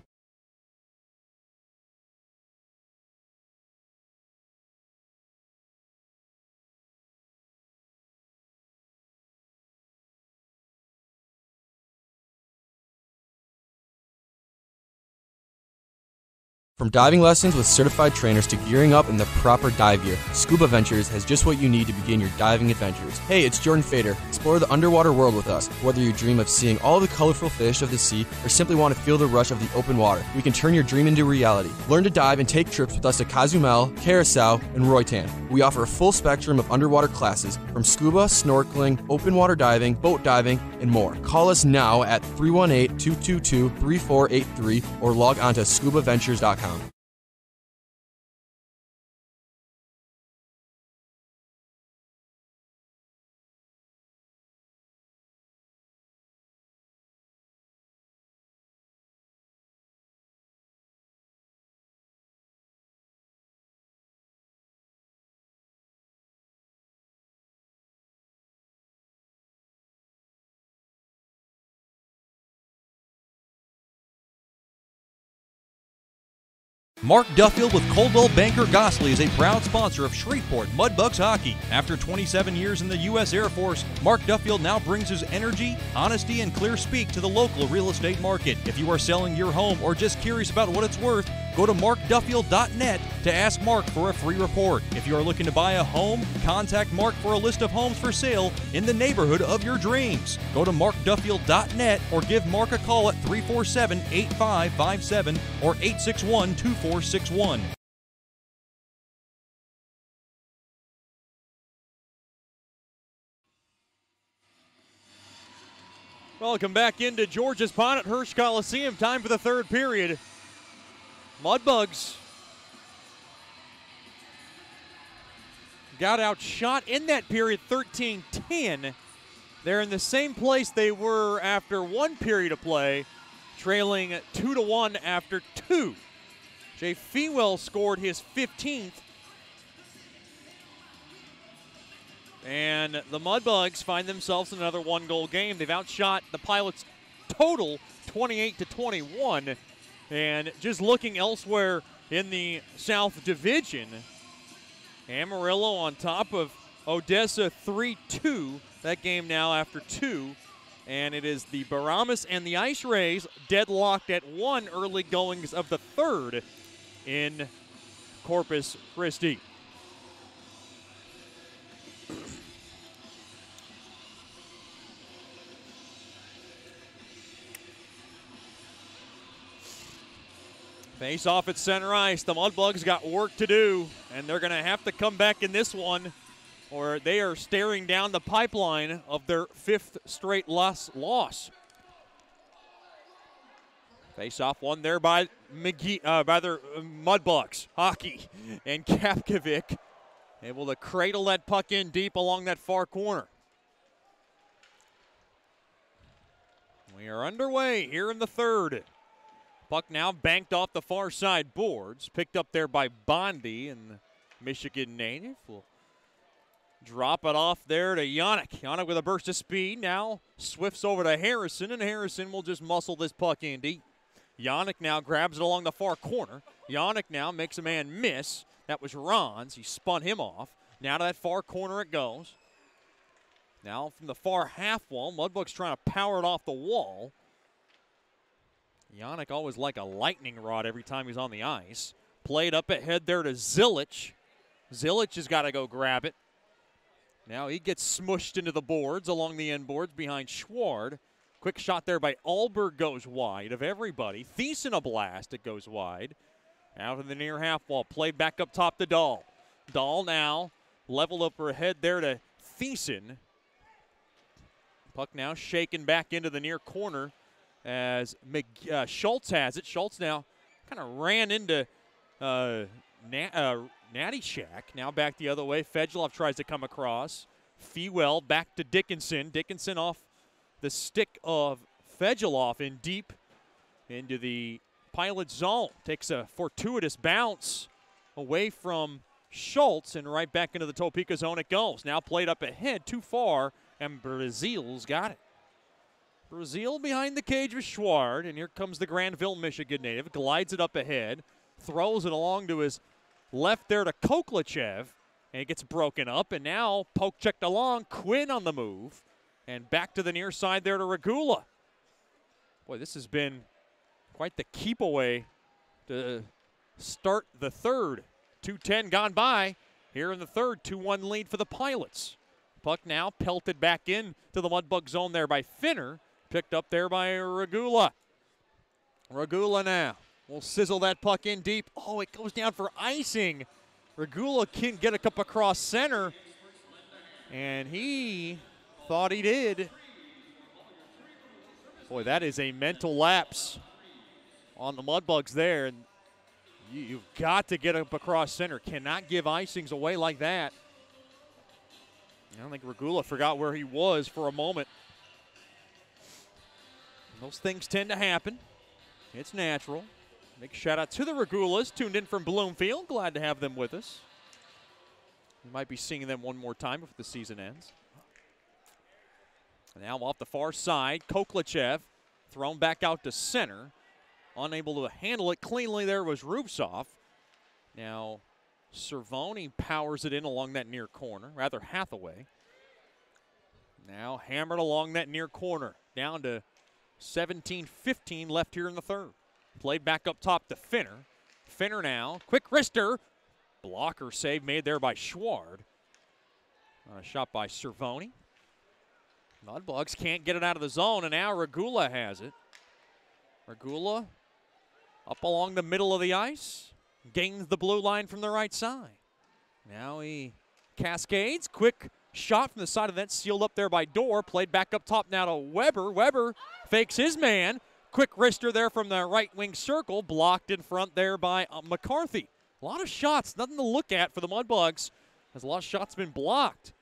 From diving lessons with certified trainers to gearing up in the proper dive gear, Scuba Ventures has just what you need to begin your diving adventures. Hey, it's Jordan Fader. Explore the underwater world with us. Whether you dream of seeing all the colorful fish of the sea or simply want to feel the rush of the open water, we can turn your dream into reality. Learn to dive and take trips with us to Cozumel, Curacao, and Roatan. We offer a full spectrum of underwater classes from scuba, snorkeling, open water diving, boat diving, and more. Call us now at 318-222-3483 or log on to scubaventures.com. Mark Duffield with Coldwell Banker Gosley is a proud sponsor of Shreveport Mudbugs Hockey. After 27 years in the U.S. Air Force, Mark Duffield now brings his energy, honesty, and clear speak to the local real estate market. If you are selling your home or just curious about what it's worth, go to markduffield.net to ask Mark for a free report. If you are looking to buy a home, contact Mark for a list of homes for sale in the neighborhood of your dreams. Go to markduffield.net or give Mark a call at 347-8557 or 861-2461. Welcome back into George's Pond at Hirsch Coliseum. Time for the third period. Mudbugs got outshot in that period 13-10. They're in the same place they were after one period of play, trailing 2-1 after 2. Jay Fewell scored his 15th. And the Mudbugs find themselves in another one-goal game. They've outshot the Pilots total 28-21. And just looking elsewhere in the South Division, Amarillo on top of Odessa 3-2. That game now after 2. And it is the Baramas and the Ice Rays deadlocked at 1 early goings of the third in Corpus Christi. Face off at center ice. The Mudbugs got work to do, and they're going to have to come back in this one, or they are staring down the pipeline of their 5th straight loss. Face off one there by their Mudbugs. Hockey and Kapkovic able to cradle that puck in deep along that far corner. We are underway here in the third. Puck now banked off the far side boards. Picked up there by Bondi, and the Michigan native will drop it off there to Yannick. Yannick with a burst of speed. Now swifts over to Harrison, and Harrison will just muscle this puck in deep. Yannick now grabs it along the far corner. Yannick now makes a man miss. That was Ron's. He spun him off. Now to that far corner it goes. Now from the far half wall, Mudbugs trying to power it off the wall. Yannick always like a lightning rod every time he's on the ice. Played up ahead there to Zilic. Zilic has got to go grab it. Now he gets smushed into the boards along the end boards behind Schward. Quick shot there by Alberg goes wide of everybody. Thiessen a blast, it goes wide. Out in the near half wall, played back up top to Dahl. Dahl now leveled up her head there to Thiessen. Puck now shaken back into the near corner as Schultz has it. Schultz now kind of ran into Natty Shack. Now back the other way. Fedulov tries to come across. Fewell back to Dickinson. Dickinson off the stick of Fedulov in deep into the Pilot zone. Takes a fortuitous bounce away from Schultz and right back into the Topeka zone it goes. Now played up ahead too far, and Brazil's got it. Brazil behind the cage with Schward, and here comes the Granville, Michigan native. Glides it up ahead, throws it along to his left there to Koklachev, and it gets broken up, and now poke checked along. Quinn on the move, and back to the near side there to Regula. Boy, this has been quite the keep away to start the third. 2:10 gone by here in the third. 2-1 lead for the Pilots. Puck now pelted back in to the Mudbug zone there by Finner. Picked up there by Regula. Regula now will sizzle that puck in deep. Oh, it goes down for icing. Regula can get a cup across center, and he thought he did. Boy, that is a mental lapse on the Mudbugs there, and you've got to get up across center. Cannot give icings away like that. I don't think Regula forgot where he was for a moment. Those things tend to happen. It's natural. Big shout out to the Regulas tuned in from Bloomfield. Glad to have them with us. We might be seeing them one more time before the season ends. Now off the far side, Koklachev thrown back out to center. Unable to handle it cleanly there was Rubtsov. Now Cervoni powers it in along that near corner, rather Hathaway. Now hammered along that near corner, down to 17-15 left here in the third. Played back up top to Finner. Finner now, quick wrister. Blocker save made there by Schward. Shot by Cervoni. Mudbugs can't get it out of the zone, and now Regula has it. Regula up along the middle of the ice. Gains the blue line from the right side. Now he cascades. Quick shot from the side of that, sealed up there by Dorr. Played back up top now to Weber. Weber fakes his man. Quick wrister there from the right wing circle. Blocked in front there by McCarthy. A lot of shots, nothing to look at for the Mudbugs, as a lot of shots been blocked.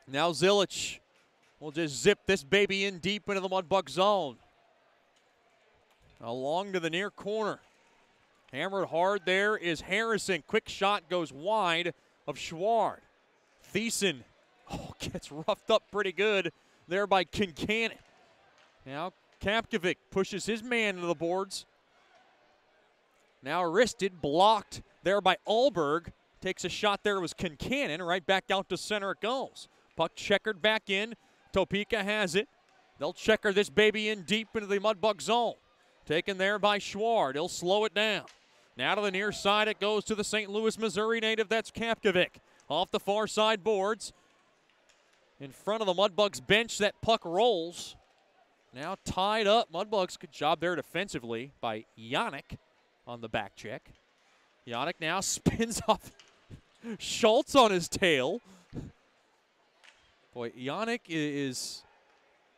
Now Zilic will just zip this baby in deep into the Mudbug zone. Along to the near corner. Hammered hard there is Harrison. Quick shot goes wide of Schward. Thiessen gets roughed up pretty good there by Kincannon. Now Kapkovic pushes his man into the boards. Now wristed, blocked there by Alberg. Takes a shot there, it was Kincannon. Right back out to center it goes. Puck checkered back in. Topeka has it. They'll checker this baby in deep into the Mudbug zone. Taken there by Schward. He'll slow it down. Now to the near side it goes to the St. Louis, Missouri native. That's Kapkovic. Off the far side boards. In front of the Mudbugs bench, that puck rolls. Now tied up. Mudbugs, good job there defensively by Yannick on the back check. Yannick now spins off Schultz on his tail. Boy, Yannick is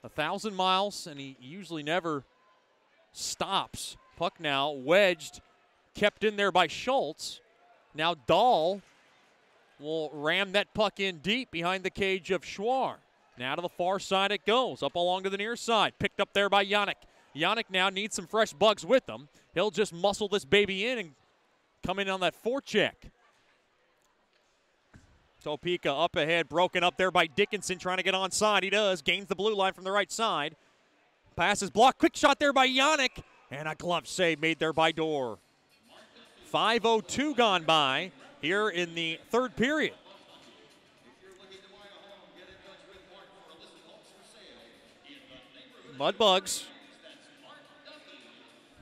1,000 miles, and he usually never stops. Puck now wedged, kept in there by Schultz. Now Dahl will ram that puck in deep behind the cage of Schwar. Now to the far side it goes, up along to the near side. Picked up there by Yannick. Yannick now needs some fresh bugs with him. He'll just muscle this baby in and come in on that forecheck. Topeka up ahead, broken up there by Dickinson, trying to get onside. He does, gains the blue line from the right side. Pass is blocked, quick shot there by Yannick, and a glove save made there by Dorr. 5:02 gone by here in the third period. Mudbugs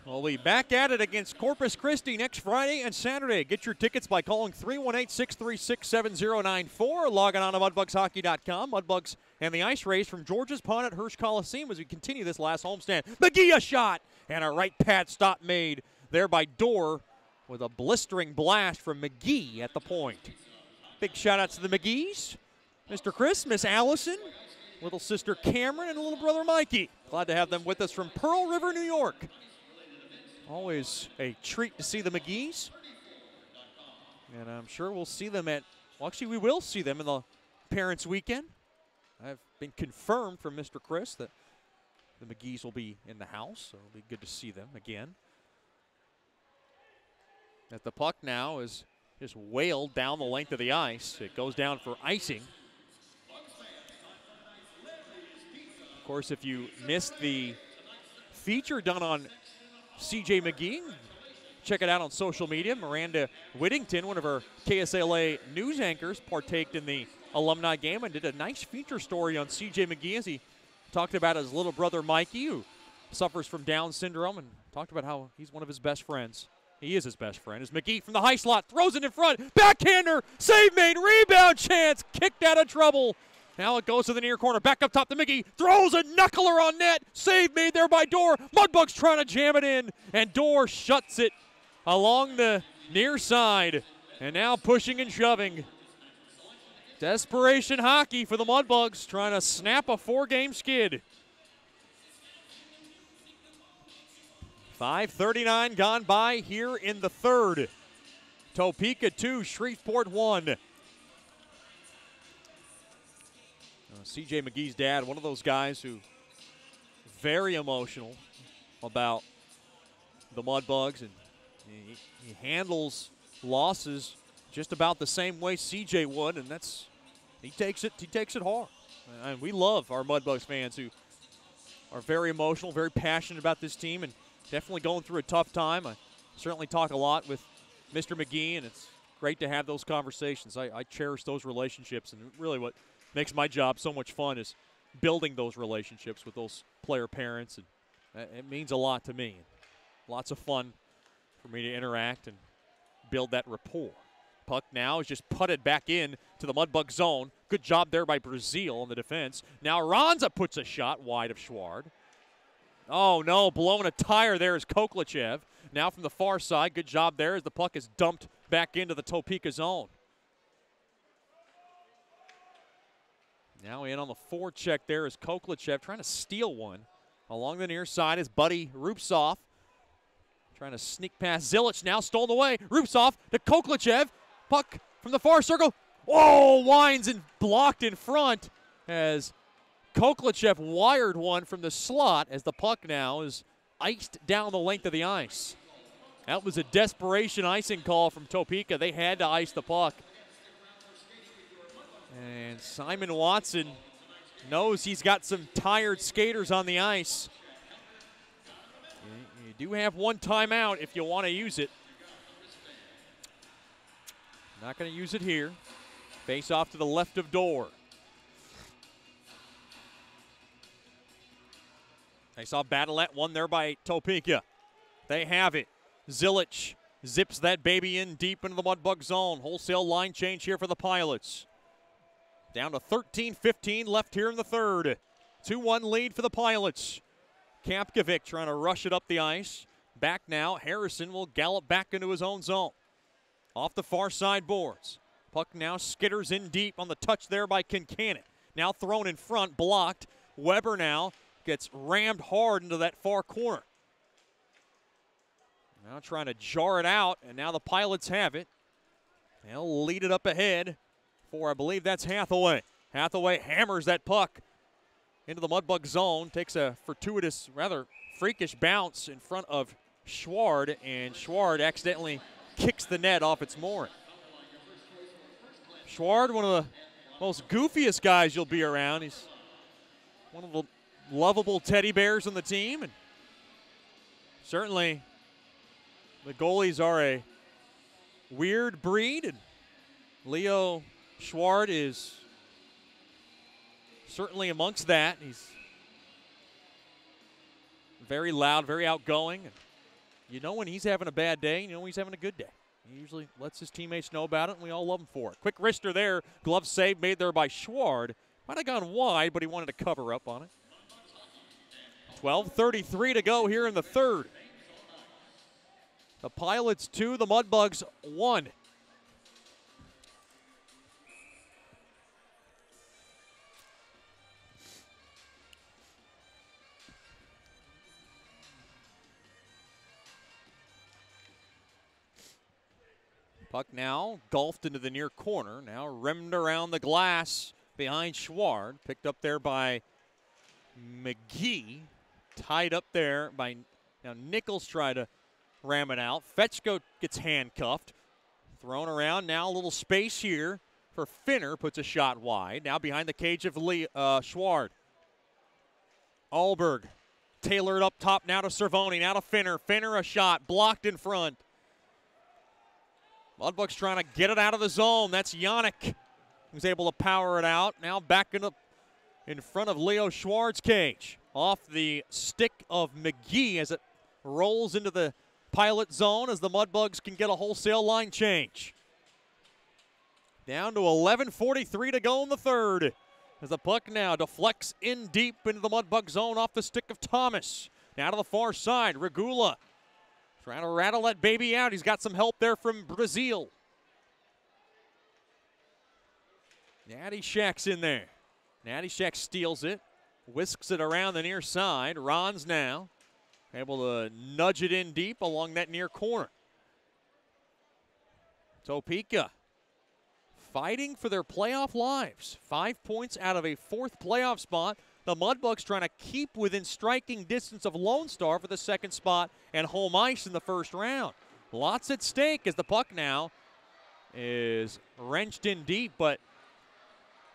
will be back at it against Corpus Christi next Friday and Saturday. Get your tickets by calling 318-636-7094. Logging on to MudbugsHockey.com. Mudbugs and the ice race from George's Pond at Hirsch Coliseum as we continue this last homestand. McGee a shot, and a right pad stop made there by Dorr with a blistering blast from McGee at the point. Big shout out to the McGees, Mr. Chris, Miss Allison, little sister Cameron, and little brother Mikey. Glad to have them with us from Pearl River, New York. Always a treat to see the McGees. And I'm sure we'll see them at, well, actually, we will see them in the Parents' Weekend. I've been confirmed from Mr. Chris that the McGees will be in the house, so it'll be good to see them again. At the puck now is just wailed down the length of the ice. It goes down for icing. Of course, if you missed the feature done on C.J. McGee, check it out on social media. Miranda Whittington, one of our KSLA news anchors, partaked in the alumni game and did a nice feature story on C.J. McGee as he talked about his little brother Mikey, who suffers from Down syndrome, and talked about how he's one of his best friends. He is his best friend. As McGee from the high slot throws it in front. Backhander, save made, rebound chance, kicked out of trouble. Now it goes to the near corner, back up top to McGee, throws a knuckler on net, save made there by Dorr. Mudbugs trying to jam it in, and Dorr shuts it along the near side, and now pushing and shoving. Desperation hockey for the Mudbugs, trying to snap a 4-game skid. 5:39 gone by here in the third. Topeka 2, Shreveport 1. C.J. McGee's dad, one of those guys who very emotional about the Mudbugs, and he handles losses just about the same way C.J. would, and he takes it hard. And we love our Mudbugs fans who are very emotional, very passionate about this team, and definitely going through a tough time. I certainly talk a lot with Mr. McGee, and it's great to have those conversations. I cherish those relationships, and really what makes my job so much fun is building those relationships with those player parents, and it means a lot to me. Lots of fun for me to interact and build that rapport. Puck now is just putted back in to the Mudbug zone. Good job there by Brazil on the defense. Now Ronza puts a shot wide of Schward. Oh no, blowing a tire there is Koklachev. Now from the far side, good job there as the puck is dumped back into the Topeka zone. Now in on the forecheck there is Koklachev trying to steal one. Along the near side is Buddy Rupsov. Trying to sneak past Zilic, now stolen away. Rupsov to Koklachev. Puck from the far circle. Oh, winds and blocked in front as Koklachev wired one from the slot as the puck now is iced down the length of the ice. That was a desperation icing call from Topeka. They had to ice the puck. And Simon Watson knows he's got some tired skaters on the ice. You do have one timeout if you want to use it. Not going to use it here. Face off to the left of Dorr. They saw Battlet, won there by Topeka. They have it. Zilic zips that baby in deep into the Mudbug zone. Wholesale line change here for the Pilots. Down to 13-15 left here in the third. 2-1 lead for the Pilots. Kapkovic trying to rush it up the ice. Back now, Harrison will gallop back into his own zone. Off the far side boards. Puck now skitters in deep on the touch there by Kincannon. Now thrown in front, blocked. Weber now gets rammed hard into that far corner. Now trying to jar it out, and now the Pilots have it. They'll lead it up ahead for, I believe that's Hathaway. Hathaway hammers that puck into the Mudbug zone, takes a fortuitous, rather freakish bounce in front of Schward, and Schward accidentally kicks the net off its mooring. Schward, one of the most goofiest guys you'll be around. He's one of the lovable teddy bears on the team, and certainly the goalies are a weird breed, and Leo Schward is certainly amongst that. He's very loud, very outgoing. And you know when he's having a bad day, you know when he's having a good day. He usually lets his teammates know about it, and we all love him for it. Quick wrister there. Glove save made there by Schward. Might have gone wide, but he wanted to cover up on it. 12:33 to go here in the third. The Pilots 2, the Mudbugs 1. Puck now golfed into the near corner. Now rimmed around the glass behind Schward. Picked up there by McGee. Tied up there by, now Nichols tried to ram it out. Fetchko gets handcuffed. Thrown around. Now a little space here for Finner. Puts a shot wide. Now behind the cage of Schward. Alberg tailored up top now to Cervoni. Now to Finner. Finner a shot. Blocked in front. Mudbugs trying to get it out of the zone. That's Yannick who's able to power it out. Now back in front of Leo Schward's cage. Off the stick of McGee as it rolls into the Pilot zone as the Mudbugs can get a wholesale line change. Down to 11:43 to go in the third. As the puck now deflects in deep into the Mudbug zone off the stick of Thomas. Now to the far side, Regula trying to rattle that baby out. He's got some help there from Brazil. Natty Shack's in there. Natty Shack steals it. Whisks it around the near side. Ron's now able to nudge it in deep along that near corner. Topeka fighting for their playoff lives. 5 points out of a fourth playoff spot. The Mudbugs trying to keep within striking distance of Lone Star for the second spot and home ice in the first round. Lots at stake as the puck now is wrenched in deep, but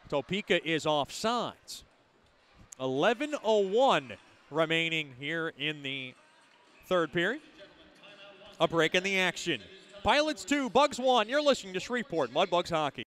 Topeka is offsides. 11:01 remaining here in the third period. A break in the action. Pilots 2, Bugs 1. You're listening to Shreveport Mudbugs Hockey.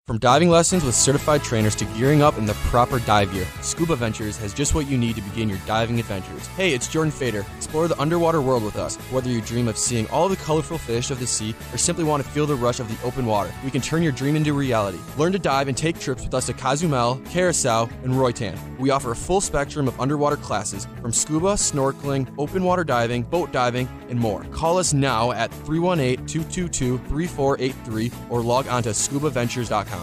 From diving lessons with certified trainers to gearing up in the proper dive gear, Scuba Ventures has just what you need to begin your diving adventures. Hey, it's Jordan Fader. Explore the underwater world with us. Whether you dream of seeing all the colorful fish of the sea or simply want to feel the rush of the open water, we can turn your dream into reality. Learn to dive and take trips with us to Cozumel, Curacao, and Roatan. We offer a full spectrum of underwater classes from scuba, snorkeling, open water diving, boat diving, and more. Call us now at 318-222-3483 or log on to scubaventures.com.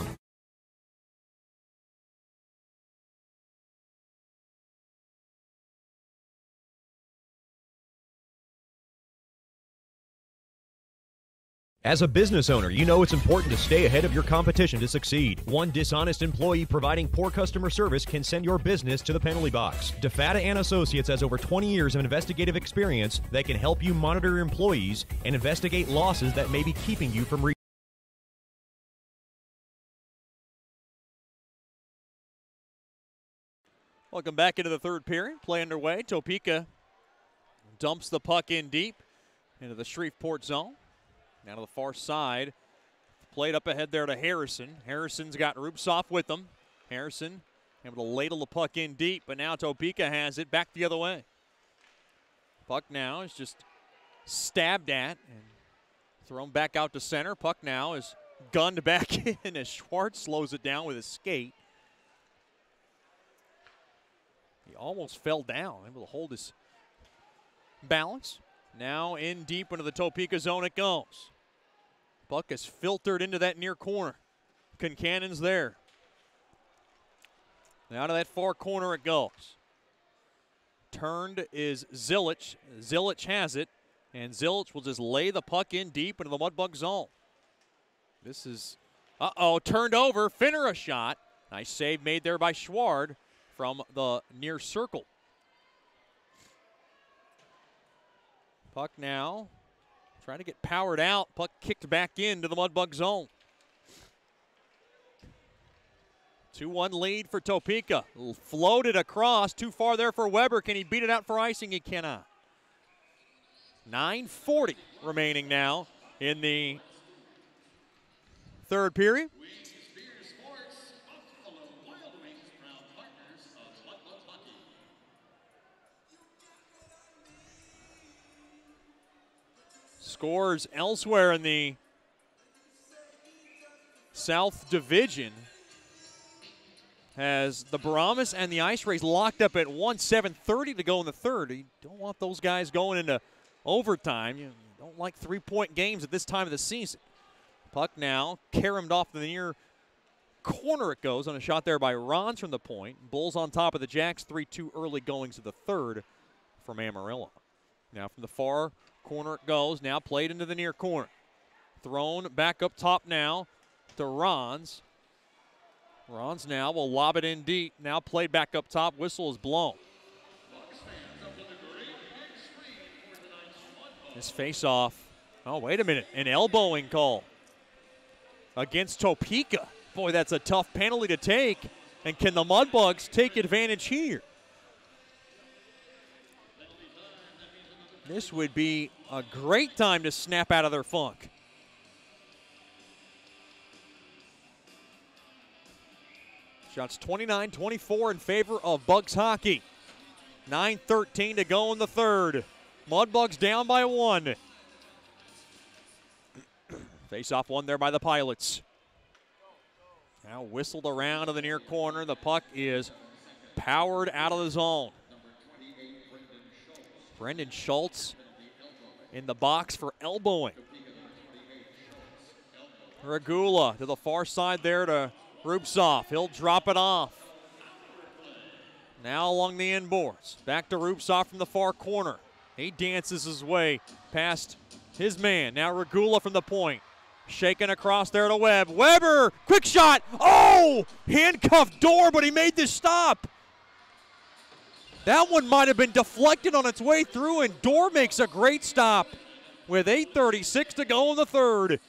As a business owner, you know it's important to stay ahead of your competition to succeed. One dishonest employee providing poor customer service can send your business to the penalty box. DeFata and Associates has over 20 years of investigative experience that can help you monitor your employees and investigate losses that may be keeping you from Welcome back into the third period. Play underway. Topeka dumps the puck in deep into the Shreveport zone. Now to the far side. Played up ahead there to Harrison. Harrison's got Rupsoff with him. Harrison able to ladle the puck in deep, but now Topeka has it back the other way. Puck now is just stabbed at and thrown back out to center. Puck now is gunned back in as Schwartz slows it down with his skate. He almost fell down, able to hold his balance. Now in deep into the Topeka zone it goes. Puck is filtered into that near corner. Concannon's there. Now to that far corner it goes. Turned is Zilic. Zilic has it, and Zilic will just lay the puck in deep into the Mudbug zone. This is, turned over. Finner a shot. Nice save made there by Schward from the near circle. Puck now trying to get powered out. Puck kicked back into the Mudbug zone. 2-1 lead for Topeka. Floated across. Too far there for Weber. Can he beat it out for icing? He cannot. 9:40 remaining now in the third period. Scores elsewhere in the South Division has the Brahmas and the Ice Rays locked up at 7:30 to go in the third. You don't want those guys going into overtime. You don't like three-point games at this time of the season. Puck now caromed off the near corner it goes on a shot there by Rons from the point. Bulls on top of the Jacks, 3-2 early goings of the third from Amarillo. Now from the far corner it goes, now played into the near corner. Thrown back up top now to Rons. Rons now will lob it in deep. Now played back up top, whistle is blown. This face-off, wait a minute, an elbowing call against Topeka. Boy, that's a tough penalty to take, and can the Mudbugs take advantage here? This would be a great time to snap out of their funk. Shots 29-24 in favor of Bugs hockey. 9:13 to go in the third. Mudbugs down by 1. Face-off one there by the Pilots. Now whistled around to the near corner. The puck is powered out of the zone. Brendan Schultz in the box for elbowing. Regula to the far side there to Rupsoff. He'll drop it off. Now along the inboards. Back to Rupsoff from the far corner. He dances his way past his man. Now Regula from the point. Shaken across there to Webb. Weber, quick shot. Oh, handcuffed Dorr, but he made this stop. That one might have been deflected on its way through, and Dorr makes a great stop with 8:36 to go in the third.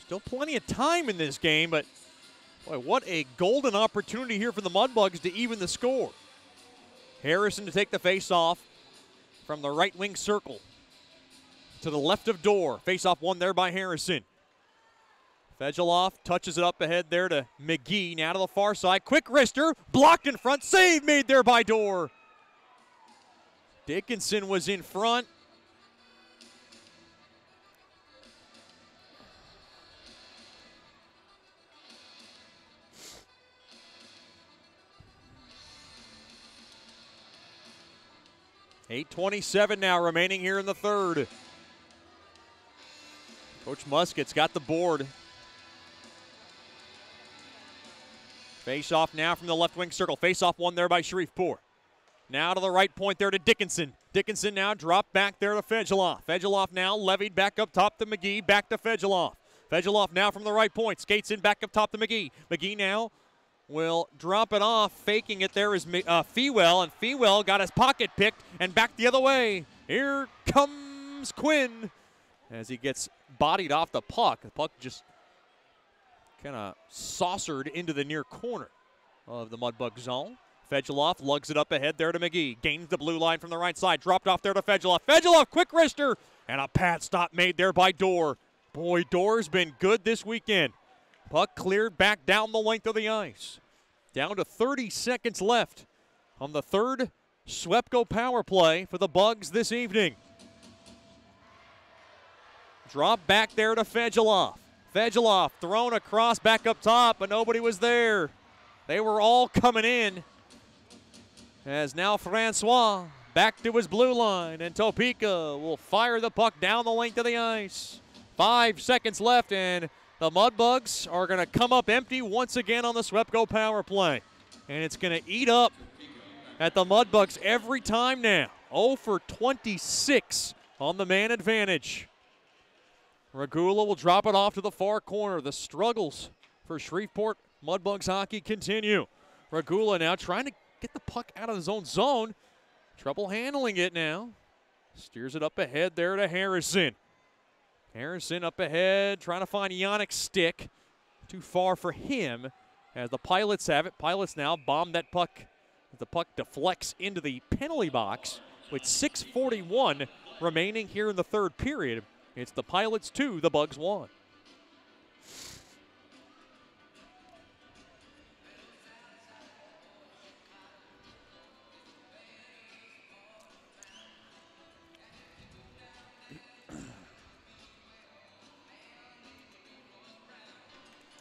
Still plenty of time in this game, but boy, what a golden opportunity here for the Mudbugs to even the score. Harrison to take the face-off from the right wing circle to the left of Dorr. Face-off won there by Harrison. Fegeloff touches it up ahead there to McGee. Now to the far side. Quick wrister, blocked in front. Save made there by Dorr. Dickinson was in front. .8:27 now remaining here in the third. Coach Muskett's got the board. Face off now from the left wing circle. Face off won there by Shreveport. Now to the right point there to Dickinson. Dickinson now dropped back there to Fedgeloff. Fedgeloff now levied back up top to McGee. Back to Fedgeloff. Fedgeloff now from the right point. Skates in back up top to McGee. McGee now will drop it off. Faking it there is Fewell. And Fewell got his pocket picked and back the other way. Here comes Quinn as he gets bodied off the puck. The puck just kind of saucered into the near corner of the Mudbug zone. Fedgeloff lugs it up ahead there to McGee. Gains the blue line from the right side. Dropped off there to Fedgeloff. Fedgeloff, quick wrister. And a pad stop made there by Dorr. Boy, Dorr's been good this weekend. Puck cleared back down the length of the ice. Down to 30 seconds left on the third Swepco power play for the Bugs this evening. Drop back there to Fedgeloff. Fedgeloff thrown across back up top, but nobody was there. They were all coming in. As now Francois back to his blue line, and Topeka will fire the puck down the length of the ice. 5 seconds left, and the Mudbugs are going to come up empty once again on the Swepco power play. And it's going to eat up at the Mudbugs every time now. 0 for 26 on the man advantage. Regula will drop it off to the far corner. The struggles for Shreveport Mudbugs hockey continue. Regula now trying to get the puck out of his own zone. Trouble handling it now. Steers it up ahead there to Harrison. Harrison up ahead, trying to find Yannick's stick. Too far for him as the Pilots have it. Pilots now bomb that puck. The puck deflects into the penalty box with 6:41 remaining here in the third period. It's the Pilots 2, the Bugs 1.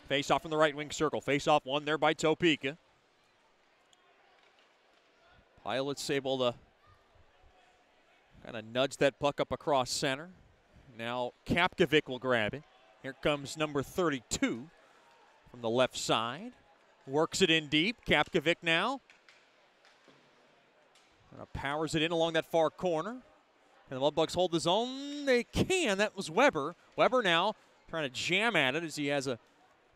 Face off from the right wing circle. Face off won there by Topeka. Pilots able to kind of nudge that puck up across center. Now Kapkovic will grab it. Here comes number 32 from the left side. Works it in deep. Kapkovic now. Powers it in along that far corner. And the Mudbugs hold the zone. They can. That was Weber. Weber now trying to jam at it as he has a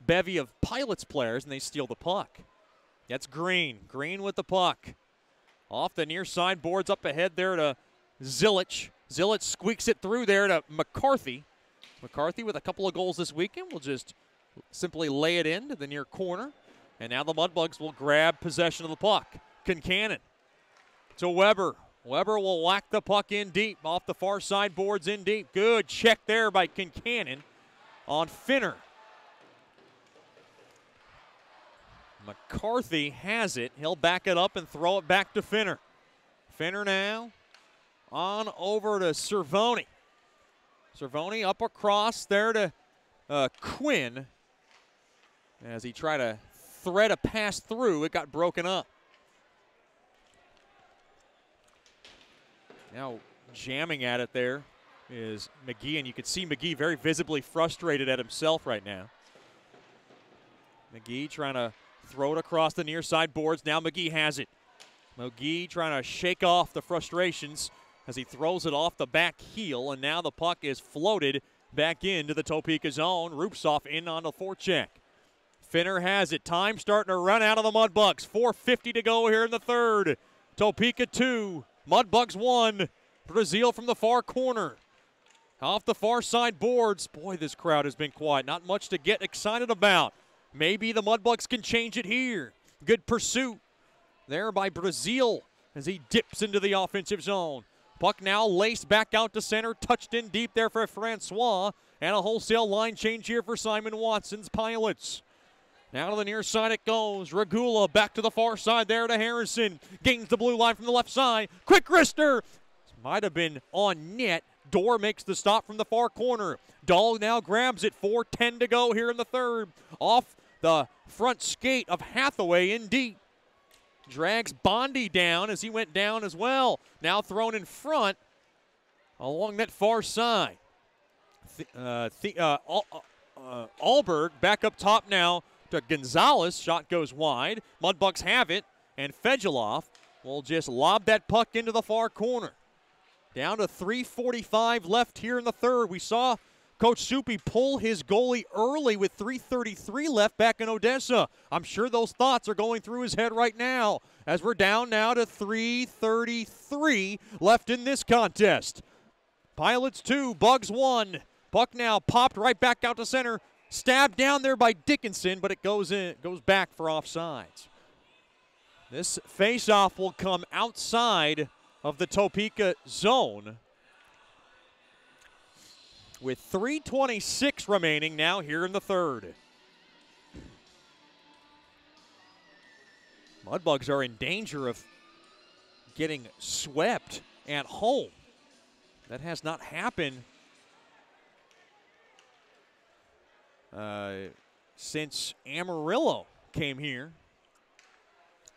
bevy of Pilots players, and they steal the puck. That's Green. Green with the puck. Off the near side boards up ahead there to Zilic. Zilic squeaks it through there to McCarthy. McCarthy with a couple of goals this weekend will just simply lay it into the near corner. And now the Mudbugs will grab possession of the puck. Concannon to Weber. Weber will whack the puck in deep off the far side boards in deep. Good check there by Concannon on Finner. McCarthy has it. He'll back it up and throw it back to Finner. Finner now on over to Cervoni. Cervoni up across there to Quinn. As he tried to thread a pass through, it got broken up. Now jamming at it there is McGee, and you can see McGee very visibly frustrated at himself right now. McGee trying to throw it across the near side boards. Now McGee has it. McGee trying to shake off the frustrations as he throws it off the back heel, and now the puck is floated back into the Topeka zone. Rupsoff in on the forecheck. Finner has it. Time starting to run out of the Mudbugs. 4:50 to go here in the third. Topeka 2, Mudbugs 1. Brazil from the far corner. Off the far side boards. Boy, this crowd has been quiet. Not much to get excited about. Maybe the Mudbugs can change it here. Good pursuit there by Brazil as he dips into the offensive zone. Puck now laced back out to center, touched in deep there for Francois, and a wholesale line change here for Simon Watson's Pilots. Now to the near side it goes. Regula back to the far side there to Harrison. Gains the blue line from the left side. Quick wrister. Might have been on net. Dorr makes the stop from the far corner. Dahl now grabs it. 4:10 to go here in the third. Off the front skate of Hathaway in deep. Drags Bondi down as he went down as well. Now thrown in front along that far side. Alberg back up top now to Gonzalez. Shot goes wide. Mudbugs have it, and Fejeloff will just lob that puck into the far corner. Down to 3:45 left here in the third. We saw Coach Soupy pull his goalie early with 3:33 left back in Odessa. I'm sure those thoughts are going through his head right now as we're down now to 3:33 left in this contest. Pilots 2, Bugs 1. Puck now popped right back out to center. Stabbed down there by Dickinson, but it goes back for offsides. This faceoff will come outside of the Topeka zone with 3:26 remaining now here in the third. Mudbugs are in danger of getting swept at home. That has not happened since Amarillo came here.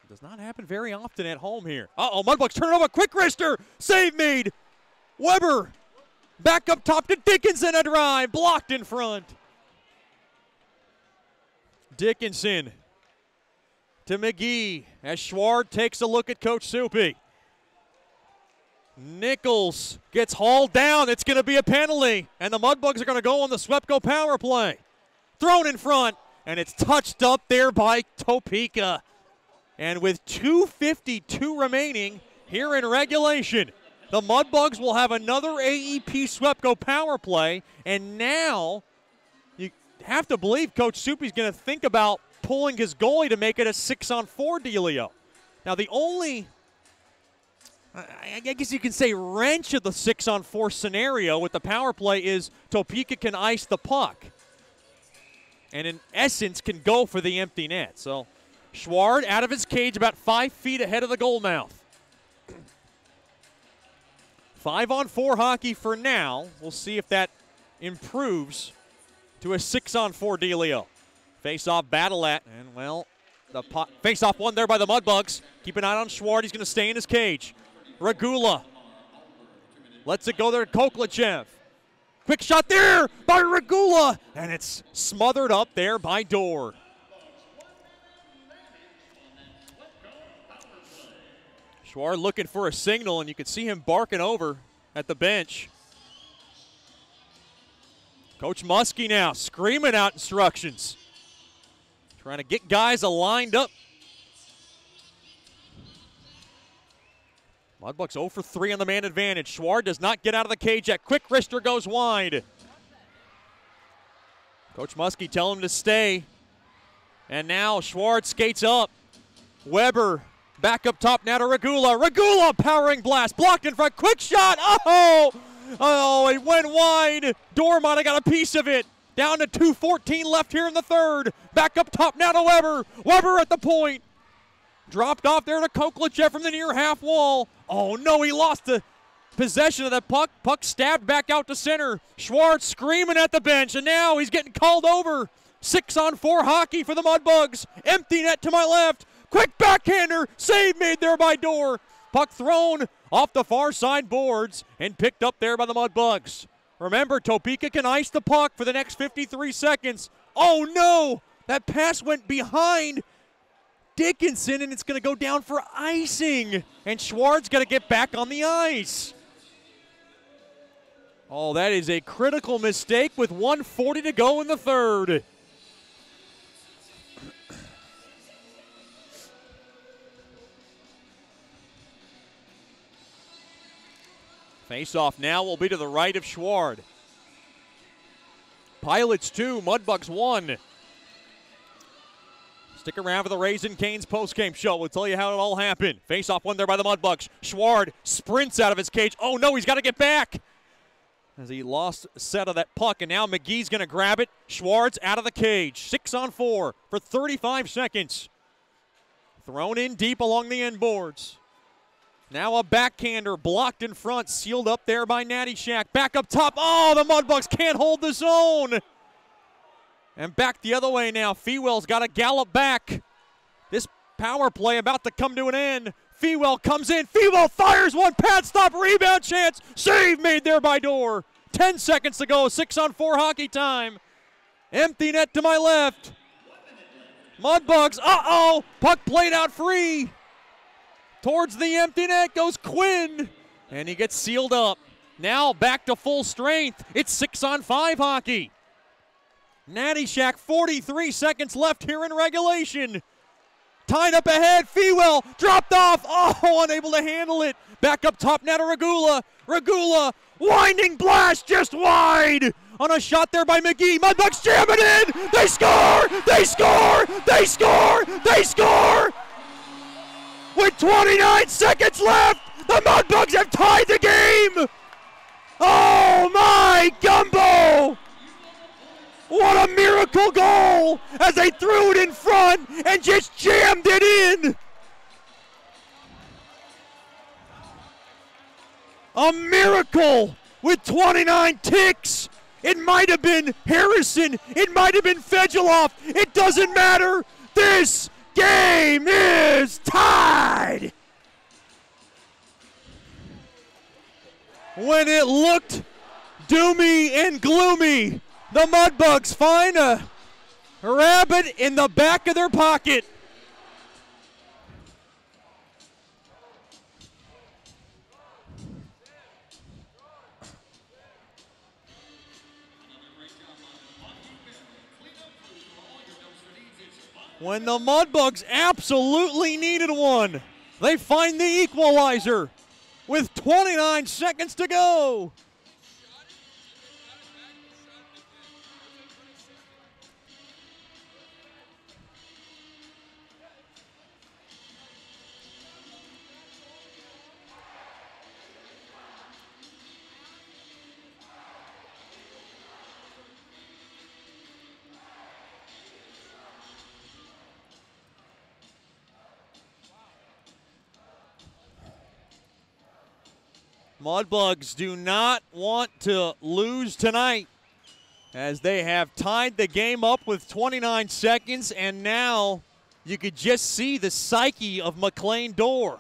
It does not happen very often at home here. Mudbugs turn it over. Quick wrister. Save made. Weber back up top to Dickinson. A drive. Blocked in front. Dickinson to McGee as Schward takes a look at Coach Soupy. Nichols gets hauled down. It's going to be a penalty, and the Mudbugs are going to go on the Swepco power play. Thrown in front, and it's touched up there by Topeka. And with 2:52 remaining here in regulation, the Mudbugs will have another AEP Swepco power play, and now you have to believe Coach Soupy's going to think about pulling his goalie to make it a 6-on-4 dealio. Now the only, I guess you can say, wrench of the 6-on-4 scenario with the power play is Topeka can ice the puck and in essence can go for the empty net. So Schward out of his cage about 5 feet ahead of the goal mouth. 5-on-4 hockey for now. We'll see if that improves to a 6-on-4 dealio. Face-off battle at, and well, the face-off won there by the Mudbugs. Keep an eye on Schward. He's going to stay in his cage. Regula lets it go there to Koklachev. Quick shot there by Regula, and it's smothered up there by Dorr. Schward looking for a signal, and you can see him barking over at the bench. Coach Muskie now screaming out instructions. Trying to get guys aligned up. Mudbugs 0 for 3 on the man advantage. Schward does not get out of the cage yet. Quick wrister goes wide. Coach Muskie telling him to stay. And now Schward skates up. Weber back up top now to Regula. Regula powering blast. Blocked in front. Quick shot. Oh, it went wide. Dorr might have got a piece of it. Down to 2:14 left here in the third. Back up top now to Weber. Weber at the point. Dropped off there to Koklachev from the near half wall. Oh no, he lost the possession of that puck. Puck stabbed back out to center. Schwartz screaming at the bench, and now he's getting called over. 6-on-4 hockey for the Mudbugs. Empty net to my left. Quick backhander. Save made there by Dorr. Puck thrown off the far side boards and picked up there by the Mudbugs. Remember, Topeka can ice the puck for the next 53 seconds. Oh no, that pass went behind Dickinson, and it's going to go down for icing. And Schward's got to get back on the ice. Oh, that is a critical mistake with 1:40 to go in the third. Face-off now will be to the right of Schward. Pilots 2, Mudbugs 1. Stick around for the Raisin Canes postgame show. We'll tell you how it all happened. Face-off won there by the Mudbugs. Schward sprints out of his cage. Oh, no, he's got to get back as he lost a set of that puck, and now McGee's going to grab it. Schward's out of the cage. 6-on-4 for 35 seconds. Thrown in deep along the end boards. Now a backhander blocked in front, sealed up there by Natty Shack. Back up top. Oh, the Mudbugs can't hold the zone. And back the other way now. Fewell's got to gallop back. This power play about to come to an end. Fewell comes in. Fewell fires one. Pad stop. Rebound chance. Save made there by Dorr. 10 seconds to go. 6-on-4 hockey time. Empty net to my left. Mudbugs, uh-oh! Puck played out free. Towards the empty net goes Quinn, and he gets sealed up. Now back to full strength. It's 6-on-5 hockey. Natty Shack, 43 seconds left here in regulation. Tied up ahead, Fewell dropped off. Oh, unable to handle it. Back up top now to Regula. Regula, winding blast just wide. On a shot there by McGee. Mudbugs jam it in. They score! They score! They score! They score! With 29 seconds left, the Mudbugs have tied the game. Oh my gumbo! What a miracle goal as they threw it in front and just jammed it in. A miracle with 29 ticks. It might have been Harrison. It might have been Fedulov. It doesn't matter. This game is tied. When it looked doomy and gloomy, the Mudbugs find a rabbit in the back of their pocket. When the Mudbugs absolutely needed one, they find the equalizer with 29 seconds to go. Mudbugs do not want to lose tonight as they have tied the game up with 29 seconds, and now you could just see the psyche of McLean Dorr.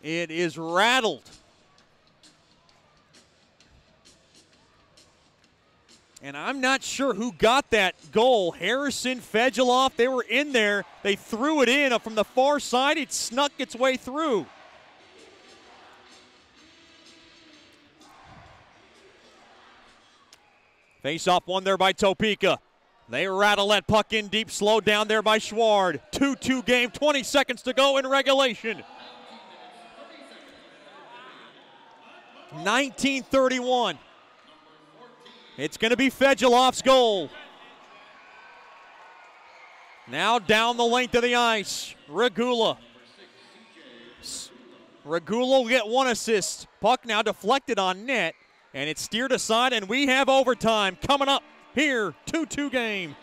It is rattled. And I'm not sure who got that goal. Harrison, Fedulov, they were in there. They threw it in from the far side. It snuck its way through. Face-off won there by Topeka. They rattle that puck in deep, slowed down there by Schward. 2-2 game, 20 seconds to go in regulation. 19:31. It's going to be Fedulov's goal. Now down the length of the ice, Regula. Regula will get one assist. Puck now deflected on net. And it's steered aside, and we have overtime coming up here. 2-2 game.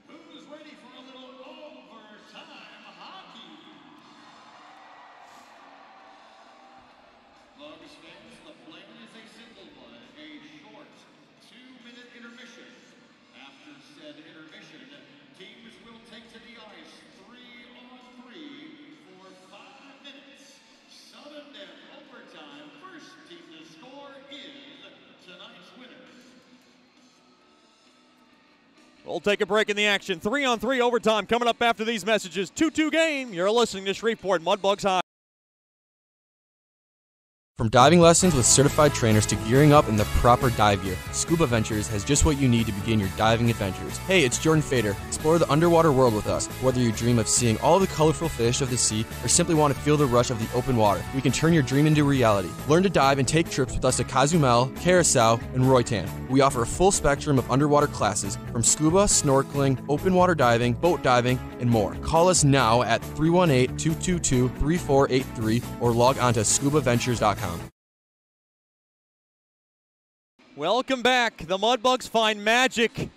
Who's ready for a little overtime hockey? Bugs fans, the play is a simple one, a short 2-minute intermission. After said intermission, teams will take to the ice 3-on-3 for 5 minutes. Sudden death overtime. First team to score is tonight's winner. We'll take a break in the action. 3-on-3 overtime coming up after these messages. 2-2 game. You're listening to Shreveport Mudbugs High. From diving lessons with certified trainers to gearing up in the proper dive gear, Scuba Ventures has just what you need to begin your diving adventures. Hey, it's Jordan Fader. Explore the underwater world with us. Whether you dream of seeing all the colorful fish of the sea or simply want to feel the rush of the open water, we can turn your dream into reality. Learn to dive and take trips with us to Cozumel, Curacao, and Roatan. We offer a full spectrum of underwater classes from scuba, snorkeling, open water diving, boat diving, and more. Call us now at 318-222-3483 or log on to scubaventures.com. Welcome back. The Mudbugs find magic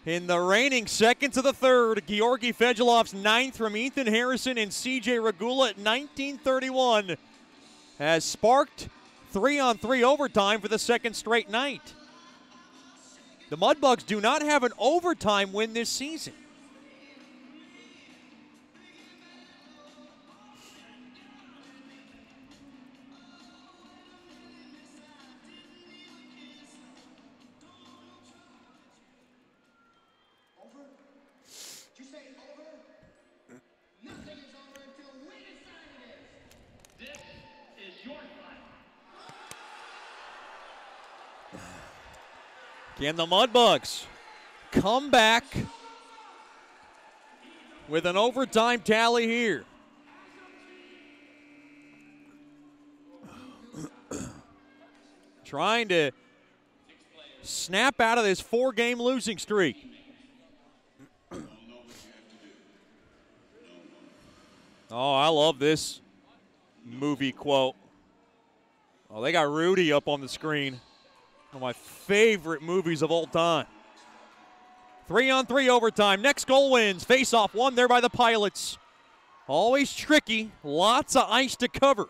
in the reigning seconds of the third. Georgi Fedulov's ninth from Ethan Harrison and C.J. Regula at 19:31 has sparked 3-on-3 overtime for the second straight night. The Mudbugs do not have an overtime win this season. Can the Mudbugs come back with an overtime tally here? Trying to snap out of this 4-game losing streak. Oh, I love this movie quote. Oh, they got Rudy up on the screen. One of my favorite movies of all time. 3-on-3 overtime. Next goal wins. Face-off won there by the Pilots. Always tricky. Lots of ice to cover.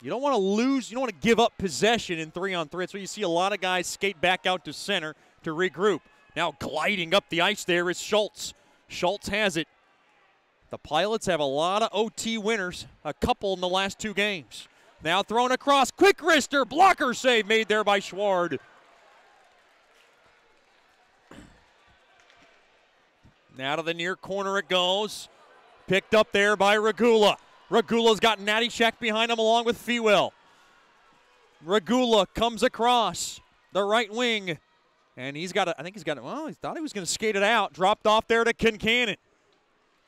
You don't want to lose. You don't want to give up possession in 3-on-3. That's where you see a lot of guys skate back out to center to regroup. Now gliding up the ice there is Schultz. Schultz has it. The Pilots have a lot of OT winners, a couple in the last 2 games. Now thrown across, quick wrister, blocker save made there by Schward. Now to the near corner it goes. Picked up there by Regula. Regula's got Natty Shack behind him along with Fewell. Regula comes across the right wing. And he's got, he thought he was going to skate it out. Dropped off there to Kincannon.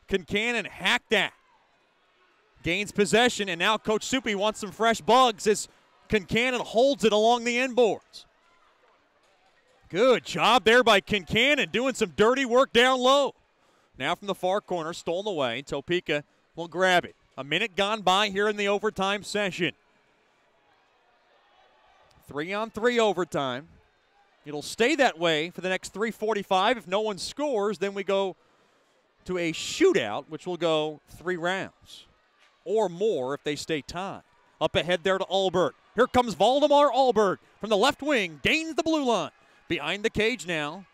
Kincannon hacked that. Gains possession, and now Coach Soupy wants some fresh bugs as Kincannon holds it along the end boards. Good job there by Kincannon, doing some dirty work down low. Now from the far corner, stolen away. Topeka will grab it. A minute gone by here in the overtime session. 3-on-3 overtime. It'll stay that way for the next 3:45. If no one scores, then we go to a shootout, which will go 3 rounds or more if they stay tied. Up ahead there to Alberg. Here comes Valdemar Alberg from the left wing, gains the blue line. Behind the cage now,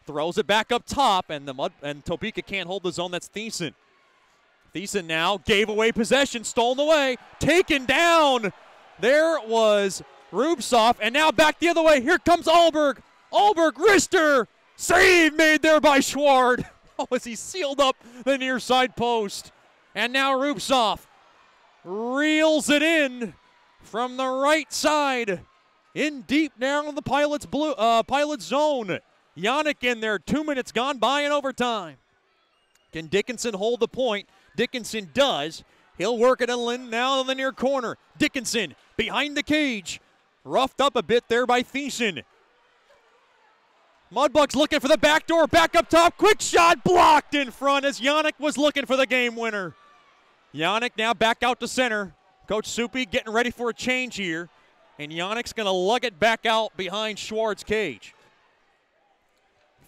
throws it back up top, and Topeka can't hold the zone. That's Thiessen. Thiessen now gave away possession, stolen away, taken down. There was Rubsoff, and now back the other way. Here comes Alberg. Alberg, wrister, save made there by Schward. Oh, as he sealed up the near side post. And now Rubsoff reels it in from the right side. In deep down in the Pilots zone. Yannick in there, 2 minutes gone by in overtime. Can Dickinson hold the point? Dickinson does. He'll work it in now in the near corner. Dickinson behind the cage. Roughed up a bit there by Thiessen. Mudbugs looking for the back door, back up top, quick shot, blocked in front as Yannick was looking for the game winner. Yannick now back out to center. Coach Soupy getting ready for a change here, and Yannick's going to lug it back out behind Schwartz's cage.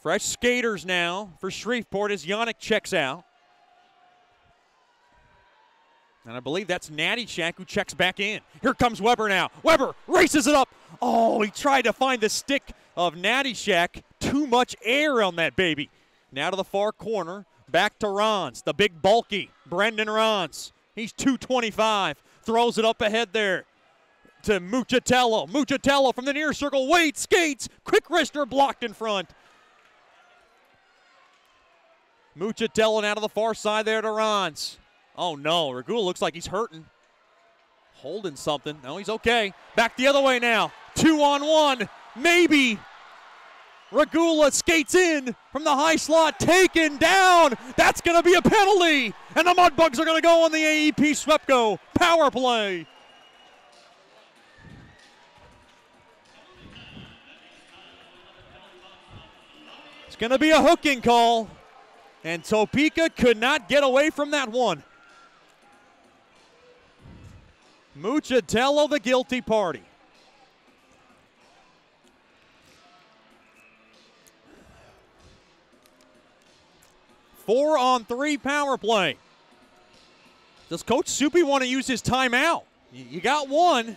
Fresh skaters now for Shreveport as Yannick checks out. And I believe that's Natty Shack who checks back in. Here comes Weber now. Weber races it up. Oh, he tried to find the stick of Natty Shack. Too much air on that baby. Now to the far corner. Back to Rons, the big bulky Brendan Rons. He's 225. Throws it up ahead there to Muchatello. Muchatello from the near circle. Waits, skates. Quick wrister blocked in front. Muchatello now to the far side there to Rons. Oh, no. Regula looks like he's hurting. Holding something. No, he's okay. Back the other way now. 2-on-1. Maybe. Regula skates in from the high slot. Taken down. That's going to be a penalty. And the Mudbugs are going to go on the AEP Swepco power play. It's going to be a hooking call. And Topeka could not get away from that one. Muchatello, the guilty party. Four-on-three power play. Does Coach Soupy want to use his timeout? You got one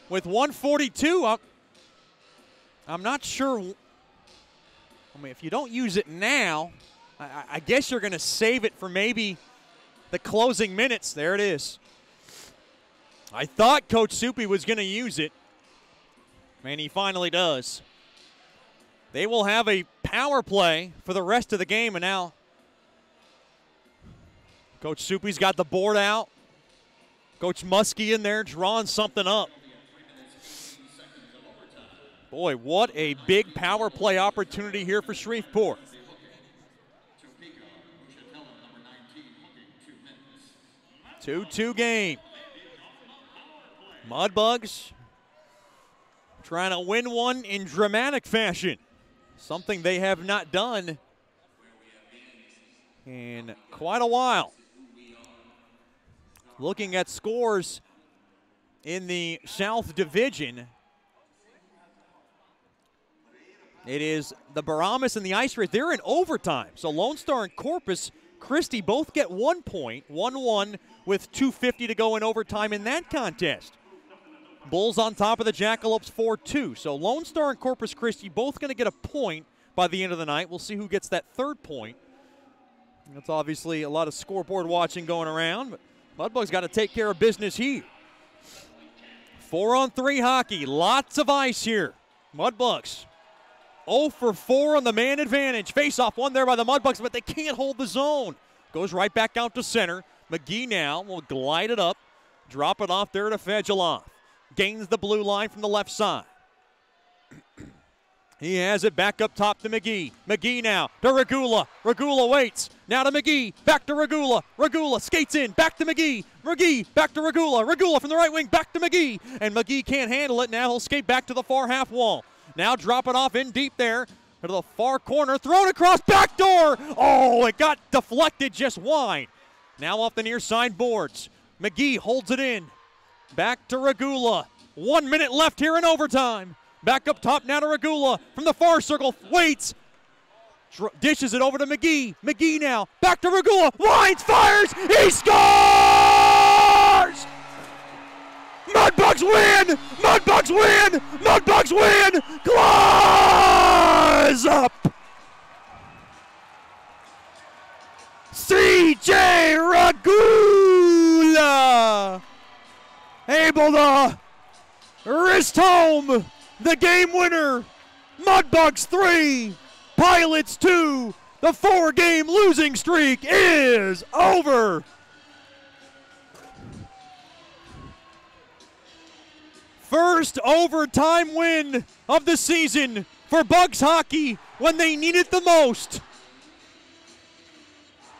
with 1:42. I'm not sure. I mean, if you don't use it now, I guess you're going to save it for maybe the closing minutes. There it is. I thought Coach Soupy was going to use it, and he finally does. They will have a power play for the rest of the game, and now Coach Soupy's got the board out. Coach Muskie in there drawing something up. Boy, what a big power play opportunity here for Shreveport. 2-2 game. Mudbugs trying to win one in dramatic fashion. Something they have not done in quite a while. Looking at scores in the South Division, it is the Baramas and the Ice Rays. They're in overtime. So Lone Star and Corpus Christi both get 1 point, 1-1 with 2:50 to go in overtime in that contest. Bulls on top of the Jackalopes 4-2. So Lone Star and Corpus Christi both going to get a point by the end of the night. We'll see who gets that third point. That's obviously a lot of scoreboard watching going around, but Mudbugs got to take care of business here. 4-on-3 hockey, lots of ice here. Mudbugs 0 for 4 on the man advantage. Face-off won there by the Mudbugs, but they can't hold the zone. Goes right back out to center. McGee now will glide it up, drop it off there to Fedulov. Gains the blue line from the left side. He has it back up top to McGee. McGee now to Regula. Regula waits. Now to McGee. Back to Regula. Regula skates in. Back to McGee. McGee back to Regula. Regula from the right wing. Back to McGee. And McGee can't handle it. Now he'll skate back to the far half wall. Now drop it off in deep there to the far corner. Thrown across. Back door. Oh, it got deflected just wide. Now off the near side boards. McGee holds it in. Back to Regula. 1 minute left here in overtime. Back up top now to Regula from the far circle. Waits. Dishes it over to McGee. McGee now. Back to Regula. Winds, fires. He scores! Mudbugs win! Mudbugs win! Mudbugs win! Claws up! C.J. Regula able to wrist home the game winner. Mudbugs 3, Pilots 2. The 4-game losing streak is over. First overtime win of the season for Bugs hockey when they need it the most.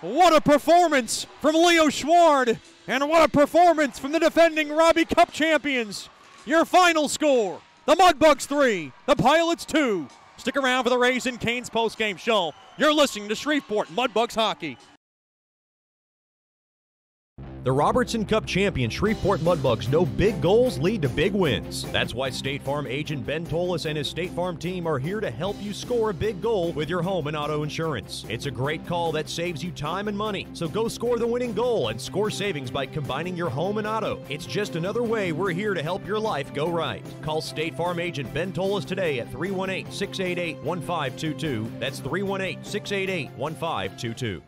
What a performance from Leo Schward, and what a performance from the defending Robbie Cup champions. Your final score, the Mudbugs 3, the Pilots 2. Stick around for the Rays and Canes postgame show. You're listening to Shreveport Mudbugs hockey. The Robertson Cup champion Shreveport Mudbugs know big goals lead to big wins. That's why State Farm agent Ben Tolis and his State Farm team are here to help you score a big goal with your home and auto insurance. It's a great call that saves you time and money. So go score the winning goal and score savings by combining your home and auto. It's just another way we're here to help your life go right. Call State Farm agent Ben Tolis today at 318-688-1522. That's 318-688-1522.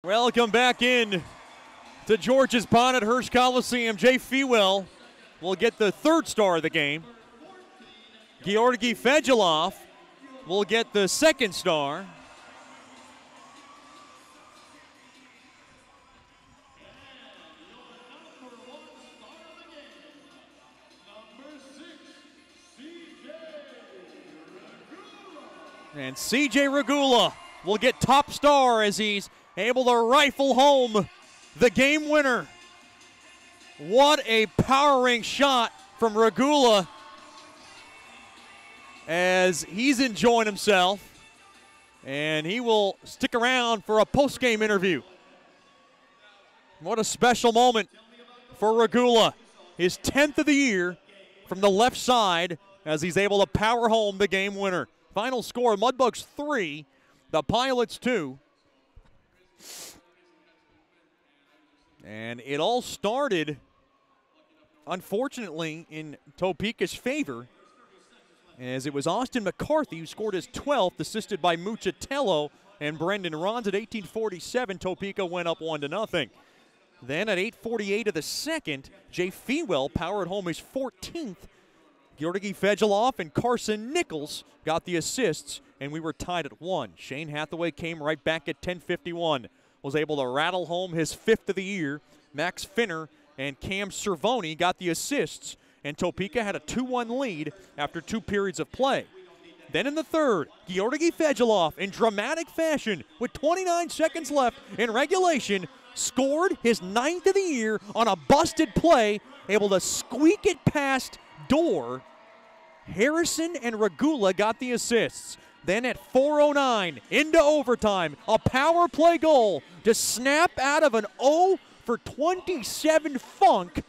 Welcome back in to George's Pond at Hirsch Coliseum. Jay Fewell will get the third star of the game. Georgi Fedulov will get the second star. And C.J. Regula will get top star as he's able to rifle home the game winner. What a powering shot from Regula as he's enjoying himself and he will stick around for a post-game interview. What a special moment for Regula. His 10th of the year from the left side as he's able to power home the game winner. Final score, Mudbugs 3, the Pilots 2. And it all started, unfortunately, in Topeka's favor, as it was Austin McCarthy who scored his 12th, assisted by Muchatello and Brendan Rons. At 18:47, Topeka went up 1-0. Then at 8:48 of the second, Jay Fewell powered home his 14th. Georgi Fejeloff and Carson Nichols got the assists, and we were tied at 1. Shane Hathaway came right back at 10:51. Was able to rattle home his 5th of the year. Max Finner and Cam Cervoni got the assists, and Topeka had a 2-1 lead after 2 periods of play. Then in the third, Georgi Fejeloff, in dramatic fashion, with 29 seconds left in regulation, scored his 9th of the year on a busted play, able to squeak it past Dorr. Harrison and Regula got the assists. Then at 4:09, into overtime, a power play goal to snap out of an 0-for-27 funk.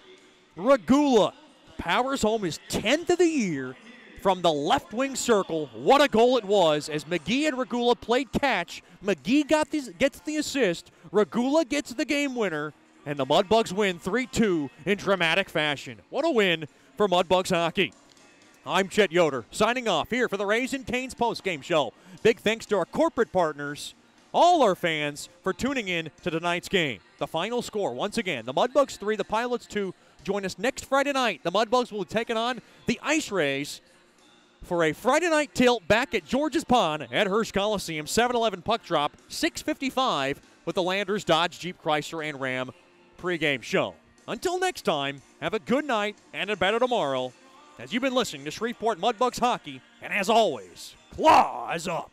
Regula powers home his 10th of the year from the left wing circle. What a goal it was as McGee and Regula played catch. McGee gets the assist. Regula gets the game winner, and the Mudbugs win 3-2 in dramatic fashion. What a win for Mudbugs hockey. I'm Chet Yoder, signing off here for the Raising Cane's postgame show. Big thanks to our corporate partners, all our fans, for tuning in to tonight's game. The final score, once again, the Mudbugs 3, the Pilots 2. Join us next Friday night. The Mudbugs will be taking on the Ice Rays for a Friday night tilt back at George's Pond at Hirsch Coliseum. 7-11 puck drop, 6:55 with the Landers, Dodge, Jeep, Chrysler, and Ram pregame show. Until next time, have a good night and a better tomorrow, as you've been listening to Shreveport Mudbugs hockey, and as always, claws up.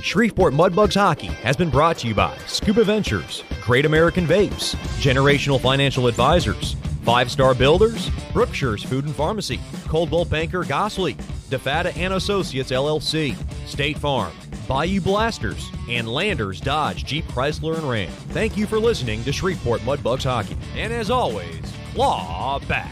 Shreveport Mudbugs hockey has been brought to you by Scuba Ventures, Great American Vapes, Generational Financial Advisors, 5-Star Builders, Brookshire's Food and Pharmacy, Coldwell Banker Gosley, DeFada and Associates LLC, State Farm, Bayou Blasters, and Landers, Dodge, Jeep, Chrysler, and Ram. Thank you for listening to Shreveport Mudbugs hockey. And as always, claw back.